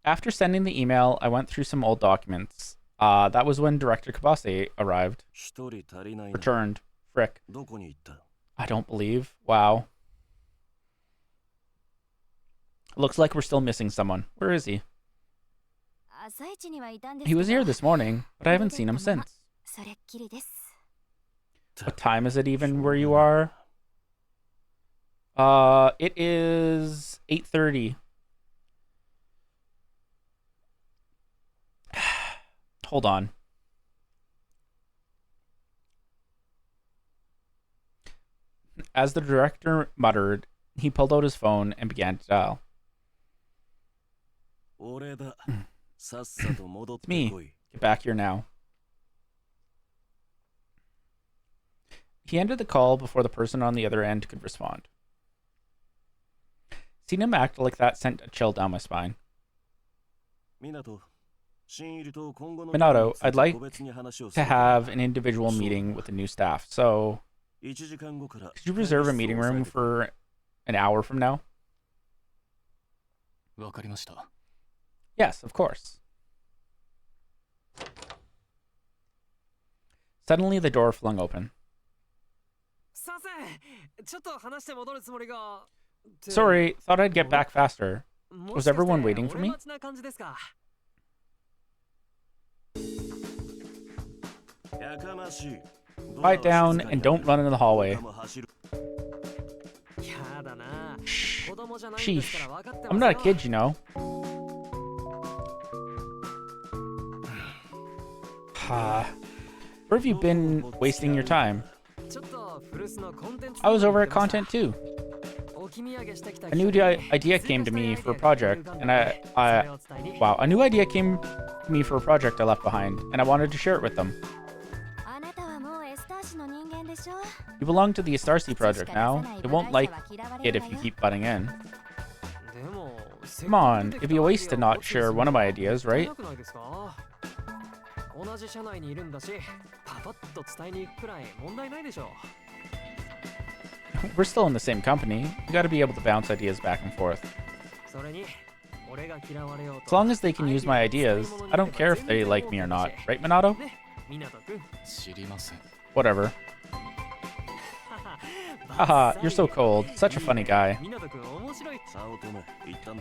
After sending the email, I went through some old documents. That was when Director Kabase arrived. Returned. Frick. I don't believe. Wow. Looks like we're still missing someone. Where is he? He was here this morning, but I haven't seen him since. What time is it even where you are? It is 8:30. Hold on. As the director muttered, he pulled out his phone and began to dial. It's me. Get back here now. He ended the call before the person on the other end could respond. Seeing him act like that sent a chill down my spine. Minato, I'd like to have an individual meeting with the new staff, so could you reserve a meeting room for an hour from now? Yes, of course. Suddenly, the door flung open. Sorry, thought I'd get back faster. Was everyone waiting for me? Quiet down and don't run in the hallway. Shh. Sheesh. I'm not a kid, you know. Where have you been wasting your time? I was over at Content too. A new idea came to me for a project, and a new idea came to me for a project I left behind, and I wanted to share it with them. You belong to the Astarcy project now. They won't like it if you keep butting in. Come on, it'd be a waste to not share one of my ideas, right? We're still in the same company. You gotta be able to bounce ideas back and forth. As long as they can use my ideas, I don't care if they like me or not. Right, Minato? Whatever. Haha, you're so cold. Such a funny guy.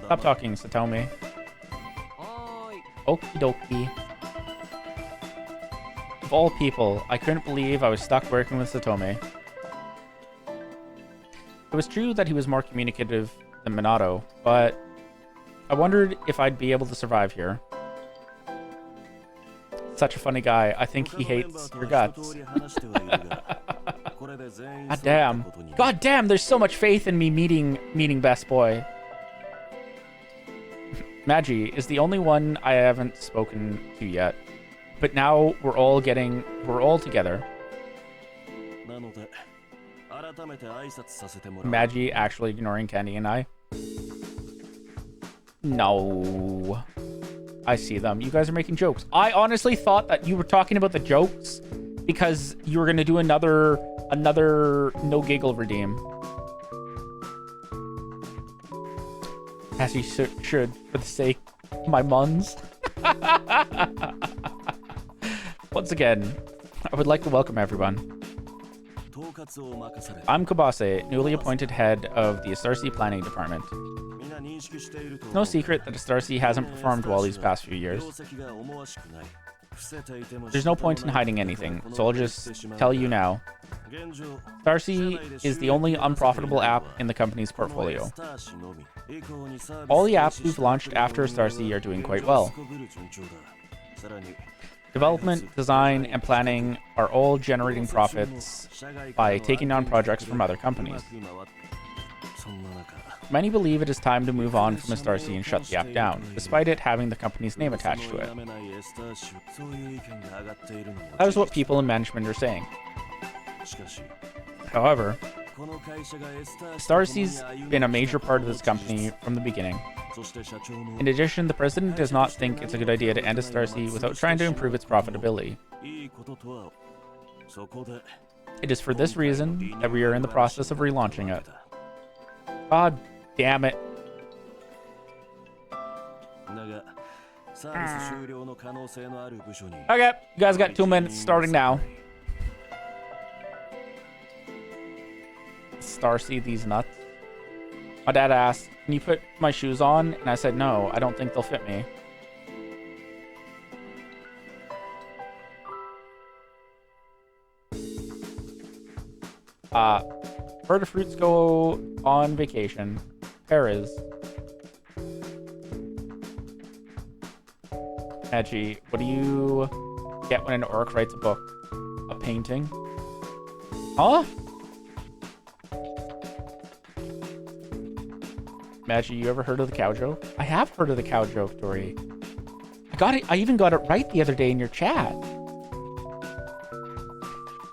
Stop talking, Satomi. Okie dokie. Of all people, I couldn't believe I was stuck working with Satomi. It was true that he was more communicative than Minato, but I wondered if I'd be able to survive here. Such a funny guy. I think he hates your guts. God damn. God damn, there's so much faith in me meeting Best Boy. Magi is the only one I haven't spoken to yet. But now we're all together. Magi actually ignoring Kenny and I. No. I see them. You guys are making jokes. I honestly thought that you were talking about the jokes because you were going to do another no giggle redeem. As you should, for the sake of my muns. Once again, I would like to welcome everyone. I'm Kabase, newly appointed head of the Astarcy Planning Department. It's no secret that Astarcy hasn't performed well these past few years. There's no point in hiding anything, so I'll just tell you now. Astarcy is the only unprofitable app in the company's portfolio. All the apps we've launched after Astarcy are doing quite well. Development, design, and planning are all generating profits by taking on projects from other companies. Many believe it is time to move on from Astarcy and shut the app down, despite it having the company's name attached to it. That is what people in management are saying. However, Astarcy's been a major part of this company from the beginning. In addition, the president does not think it's a good idea to end Astarcy without trying to improve its profitability. It is for this reason that we are in the process of relaunching it. God damn it. Okay, you guys got 2 minutes starting now. Starcy these nuts. My dad asked, can you put my shoes on? And I said, no, I don't think they'll fit me. Where do fruits go on vacation? Paris. Edgy, what do you get when an orc writes a book? A painting? Huh? Maggie, you ever heard of the cow joke? I have heard of the cow joke, Dory. I even got it right the other day in your chat.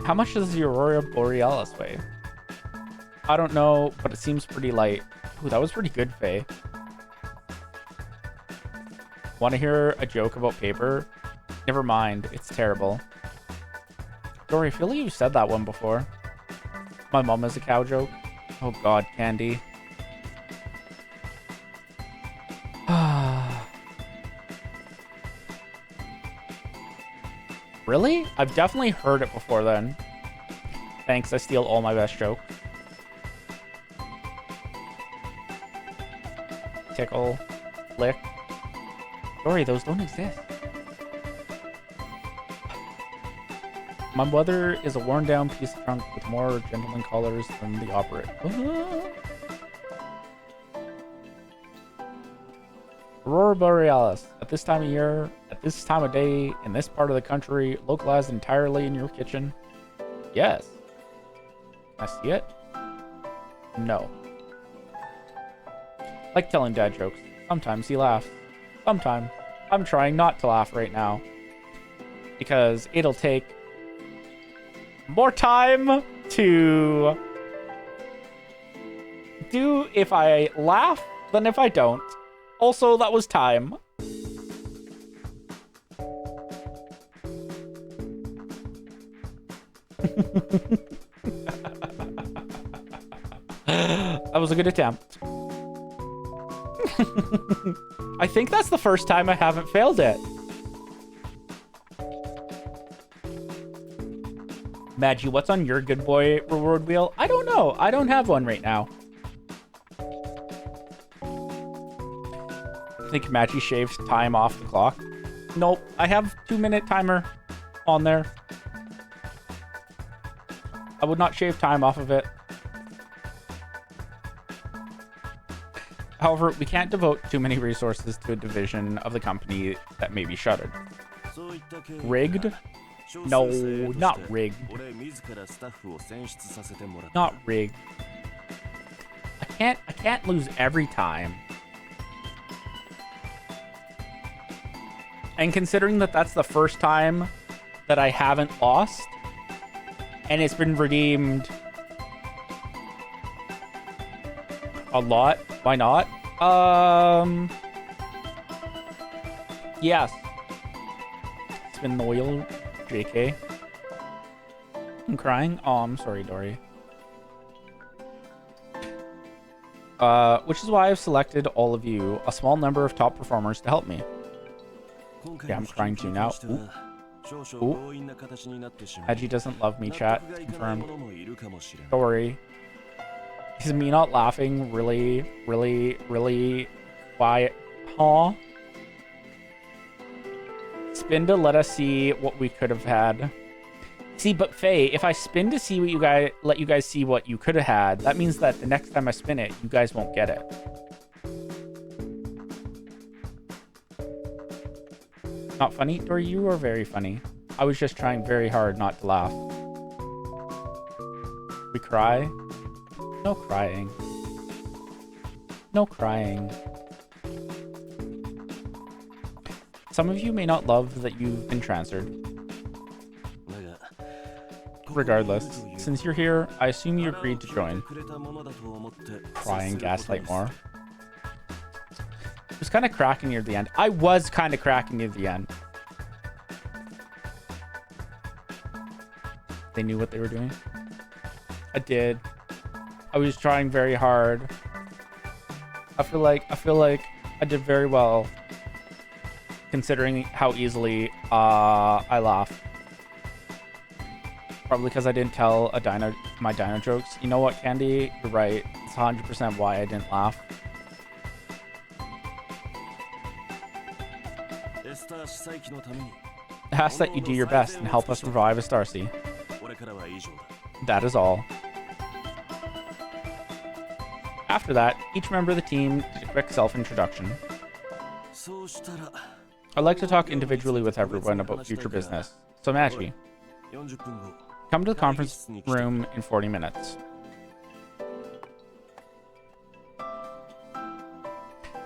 How much does the Aurora Borealis weigh? I don't know, but it seems pretty light. Ooh, that was pretty good, Faye. Want to hear a joke about paper? Never mind, it's terrible. Dory, I feel like you've said that one before. My mom is a cow joke. Oh god, Candy. Really? I've definitely heard it before then. Thanks, I steal all my best jokes. Tickle. Lick. Dory, those don't exist. My mother is a worn down piece of trunk with more gentleman collars than the operate. Aurora Borealis. At this time of year, at this time of day, in this part of the country, localized entirely in your kitchen? Yes. Can I see it? No. Like telling dad jokes. Sometimes he laughs. Sometimes. I'm trying not to laugh right now. Because it'll take more time to do if I laugh than if I don't. Also, that was time. That was a good attempt. I think that's the first time I haven't failed it. Maggie, what's on your good boy reward wheel? I don't know. I don't have one right now. I think Maggie shaved time off the clock. Nope. I have 2-minute timer on there. I would not shave time off of it. However, we can't devote too many resources to a division of the company that may be shuttered. Rigged? No, not rigged. Not rigged. I can't lose every time. And considering that that's the first time that I haven't lost, and it's been redeemed a lot, why not? Yes. Spin the wheel, JK. I'm crying? Oh, I'm sorry, Dory. Which is why I've selected all of you, a small number of top performers to help me. Okay, I'm crying too now. Ooh. Ooh. Haji doesn't love me, chat. Confirmed. Dory. Is me not laughing really why? Huh? Spin to let us see what we could have had. See, but Faye, if I spin to see what you guys, let you guys see what you could have had, that means that the next time I spin it, you guys won't get it. Not funny? Or you are very funny. I was just trying very hard not to laugh. We cry? No crying. No crying. Some of you may not love that you've been transferred. Regardless, since you're here, I assume you agreed to join. Cry and gaslight more. It was kind of cracking near the end. I was kind of cracking near the end. They knew what they were doing. I did. I was trying very hard. I feel like I did very well, considering how easily I laugh. Probably because I didn't tell my dino jokes. You know what, Candy? You're right. It's 100% why I didn't laugh. Ask that you do your best and help us revive Astarcy. That is all. After that, each member of the team did a quick self-introduction. I'd like to talk individually with everyone about future business. So Magi, come to the conference room in 40 minutes.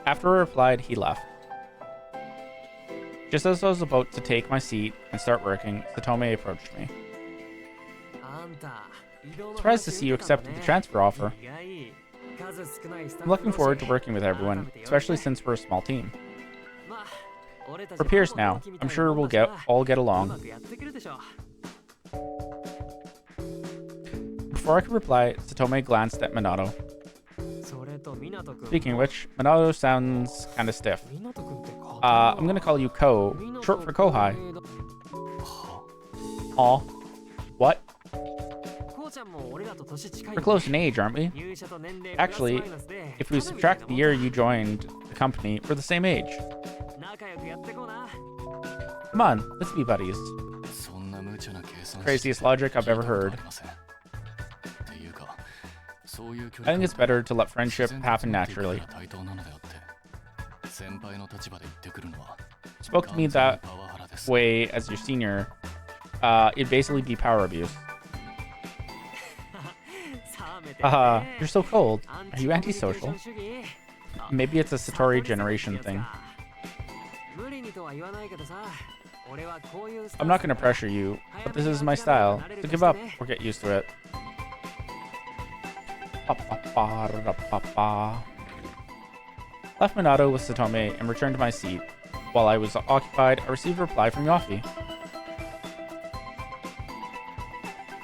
After I replied, he left. Just as I was about to take my seat and start working, Satome approached me. Surprised to see you accepted the transfer offer. I'm looking forward to working with everyone, especially since we're a small team. We're peers now. I'm sure we'll all get along. Before I could reply, Satome glanced at Minato. Speaking of which, Minato sounds kinda stiff. I'm gonna call you Ko, short for Kohai. Aw. What? We're close in age, aren't we? Actually, if we subtract the year you joined the company, we're the same age. Come on, let's be buddies. Craziest logic I've ever heard. I think it's better to let friendship happen naturally. Spoke to me that way as your senior, it'd basically be power abuse. Haha, you're so cold. Are you antisocial? Maybe it's a Satori generation thing. I'm not gonna pressure you, but this is my style, so give up or get used to it. Left Minato with Satome and returned to my seat. While I was occupied, I received a reply from Yafi.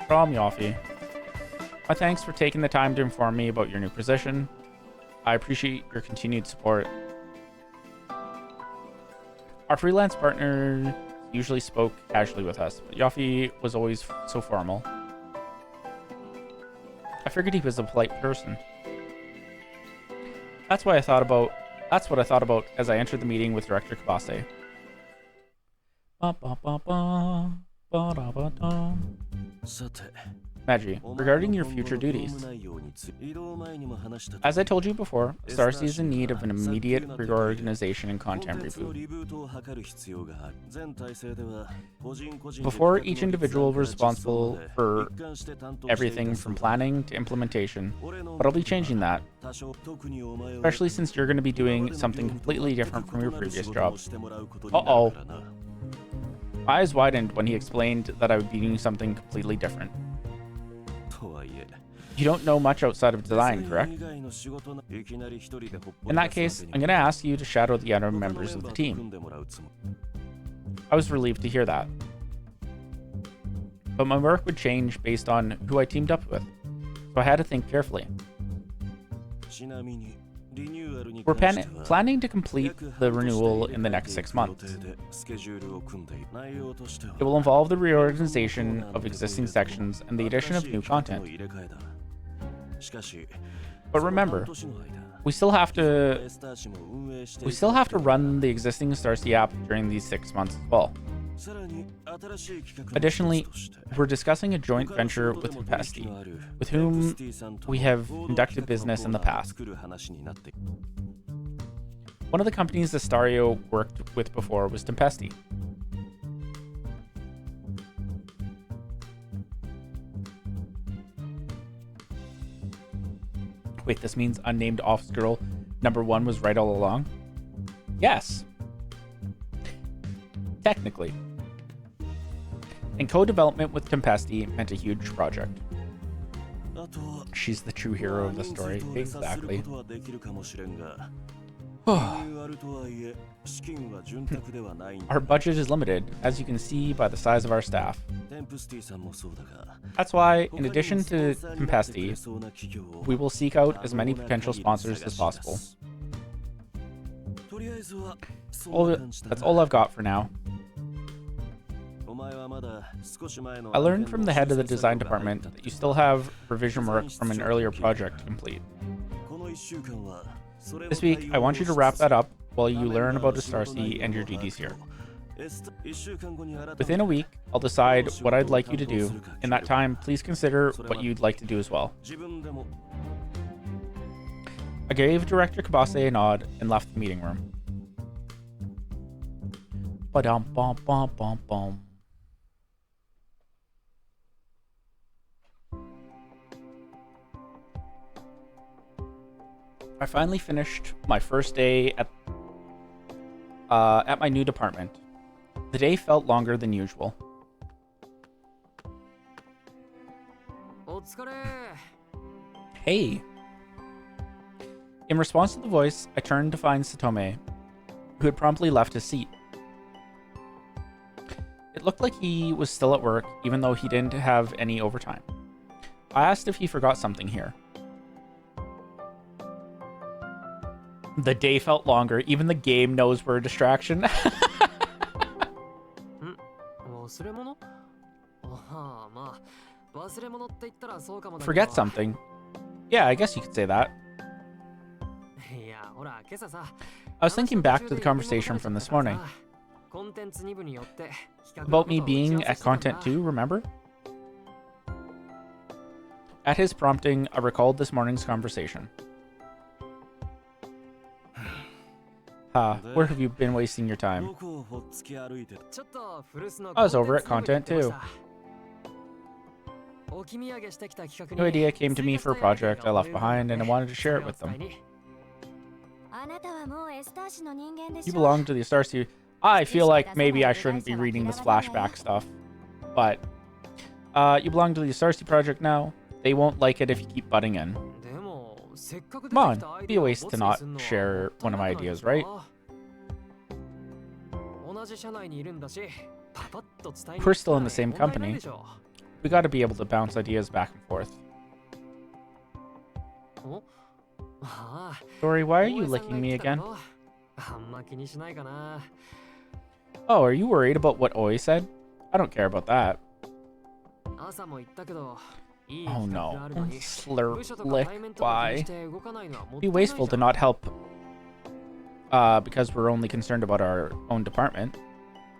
From Yafi. My thanks for taking the time to inform me about your new position. I appreciate your continued support. Our freelance partner usually spoke casually with us, but Yafi was always so formal. I figured he was a polite person. That's what I thought about as I entered the meeting with Director Kabase. Magi, regarding your future duties. As I told you before, Astarcy is in need of an immediate reorganization and content reboot. Before, each individual was responsible for everything from planning to implementation, but I'll be changing that. Especially since you're going to be doing something completely different from your previous job. Uh-oh. My eyes widened when he explained that I would be doing something completely different. You don't know much outside of design, correct? In that case, I'm going to ask you to shadow the other members of the team. I was relieved to hear that. But my work would change based on who I teamed up with, so I had to think carefully. We're planning to complete the renewal in the next 6 months. It will involve the reorganization of existing sections and the addition of new content. But remember, we still have to run the existing Astarcy app during these 6 months as well. Additionally, we're discussing a joint venture with Tempesti, with whom we have conducted business in the past. One of the companies Astario worked with before was Tempesti. Wait, this means unnamed office girl number 1 was right all along? Yes. Technically. And co-development with Tempesti meant a huge project. She's the true hero of the story. Exactly. Our budget is limited, as you can see by the size of our staff. That's why, in addition to Tempesti, we will seek out as many potential sponsors as possible. That's all I've got for now. I learned from the head of the design department that you still have revision work from an earlier project to complete. This week, I want you to wrap that up while you learn about Astarcy and your duties here. Within a week, I'll decide what I'd like you to do. In that time, please consider what you'd like to do as well. I gave Director Kabase a nod and left the meeting room. Ba-dum-bum-bum-bum-bum. I finally finished my first day at my new department. The day felt longer than usual. Hey. In response to the voice, I turned to find Satome, who had promptly left his seat. It looked like he was still at work, even though he didn't have any overtime. I asked if he forgot something here. The day felt longer. Even the game knows we're a distraction. Forget something. Yeah, I guess you could say that. I was thinking back to the conversation from this morning. About me being at Content 2, remember? At his prompting, I recalled this morning's conversation. Where have you been wasting your time? I was over at Content 2. New idea came to me for a project I left behind and I wanted to share it with them. You belong to the Astarcy. I feel like maybe I shouldn't be reading this flashback stuff. But, you belong to the Astarcy project now. They won't like it if you keep butting in. Come on, it'd be a waste to not share one of my ideas, right? We're still in the same company. We gotta be able to bounce ideas back and forth. Dory, why are you licking me again? Oh, are you worried about what Oi said? I don't care about that. Oh no. Slurp, lick, why? Be wasteful to not help because we're only concerned about our own department.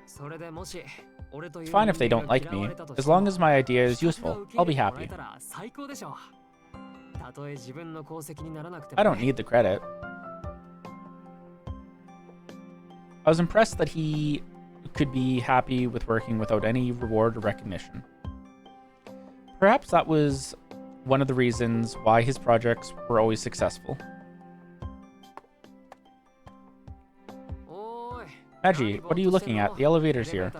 It's fine if they don't like me. As long as my idea is useful, I'll be happy. I don't need the credit. I was impressed that he could be happy with working without any reward or recognition. Perhaps that was one of the reasons why his projects were always successful. Magi, what are you looking at? The elevator's here.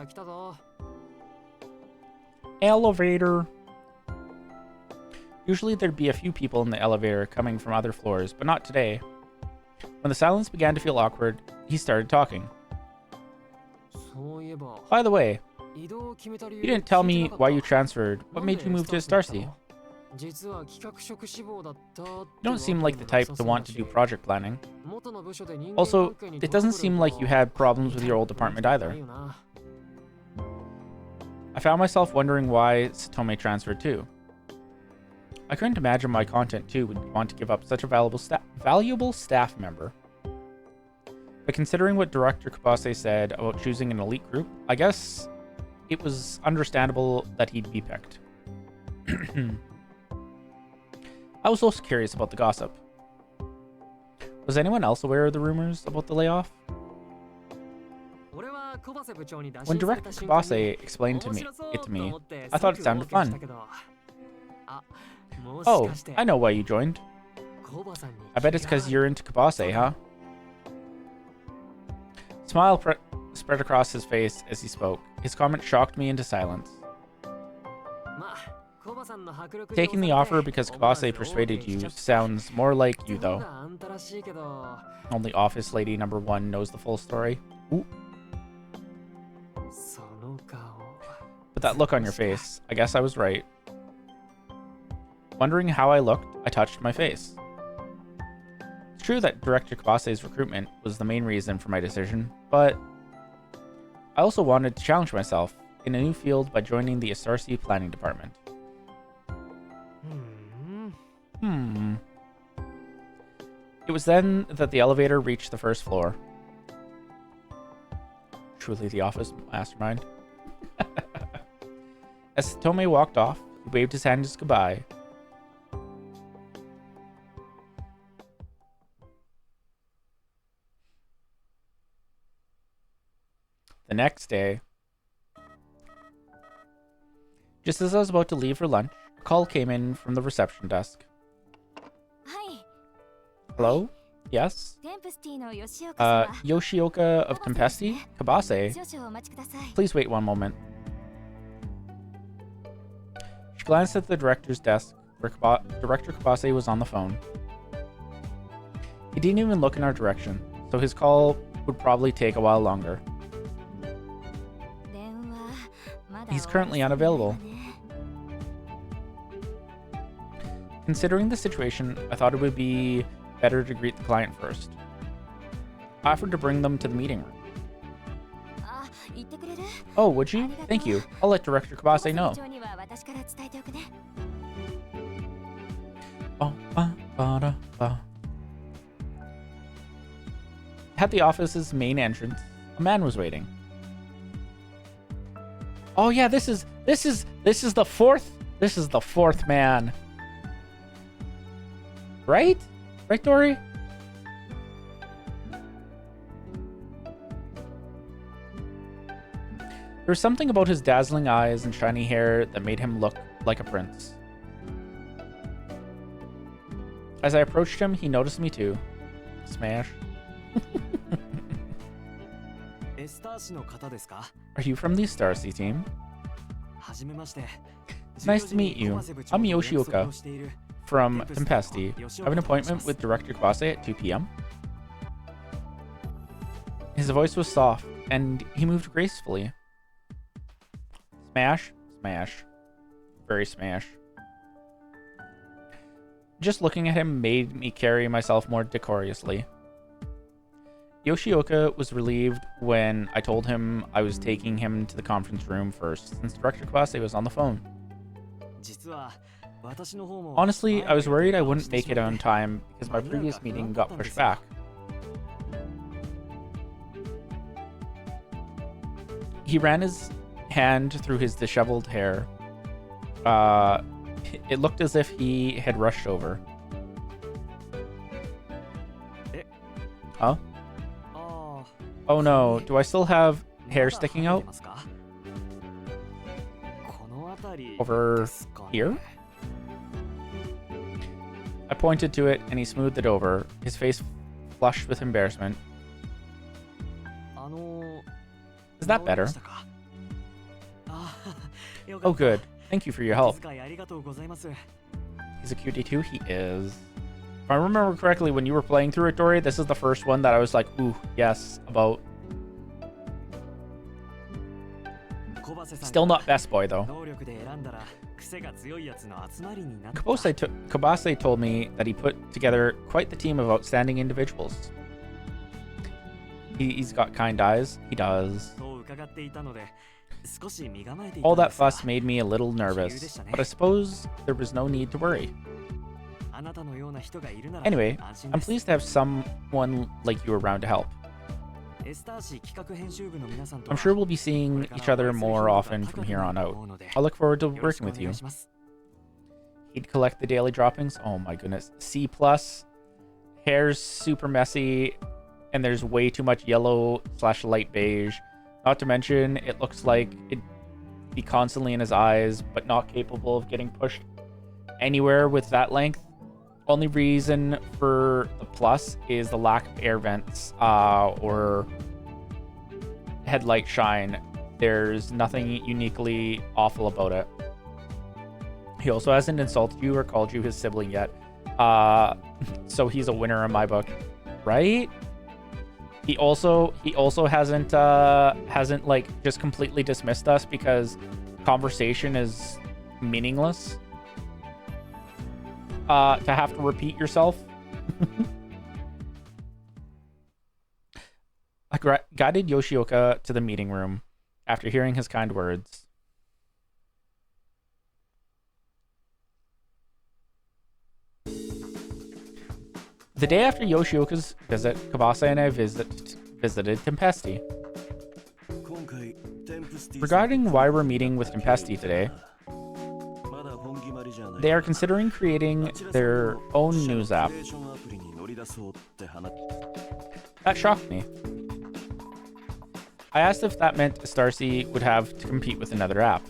Elevator. Usually there'd be a few people in the elevator coming from other floors, but not today. When the silence began to feel awkward, he started talking. By the way, you didn't tell me why you transferred. What made you move to Astarcy? You don't seem like the type to want to do project planning. Also, it doesn't seem like you had problems with your old department either. I found myself wondering why Satome transferred too. I couldn't imagine why Content 2 would want to give up such a valuable staff member. But considering what Director Kabase said about choosing an elite group, I guess it was understandable that he'd be picked. I was also curious about the gossip. Was anyone else aware of the rumors about the layoff? When Director Kabase explained it to me, I thought it sounded fun. Oh, I know why you joined. I bet it's because you're into Kabase, huh? Smile spread across his face as he spoke. His comment shocked me into silence. Taking the offer because Kabase persuaded you sounds more like you, though. Only office lady number 1 knows the full story. Ooh. But that look on your face, I guess I was right. Wondering how I looked, I touched my face. It's true that Director Kabase's recruitment was the main reason for my decision, but I also wanted to challenge myself. in a new field by joining the SRC planning department. It was then that the elevator reached the first floor. Truly the office mastermind. As Tome walked off, he waved his hand as goodbye. The next day, just as I was about to leave for lunch, a call came in from the reception desk. Hello? Yes? Yoshioka of Tempesti? Kabase? Please wait one moment. She glanced at the director's desk, where Director Kabase was on the phone. He didn't even look in our direction, so his call would probably take a while longer. He's currently unavailable. Considering the situation, I thought it would be better to greet the client first. I offered to bring them to the meeting room. Oh, would you? Thank you. I'll let Director Kabase know. At the office's main entrance, a man was waiting. Oh yeah, this is the fourth man. Right? Right, Dory? There was something about his dazzling eyes and shiny hair that made him look like a prince. As I approached him, he noticed me too. Smash. Are you from the Starcy team? It's nice to meet you. I'm Yoshioka from Tempesti. I have an appointment with Director Kabase at 2 p.m. His voice was soft, and he moved gracefully. Smash, smash. Very smash. Just looking at him made me carry myself more decorously. Yoshioka was relieved when I told him I was taking him to the conference room first, since Director Kabase was on the phone. Honestly, I was worried I wouldn't make it on time because my previous meeting got pushed back. He ran his hand through his disheveled hair. It looked as if he had rushed over. Huh? Oh no, do I still have hair sticking out? Over here? I pointed to it and he smoothed it over, his face flushed with embarrassment. Is that better? Oh good, thank you for your help. He's a cutie too? He is. If I remember correctly, when you were playing through it, Dory, this is the first one that I was like, ooh, yes, about. Still not best boy, though. Kabase told me that he put together quite the team of outstanding individuals. He's got kind eyes. He does. All that fuss made me a little nervous, but I suppose there was no need to worry. Anyway, I'm pleased to have someone like you around to help. I'm sure we'll be seeing each other more often from here on out. I'll look forward to working with you. He'd collect the daily droppings. Oh my goodness. C+. Hair's super messy, and there's way too much yellow/light beige. Not to mention, it looks like it'd be constantly in his eyes, but not capable of getting pushed anywhere with that length. Only reason for the plus is the lack of air vents or headlight shine. There's nothing uniquely awful about it. He also hasn't insulted you or called you his sibling yet. So he's a winner in my book, right? He also hasn't like just completely dismissed us because conversation is meaningless. To have to repeat yourself. I guided Yoshioka to the meeting room. after hearing his kind words. The day after Yoshioka's visit, Kabase and I visited Tempesti. Regarding why we're meeting with Tempesti today, they are considering creating their own news app. That shocked me. I asked if that meant Starcy would have to compete with another app.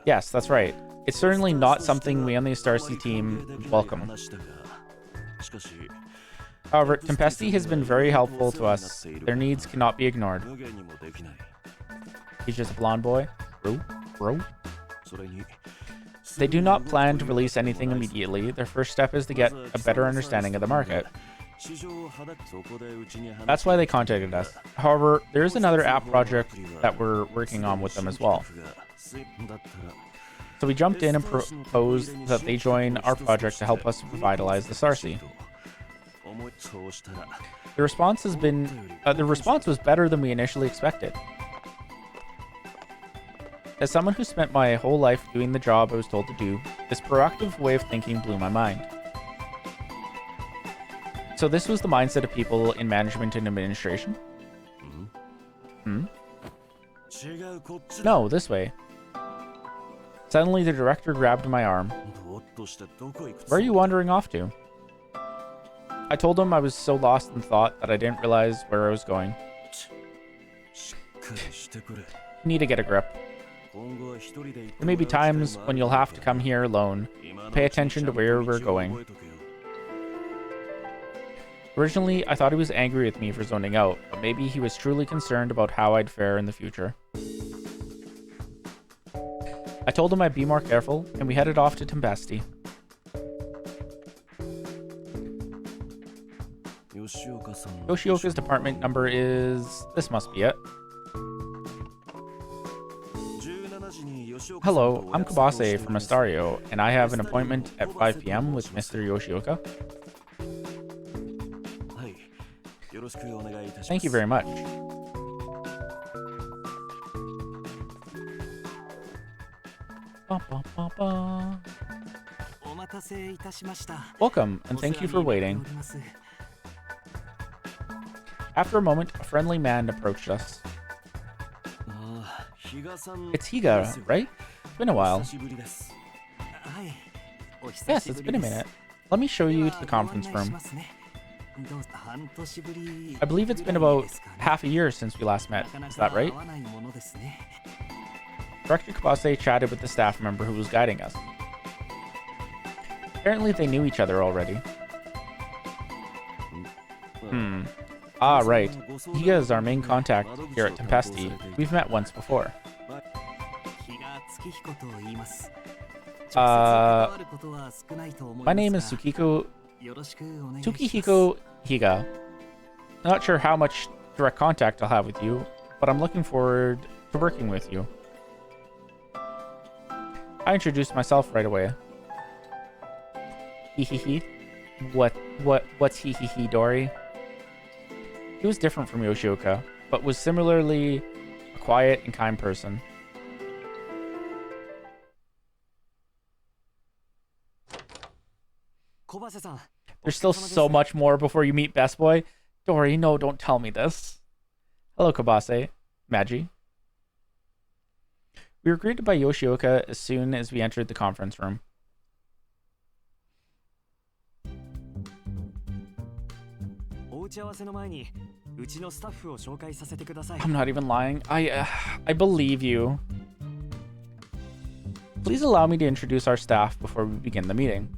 Yes, that's right. It's certainly not something we on the Starcy team welcome. However, Tempesti has been very helpful to us. Their needs cannot be ignored. He's just a blonde boy? Bro? They do not plan to release anything immediately. Their first step is to get a better understanding of the market. That's why they contacted us. However, there is another app project that we're working on with them as well. So we jumped in and proposed that they join our project to help us revitalize the Starcy. The response was better than we initially expected. As someone who spent my whole life doing the job I was told to do, this proactive way of thinking blew my mind. So this was the mindset of people in management and administration? No, this way. Suddenly the director grabbed my arm. Where are you wandering off to? I told him I was so lost in thought that I didn't realize where I was going. You need to get a grip. There may be times when you'll have to come here alone. Pay attention to where we're going. Originally, I thought he was angry with me for zoning out, but maybe he was truly concerned about how I'd fare in the future. I told him I'd be more careful, and we headed off to Tempesti. Yoshioka's department number is... This must be it. Hello, I'm Kabase from Astario, and I have an appointment at 5 p.m. with Mr. Yoshioka. Thank you very much. Welcome, and thank you for waiting. After a moment, a friendly man approached us. It's Higa, right? It's been a while. Yes, it's been a minute. Let me show you to the conference room. I believe it's been about half a year since we last met. Is that right? Director Kabase chatted with the staff member who was guiding us. Apparently they knew each other already. Ah, right. Higa is our main contact here at Tempesti. We've met once before. My name is Tsukihiko Higa. Not sure how much direct contact I'll have with you, but I'm looking forward to working with you. I introduced myself right away. Hehehe. What's hehehe, Dory? He was different from Yoshioka, but was similarly a quiet and kind person. There's still so much more before you meet Best Boy. Dory, no, don't tell me this. Hello, Kabase. Magi. We were greeted by Yoshioka as soon as we entered the conference room. I'm not even lying. I believe you. Please allow me to introduce our staff before we begin the meeting.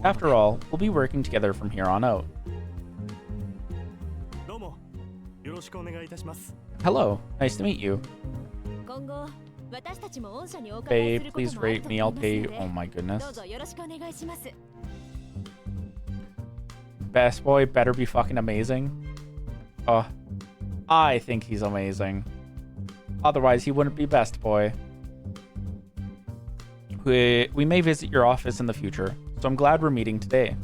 After all, we'll be working together from here on out. Hello, nice to meet you. Babe, please rate me, I'll pay. Oh my goodness. Best Boy better be fucking amazing. I think he's amazing. Otherwise, he wouldn't be Best Boy. We may visit your office in the future, so I'm glad we're meeting today.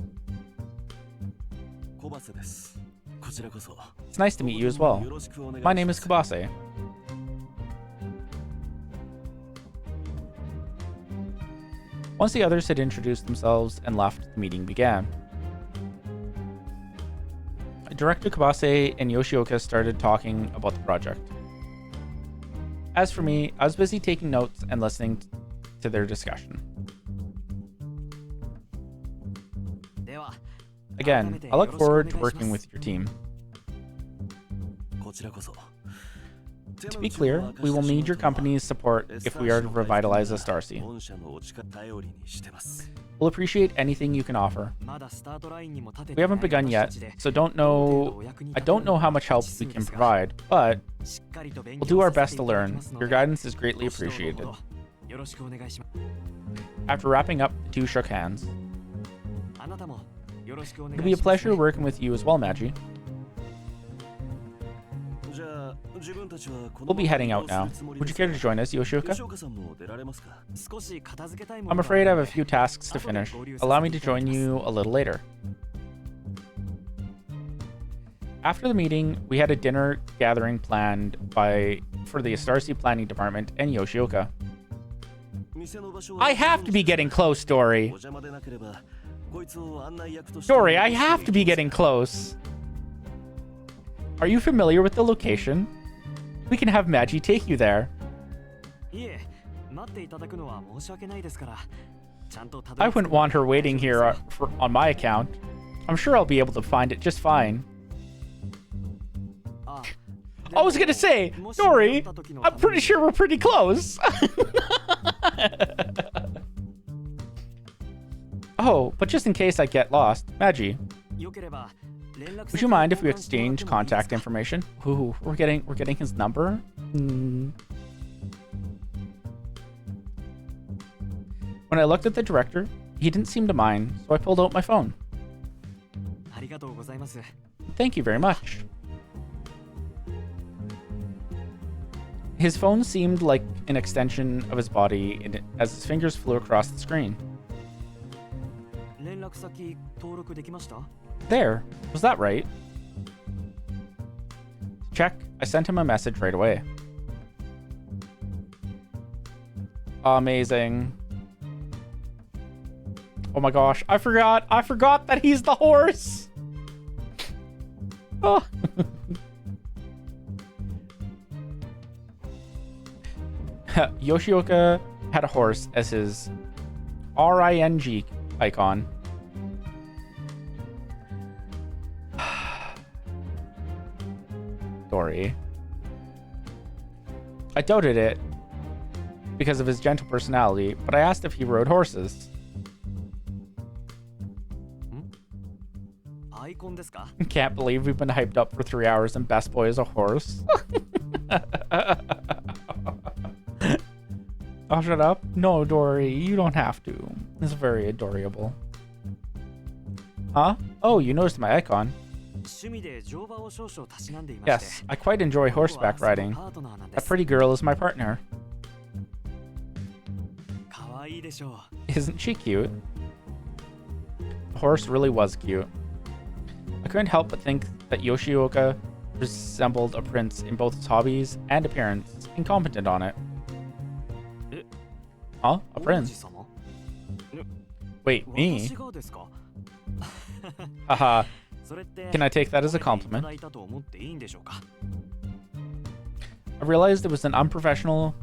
It's nice to meet you as well. My name is Kabase. Once the others had introduced themselves and left, the meeting began. Director Kabase and Yoshioka started talking about the project. As for me, I was busy taking notes and listening to their discussion. Again, I look forward to working with your team. To be clear, we will need your company's support if we are to revitalize Astarcy. We'll appreciate anything you can offer. We haven't begun yet, so I don't know how much help we can provide, but we'll do our best to learn. Your guidance is greatly appreciated. After wrapping up, the two shook hands. It'll be a pleasure working with you as well, Magi. We'll be heading out now. Would you care to join us, Yoshioka? I'm afraid I have a few tasks to finish. Allow me to join you a little later. After the meeting, we had a dinner gathering planned for the Astarcy Planning Department and Yoshioka. I have to be getting close, Dory. Dory, I have to be getting close. Are you familiar with the location? We can have Magi take you there. I wouldn't want her waiting here on my account. I'm sure I'll be able to find it just fine. I was gonna say, Dory, I'm pretty sure we're pretty close. Oh, but just in case I get lost, Magi, would you mind if we exchange contact information? Ooh, we're getting his number. When I looked at the director, he didn't seem to mind, so I pulled out my phone. Thank you very much. His phone seemed like an extension of his body as his fingers flew across the screen. There. Was that right? Check. I sent him a message right away. Amazing. Oh my gosh. I forgot that he's the horse. Oh. Yoshioka had a horse as his RING icon. Dory. I doubted it because of his gentle personality, but I asked if he rode horses. Can't believe we've been hyped up for 3 hours and Best Boy is a horse. Oh, shut up. No, Dory, you don't have to. It's very adorable. Huh? Oh, you noticed my icon. Yes, I quite enjoy horseback riding. That pretty girl is my partner. Isn't she cute? The horse really was cute. I couldn't help but think that Yoshioka resembled a prince in both his hobbies and appearance, and commented on it. Huh? A prince? Wait, me? Haha. Can I take that as a compliment? I realized it was unprofessional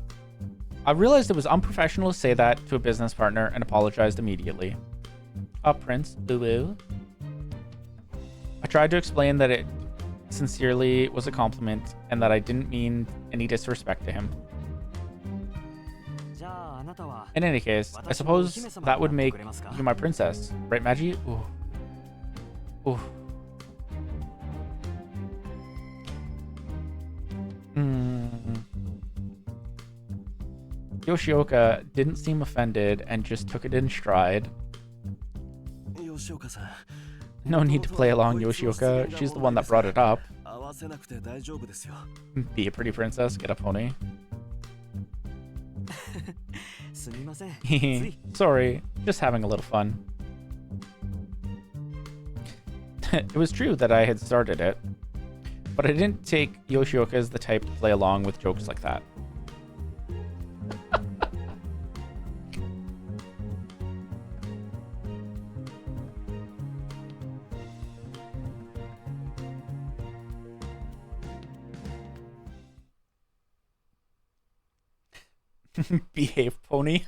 to say that to a business partner and apologized immediately. Prince, boo-boo. I tried to explain that it sincerely was a compliment and that I didn't mean any disrespect to him. In any case, I suppose that would make you my princess, right, Magi? Ooh. Ooh. Yoshioka didn't seem offended and just took it in stride. No need to play along, Yoshioka. She's the one that brought it up. Be a pretty princess, get a pony. Sorry, just having a little fun. It was true that I had started it, but I didn't take Yoshioka as the type to play along with jokes like that. Behave, pony.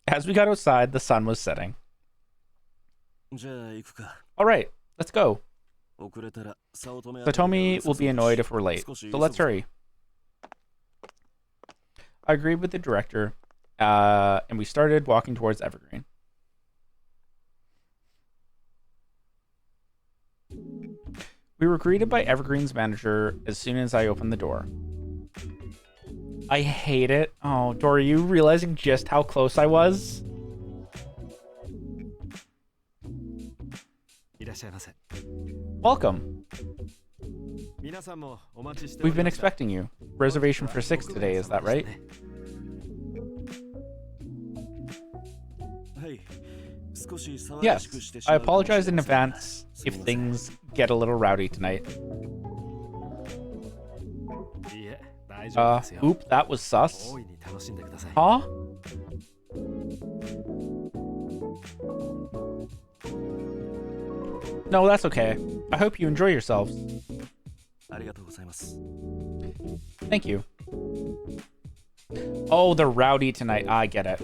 As we got outside, the sun was setting. All right, let's go. Satomi will be annoyed if we're late, so let's hurry. I agreed with the director, and we started walking towards Evergreen. We were greeted by Evergreen's manager as soon as I opened the door. I hate it. Oh, Dory, you realizing just how close I was? Welcome. We've been expecting you. Reservation for 6 today, is that right? Yes. I apologize in advance if things get a little rowdy tonight. Oop, that was sus. Huh? No, that's okay. I hope you enjoy yourselves. Thank you. Oh, they're rowdy tonight. I get it.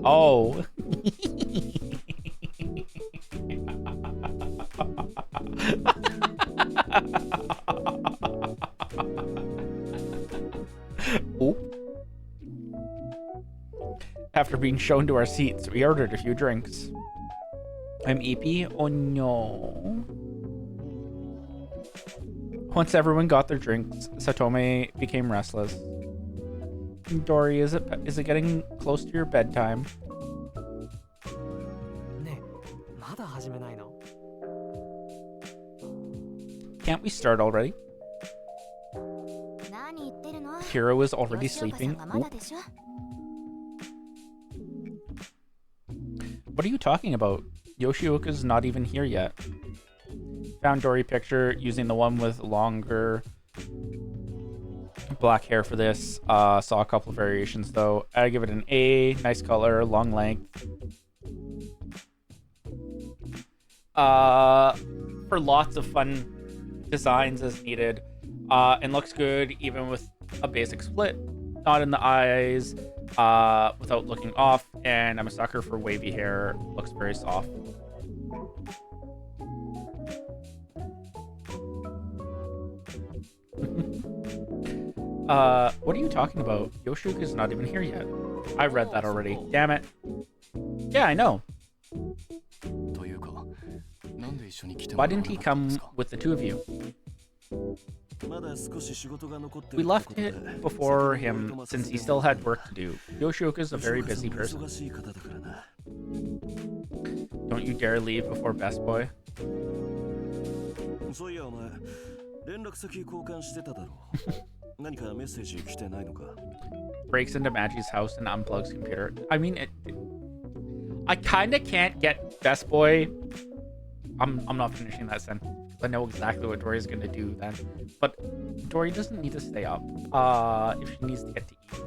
Oh. Oop. After being shown to our seats, we ordered a few drinks. I'm EP. Oh no. Once everyone got their drinks, Satome became restless. Dory, is it getting close to your bedtime? Can't we start already? Hiro is already sleeping. Oop. What are you talking about? Yoshioka's not even here yet. Found Dory picture using the one with longer black hair for this. Saw a couple of variations though. I give it an A. Nice color, long length. For lots of fun designs as needed. And looks good even with a basic split. Not in the eyes, without looking off. And I'm a sucker for wavy hair. Looks very soft. What are you talking about? Yoshioka's not even here yet. I read that already. Damn it. Yeah, I know. Why didn't he come with the two of you? We left it before him since he still had work to do. Yoshioka's a very busy person. Don't you dare leave before Best Boy. Breaks into Magi's house and unplugs computer. I mean, I kind of can't get Best Boy. I'm not finishing that sentence. I know exactly what Dory's gonna do then. But Dory doesn't need to stay up. If she needs to get to eat.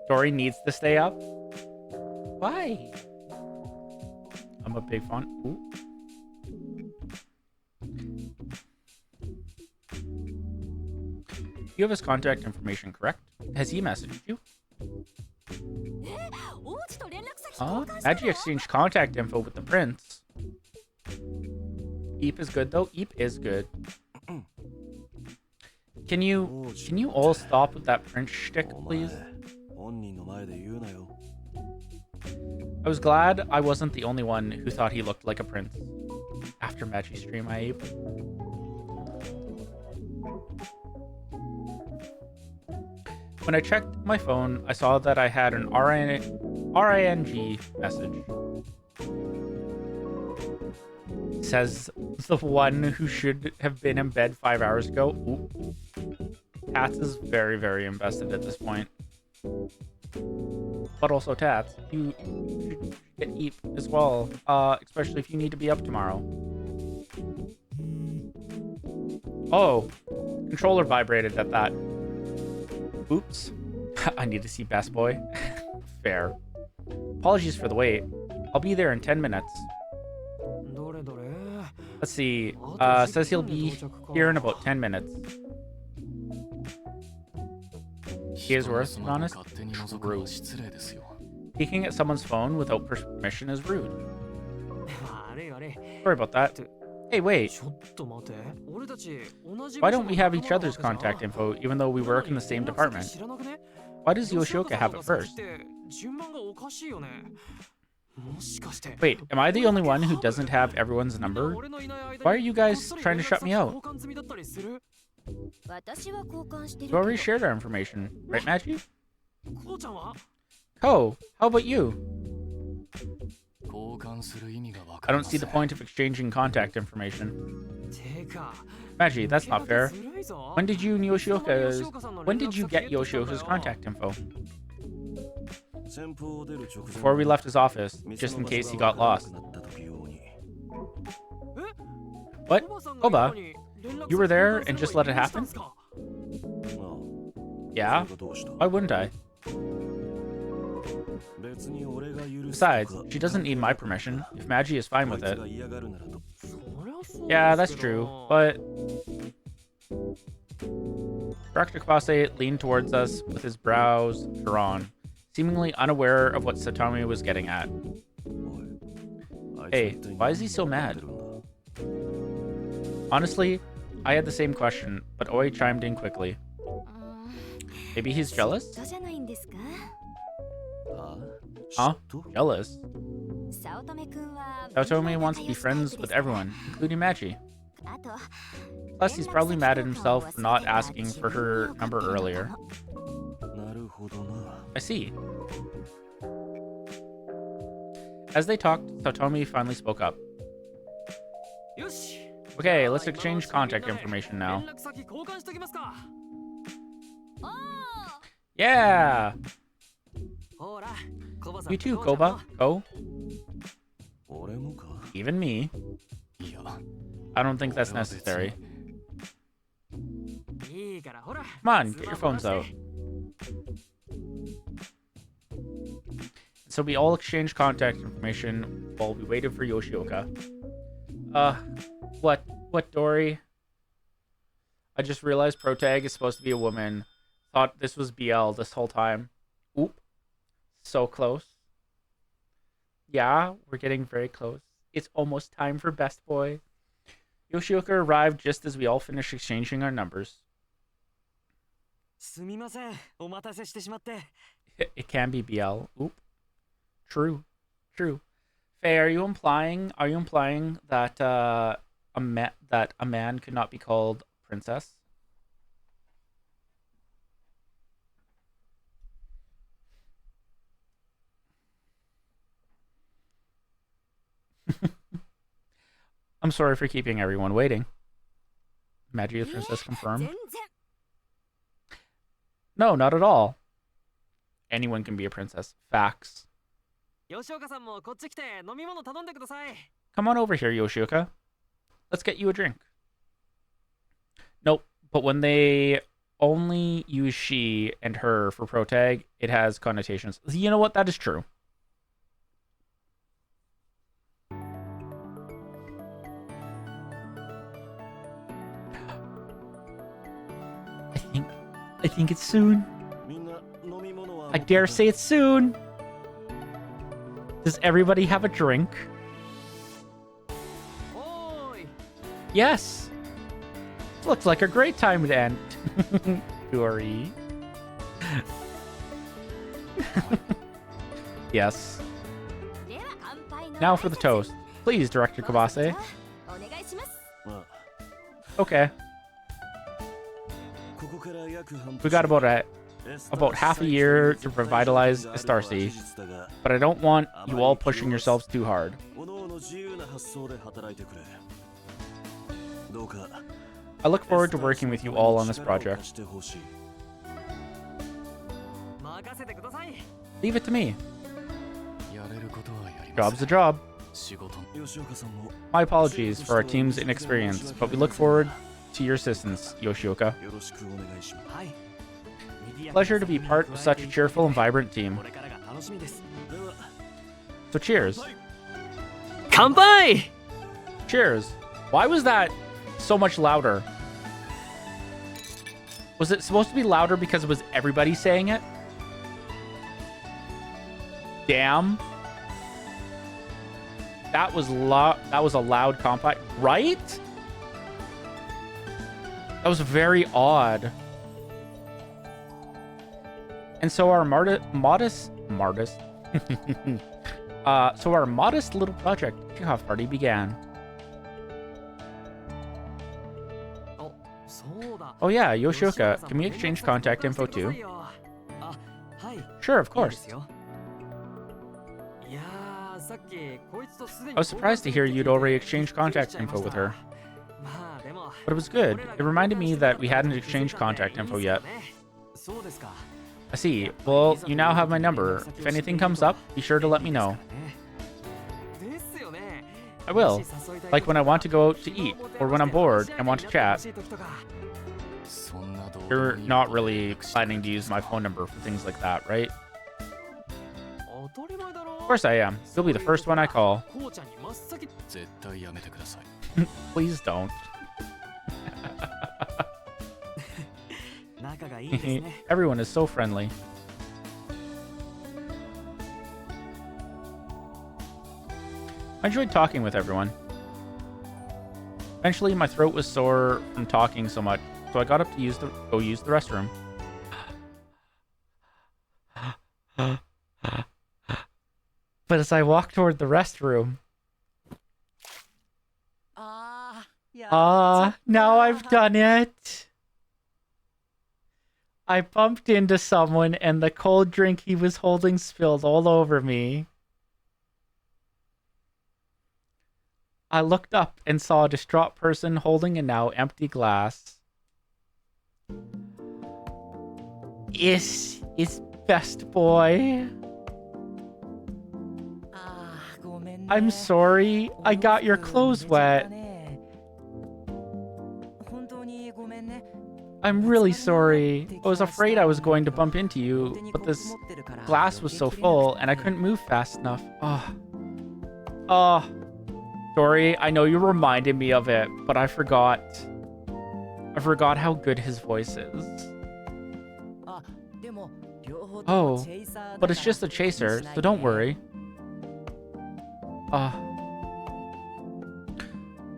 Dory needs to stay up? Why? I'm a big fan. Ooh. You have his contact information, correct? Has he messaged you? Magi exchanged contact info with the prince. Eep is good though. Eep is good. Can you all stop with that prince shtick, please? I was glad I wasn't the only one who thought he looked like a prince. After Magi stream, I ape. When I checked my phone, I saw that I had an RING message. Says the one who should have been in bed 5 hours ago. Ooh. Tats is very, very invested at this point. But also, Tats, you should get eat as well, especially if you need to be up tomorrow. Oh, controller vibrated at that. Oops. I need to see Best Boy. Fair. Apologies for the wait. I'll be there in 10 minutes. Let's see. Says he'll be here in about 10 minutes. He is worth, to be honest, rude. Peeking at someone's phone without permission is rude. Sorry about that. Hey, wait. Why don't we have each other's contact info even though we work in the same department? Why does Yoshioka have it first? Wait, am I the only one who doesn't have everyone's number? Why are you guys trying to shut me out? We already shared our information, right, Magi? Ko, how about you? I don't see the point of exchanging contact information. Magi, that's not fair. When did you get Yoshioka's contact info? Before we left his office, just in case he got lost. What? Koba? You were there and just let it happen? Yeah? Why wouldn't I? Besides, she doesn't need my permission, if Magi is fine with it. Yeah, that's true, but... Director Kabase leaned towards us with his brows drawn, seemingly unaware of what Satomi was getting at. Hey, why is he so mad? Honestly, I had the same question, but Oi chimed in quickly. Maybe he's jealous? Huh? Jealous? Satomi wants to be friends with everyone, including Magi. Plus, he's probably mad at himself for not asking for her number earlier. I see. As they talked, Satomi finally spoke up. Okay, let's exchange contact information now. Yeah! You too, Koba. Ko? Even me. I don't think that's necessary. Come on, get your phones out. So we all exchanged contact information while we waited for Yoshioka. What, Dory? I just realized Protag is supposed to be a woman. Thought this was BL this whole time. Oop. So close. Yeah, we're getting very close. It's almost time for Best Boy. Yoshioka arrived just as we all finished exchanging our numbers. It can be BL. Oop. True. Faye, are you implying that a man could not be called princess? I'm sorry for keeping everyone waiting. Magi princess confirmed. No, not at all. Anyone can be a princess. Facts. Come on over here, Yoshioka. Let's get you a drink. Nope, but when they only use she and her for protag, it has connotations. You know what? That is true. I think it's soon. I dare say it's soon. Does everybody have a drink? Yes. Looks like a great time to end. Dory. Yes. Now for the toast. Please, Director Kabase. Okay. We got about half a year to revitalize Istarsi, but I don't want you all pushing yourselves too hard. I look forward to working with you all on this project. Leave it to me. Job's a job. My apologies for our team's inexperience, but we look forward to your assistance, Yoshioka. Pleasure to be part of such a cheerful and vibrant team. So cheers. Kanpai! Cheers. Why was that so much louder? Was it supposed to be louder because it was everybody saying it? Damn. That was a loud kanpai, right? That was very odd. And so our modest little project kickoff party began. Oh yeah, Yoshioka, can we exchange contact info too? Sure, of course. I was surprised to hear you'd already exchanged contact info with her. But it was good. It reminded me that we hadn't exchanged contact info yet. I see. Well, you now have my number. If anything comes up, be sure to let me know. I will. Like when I want to go out to eat, or when I'm bored and want to chat. You're not really planning to use my phone number for things like that, right? Of course I am. You'll be the first one I call. Please don't. Everyone is so friendly. I enjoyed talking with everyone. Eventually, my throat was sore from talking so much, so I got up to go use the restroom. But as I walked toward the restroom... now I've done it! I bumped into someone and the cold drink he was holding spilled all over me. I looked up and saw a distraught person holding a now empty glass. It's best boy. I'm sorry, I got your clothes wet. I'm really sorry. I was afraid I was going to bump into you, but this glass was so full and I couldn't move fast enough. Sorry, I know you reminded me of it, but I forgot. I forgot how good his voice is. Oh, but it's just a chaser, so don't worry.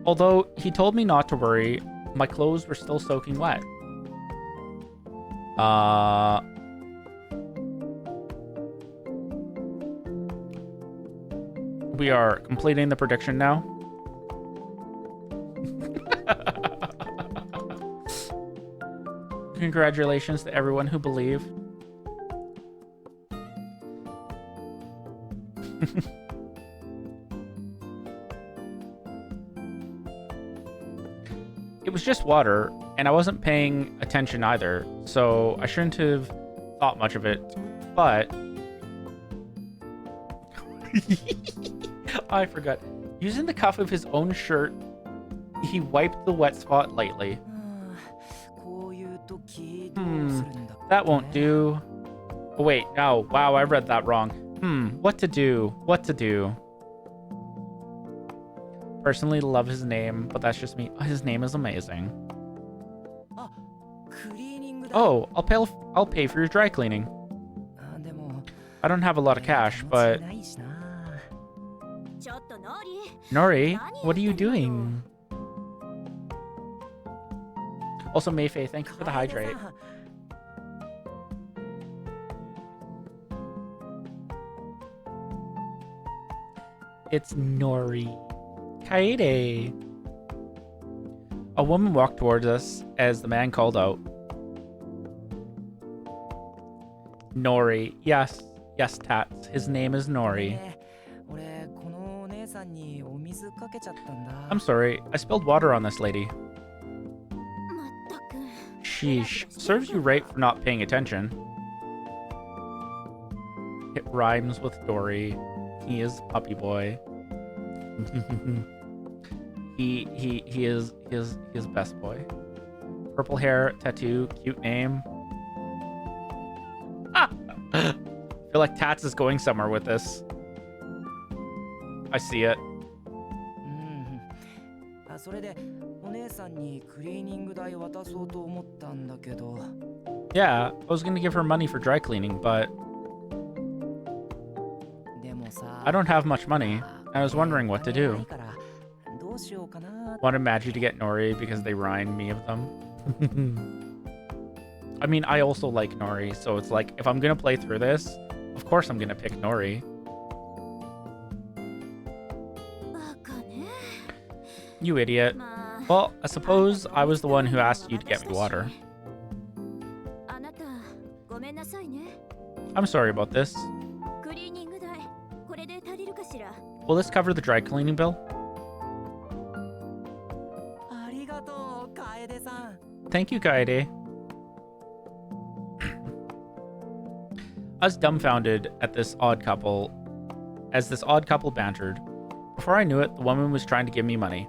Although he told me not to worry, my clothes were still soaking wet. We are completing the prediction now. Congratulations to everyone who believed. It was just water, and I wasn't paying attention either, so I shouldn't have thought much of it, but... I forgot. Using the cuff of his own shirt, he wiped the wet spot lightly. That won't do. Oh, wait, no. Wow, I read that wrong. What to do? What to do? Personally love his name, but that's just me. His name is amazing. Oh, I'll pay for your dry cleaning. I don't have a lot of cash, but... Nori, what are you doing? Also, Mayfei, thank you for the hydrate. It's Nori. Kaede. A woman walked towards us as the man called out. Nori. Yes, Tats. His name is Nori. I'm sorry, I spilled water on this lady. Sheesh, serves you right for not paying attention. It rhymes with Dory. He is puppy boy. he is best boy. Purple hair, tattoo, cute name. I feel like Tats is going somewhere with this. I see it. Yeah, I was gonna give her money for dry cleaning, but I don't have much money. I was wondering what to do. Wanted Magi to get Nori because they remind me of them. I mean, I also like Nori, so it's like, if I'm gonna play through this, of course I'm gonna pick Nori. You idiot. Well, I suppose I was the one who asked you to get me water. I'm sorry about this. Will this cover the dry cleaning bill? Thank you, Kaede. I was dumbfounded at this odd couple, as this odd couple bantered. Before I knew it, the woman was trying to give me money.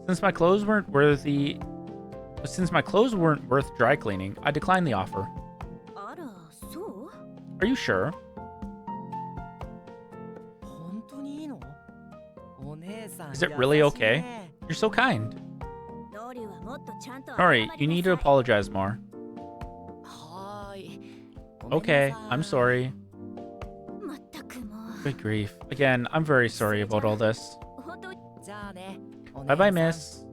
Since my clothes weren't worth dry cleaning, I declined the offer. Are you sure? Is it really okay? You're so kind. Nori, you need to apologize more. Okay, I'm sorry. Good grief. Again, I'm very sorry about all this. Bye-bye, miss.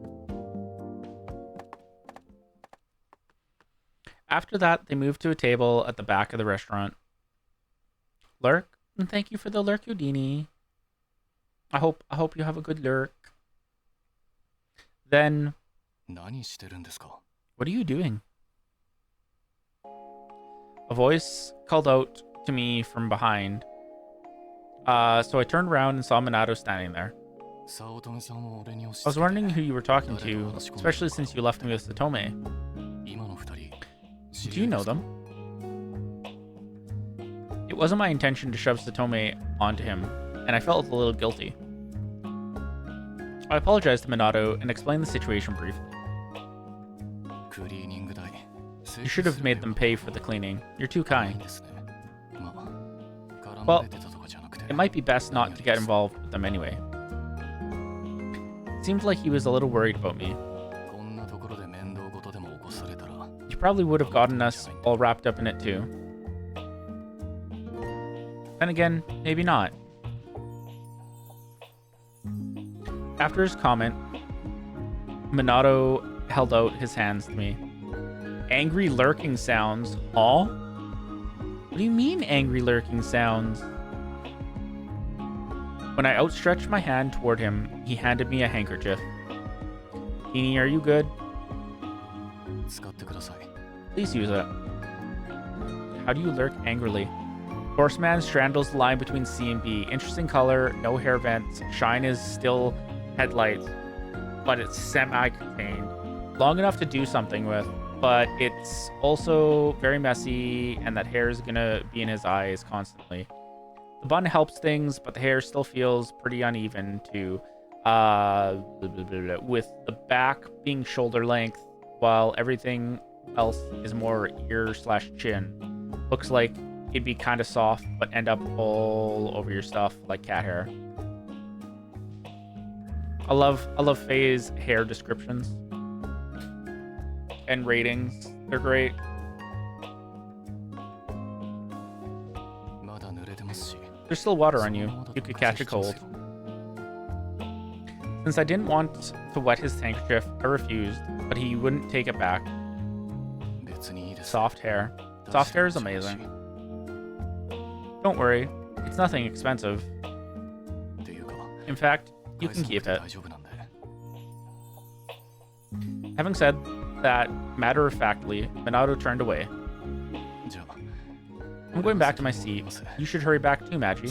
After that, they moved to a table at the back of the restaurant. Lurk, and thank you for the lurk, Houdini. I hope you have a good lurk. Then, what are you doing? A voice called out to me from behind. So I turned around and saw Minato standing there. I was wondering who you were talking to, especially since you left me with Satome. Do you know them? It wasn't my intention to shove Satome onto him, and I felt a little guilty. I apologized to Minato and explained the situation briefly. You should have made them pay for the cleaning. You're too kind. Well, it might be best not to get involved with them anyway. It seemed like he was a little worried about me. He probably would have gotten us all wrapped up in it too. Then again, maybe not. After his comment, Minato held out his hands to me. Angry lurking sounds. Aw? What do you mean angry lurking sounds? When I outstretched my hand toward him, he handed me a handkerchief. Teenie, are you good? Please use it. How do you lurk angrily? Horseman straddles the line between C and B. Interesting color, no hair vents, shine is still headlights, but it's semi-contained. Long enough to do something with, but it's also very messy, and that hair is gonna be in his eyes constantly. The bun helps things, but the hair still feels pretty uneven too. With the back being shoulder length, while everything else is more ear/chin. Looks like it'd be kind of soft, but end up all over your stuff like cat hair. I love Faye's hair descriptions and ratings. They're great. There's still water on you. You could catch a cold. Since I didn't want to wet his handkerchief, I refused, but he wouldn't take it back. Soft hair. Soft hair is amazing. Don't worry, it's nothing expensive. In fact, you can keep it. Having said that, matter-of-factly, Minato turned away. I'm going back to my seat. You should hurry back too, Magi.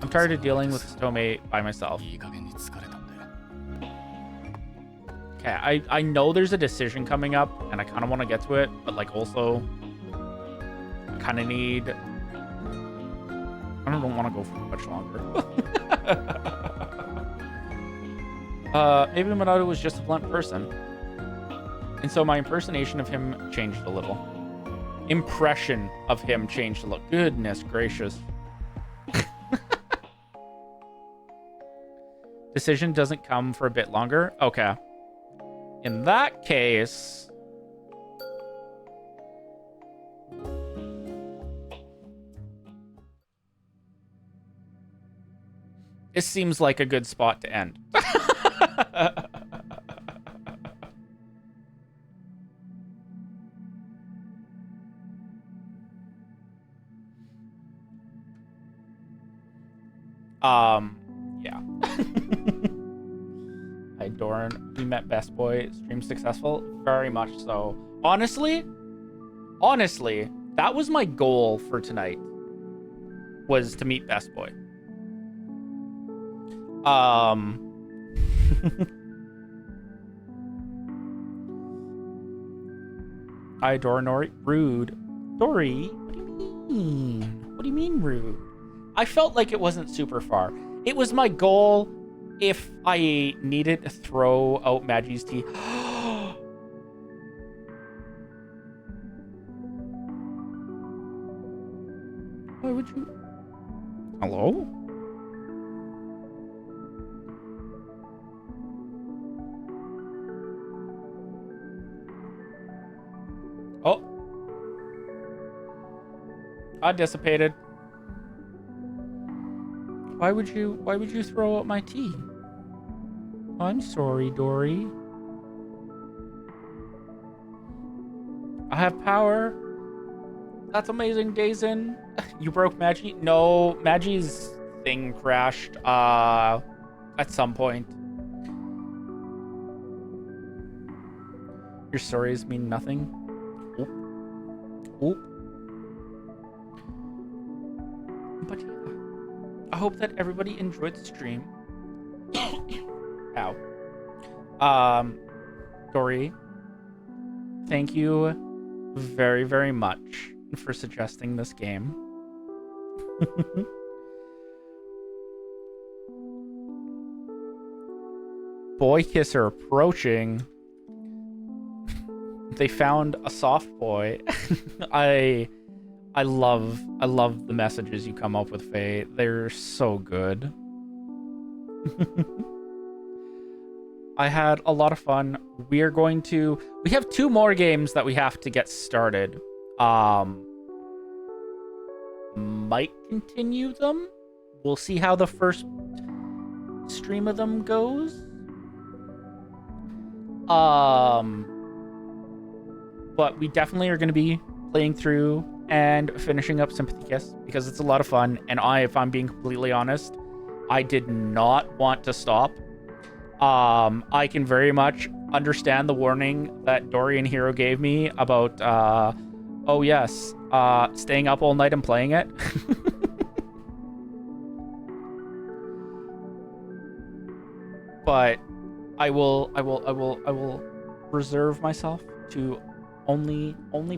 I'm tired of dealing with Satome by myself. Okay, I know there's a decision coming up, and I kind of want to get to it, but like also, I kind of need. I don't want to go for much longer. Maybe Minato was just a blunt person, and so my impersonation of him changed a little. Impression of him changed a little. Goodness gracious. Decision doesn't come for a bit longer. Okay. In that case, this seems like a good spot to end. Yeah. Hi, Doran. We met Best Boy. Stream successful? Very much so. Honestly, that was my goal for tonight. Was to meet Best Boy. Hi, Doranori. Rude. Dory, what do you mean? What do you mean rude? I felt like it wasn't super far. It was my goal if I needed to throw out Magi's tea. Why would you? Hello? Oh. I dissipated. Why would you throw out my tea? I'm sorry, Dory. I have power. That's amazing, Dazen. You broke Magi? No, Magi's thing crashed at some point. Your stories mean nothing. Oop. Oop. But yeah. I hope that everybody enjoyed the stream. Ow. Dory, thank you very, very much for suggesting this game. Boy kisser approaching. They found a soft boy. I love the messages you come up with, Faye. They're so good. I had a lot of fun. We have 2 more games that we have to get started. Might continue them. We'll see how the first stream of them goes. But we definitely are going to be playing through and finishing up Sympathy Kiss because it's a lot of fun. And if I'm being completely honest, I did not want to stop. I can very much understand the warning that Dory and Hero gave me about, oh yes, staying up all night and playing it. But I will reserve myself to only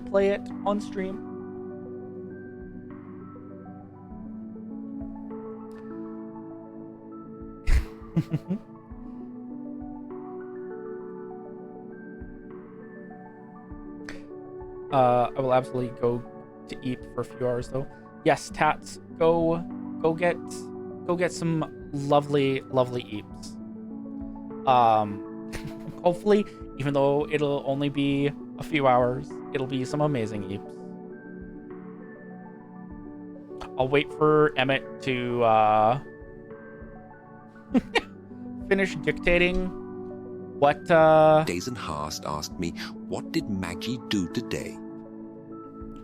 play it on stream. I will absolutely go to eat for a few hours though. Yes, Tats, go get some lovely eats. Hopefully, even though it'll only be a few hours, it'll be some amazing eats. I'll wait for Emmett to finish dictating what Dazen Haast asked me, what did Magi do today?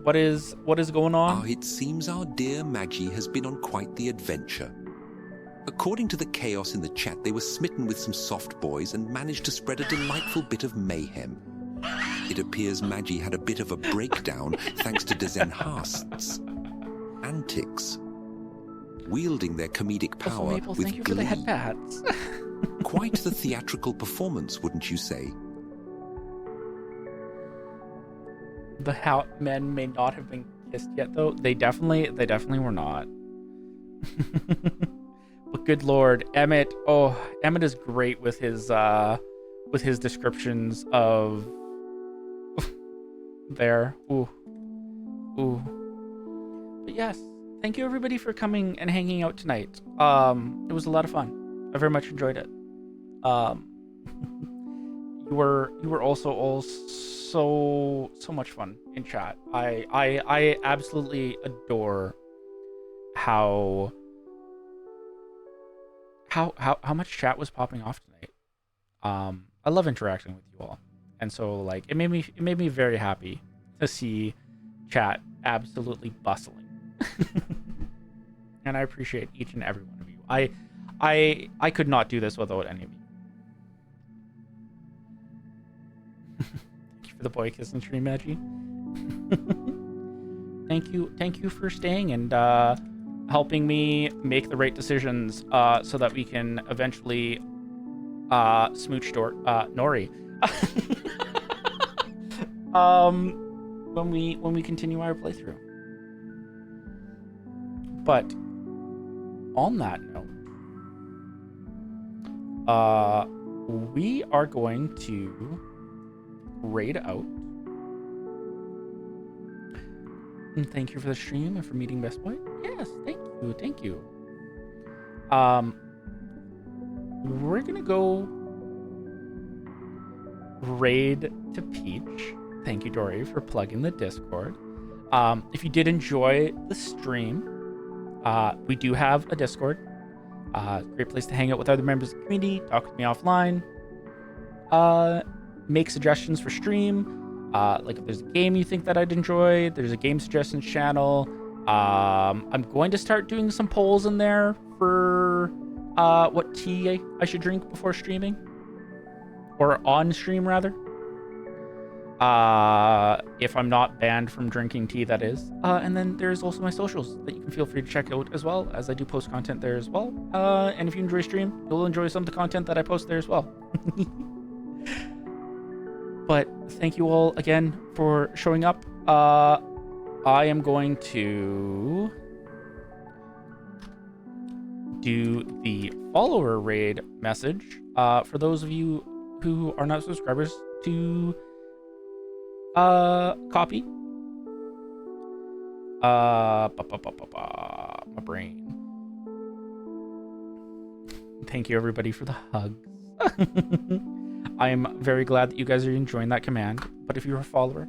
What is going on? It seems our dear Magi has been on quite the adventure. According to the chaos in the chat, they were smitten with some soft boys and managed to spread a delightful bit of mayhem. It appears Magi had a bit of a breakdown thanks to Dazen Haast's antics. wielding their comedic Also, power Maple, with thank you for the glee. head pats. Quite the theatrical performance, wouldn't you say? The how men may not have been kissed yet, though. They definitely were not. But good lord, Emmett. Oh, Emmett is great with his descriptions of there. Ooh. But yes, thank you everybody for coming and hanging out tonight. It was a lot of fun. I very much enjoyed it. You were also all so much fun in chat. I absolutely adore how much chat was popping off tonight. I love interacting with you all, and so like it made me very happy to see chat absolutely bustling. And I appreciate each and every one of you. I could not do this without any of you. Thank you for the boy kiss and stream, Maggie. Thank you for staying and helping me make the right decisions so that we can eventually smooch Nori. When we continue our playthrough. But on that note, we are going to raid out. And thank you for the stream and for meeting Best Boy. Yes, thank you. We're gonna go raid to Peach. Thank you, Dory, for plugging the Discord. If you did enjoy the stream, we do have a Discord. Great place to hang out with other members of the community, talk with me offline, make suggestions for stream. Like if there's a game you think that I'd enjoy, there's a game suggestions channel. I'm going to start doing some polls in there for what tea I should drink before streaming, or on stream rather. If I'm not banned from drinking tea, that is. And then there's also my socials that you can feel free to check out as well, as I do post content there as well. And if you enjoy stream, you'll enjoy some of the content that I post there as well. But thank you all again for showing up. I am going to do the follower raid message for those of you who are not subscribers to copy. My brain. Thank you everybody for the hugs. I am very glad that you guys are enjoying that command. But if you're a follower,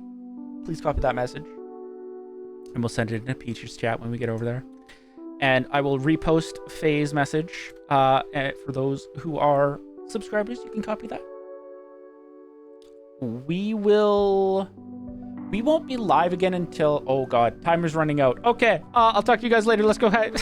please copy that message, and we'll send it in a Peaches chat when we get over there. And I will repost Faye's message. For those who are subscribers, you can copy that. We won't be live again until, oh god, timer's running out. Okay, I'll talk to you guys later. Let's go ahead.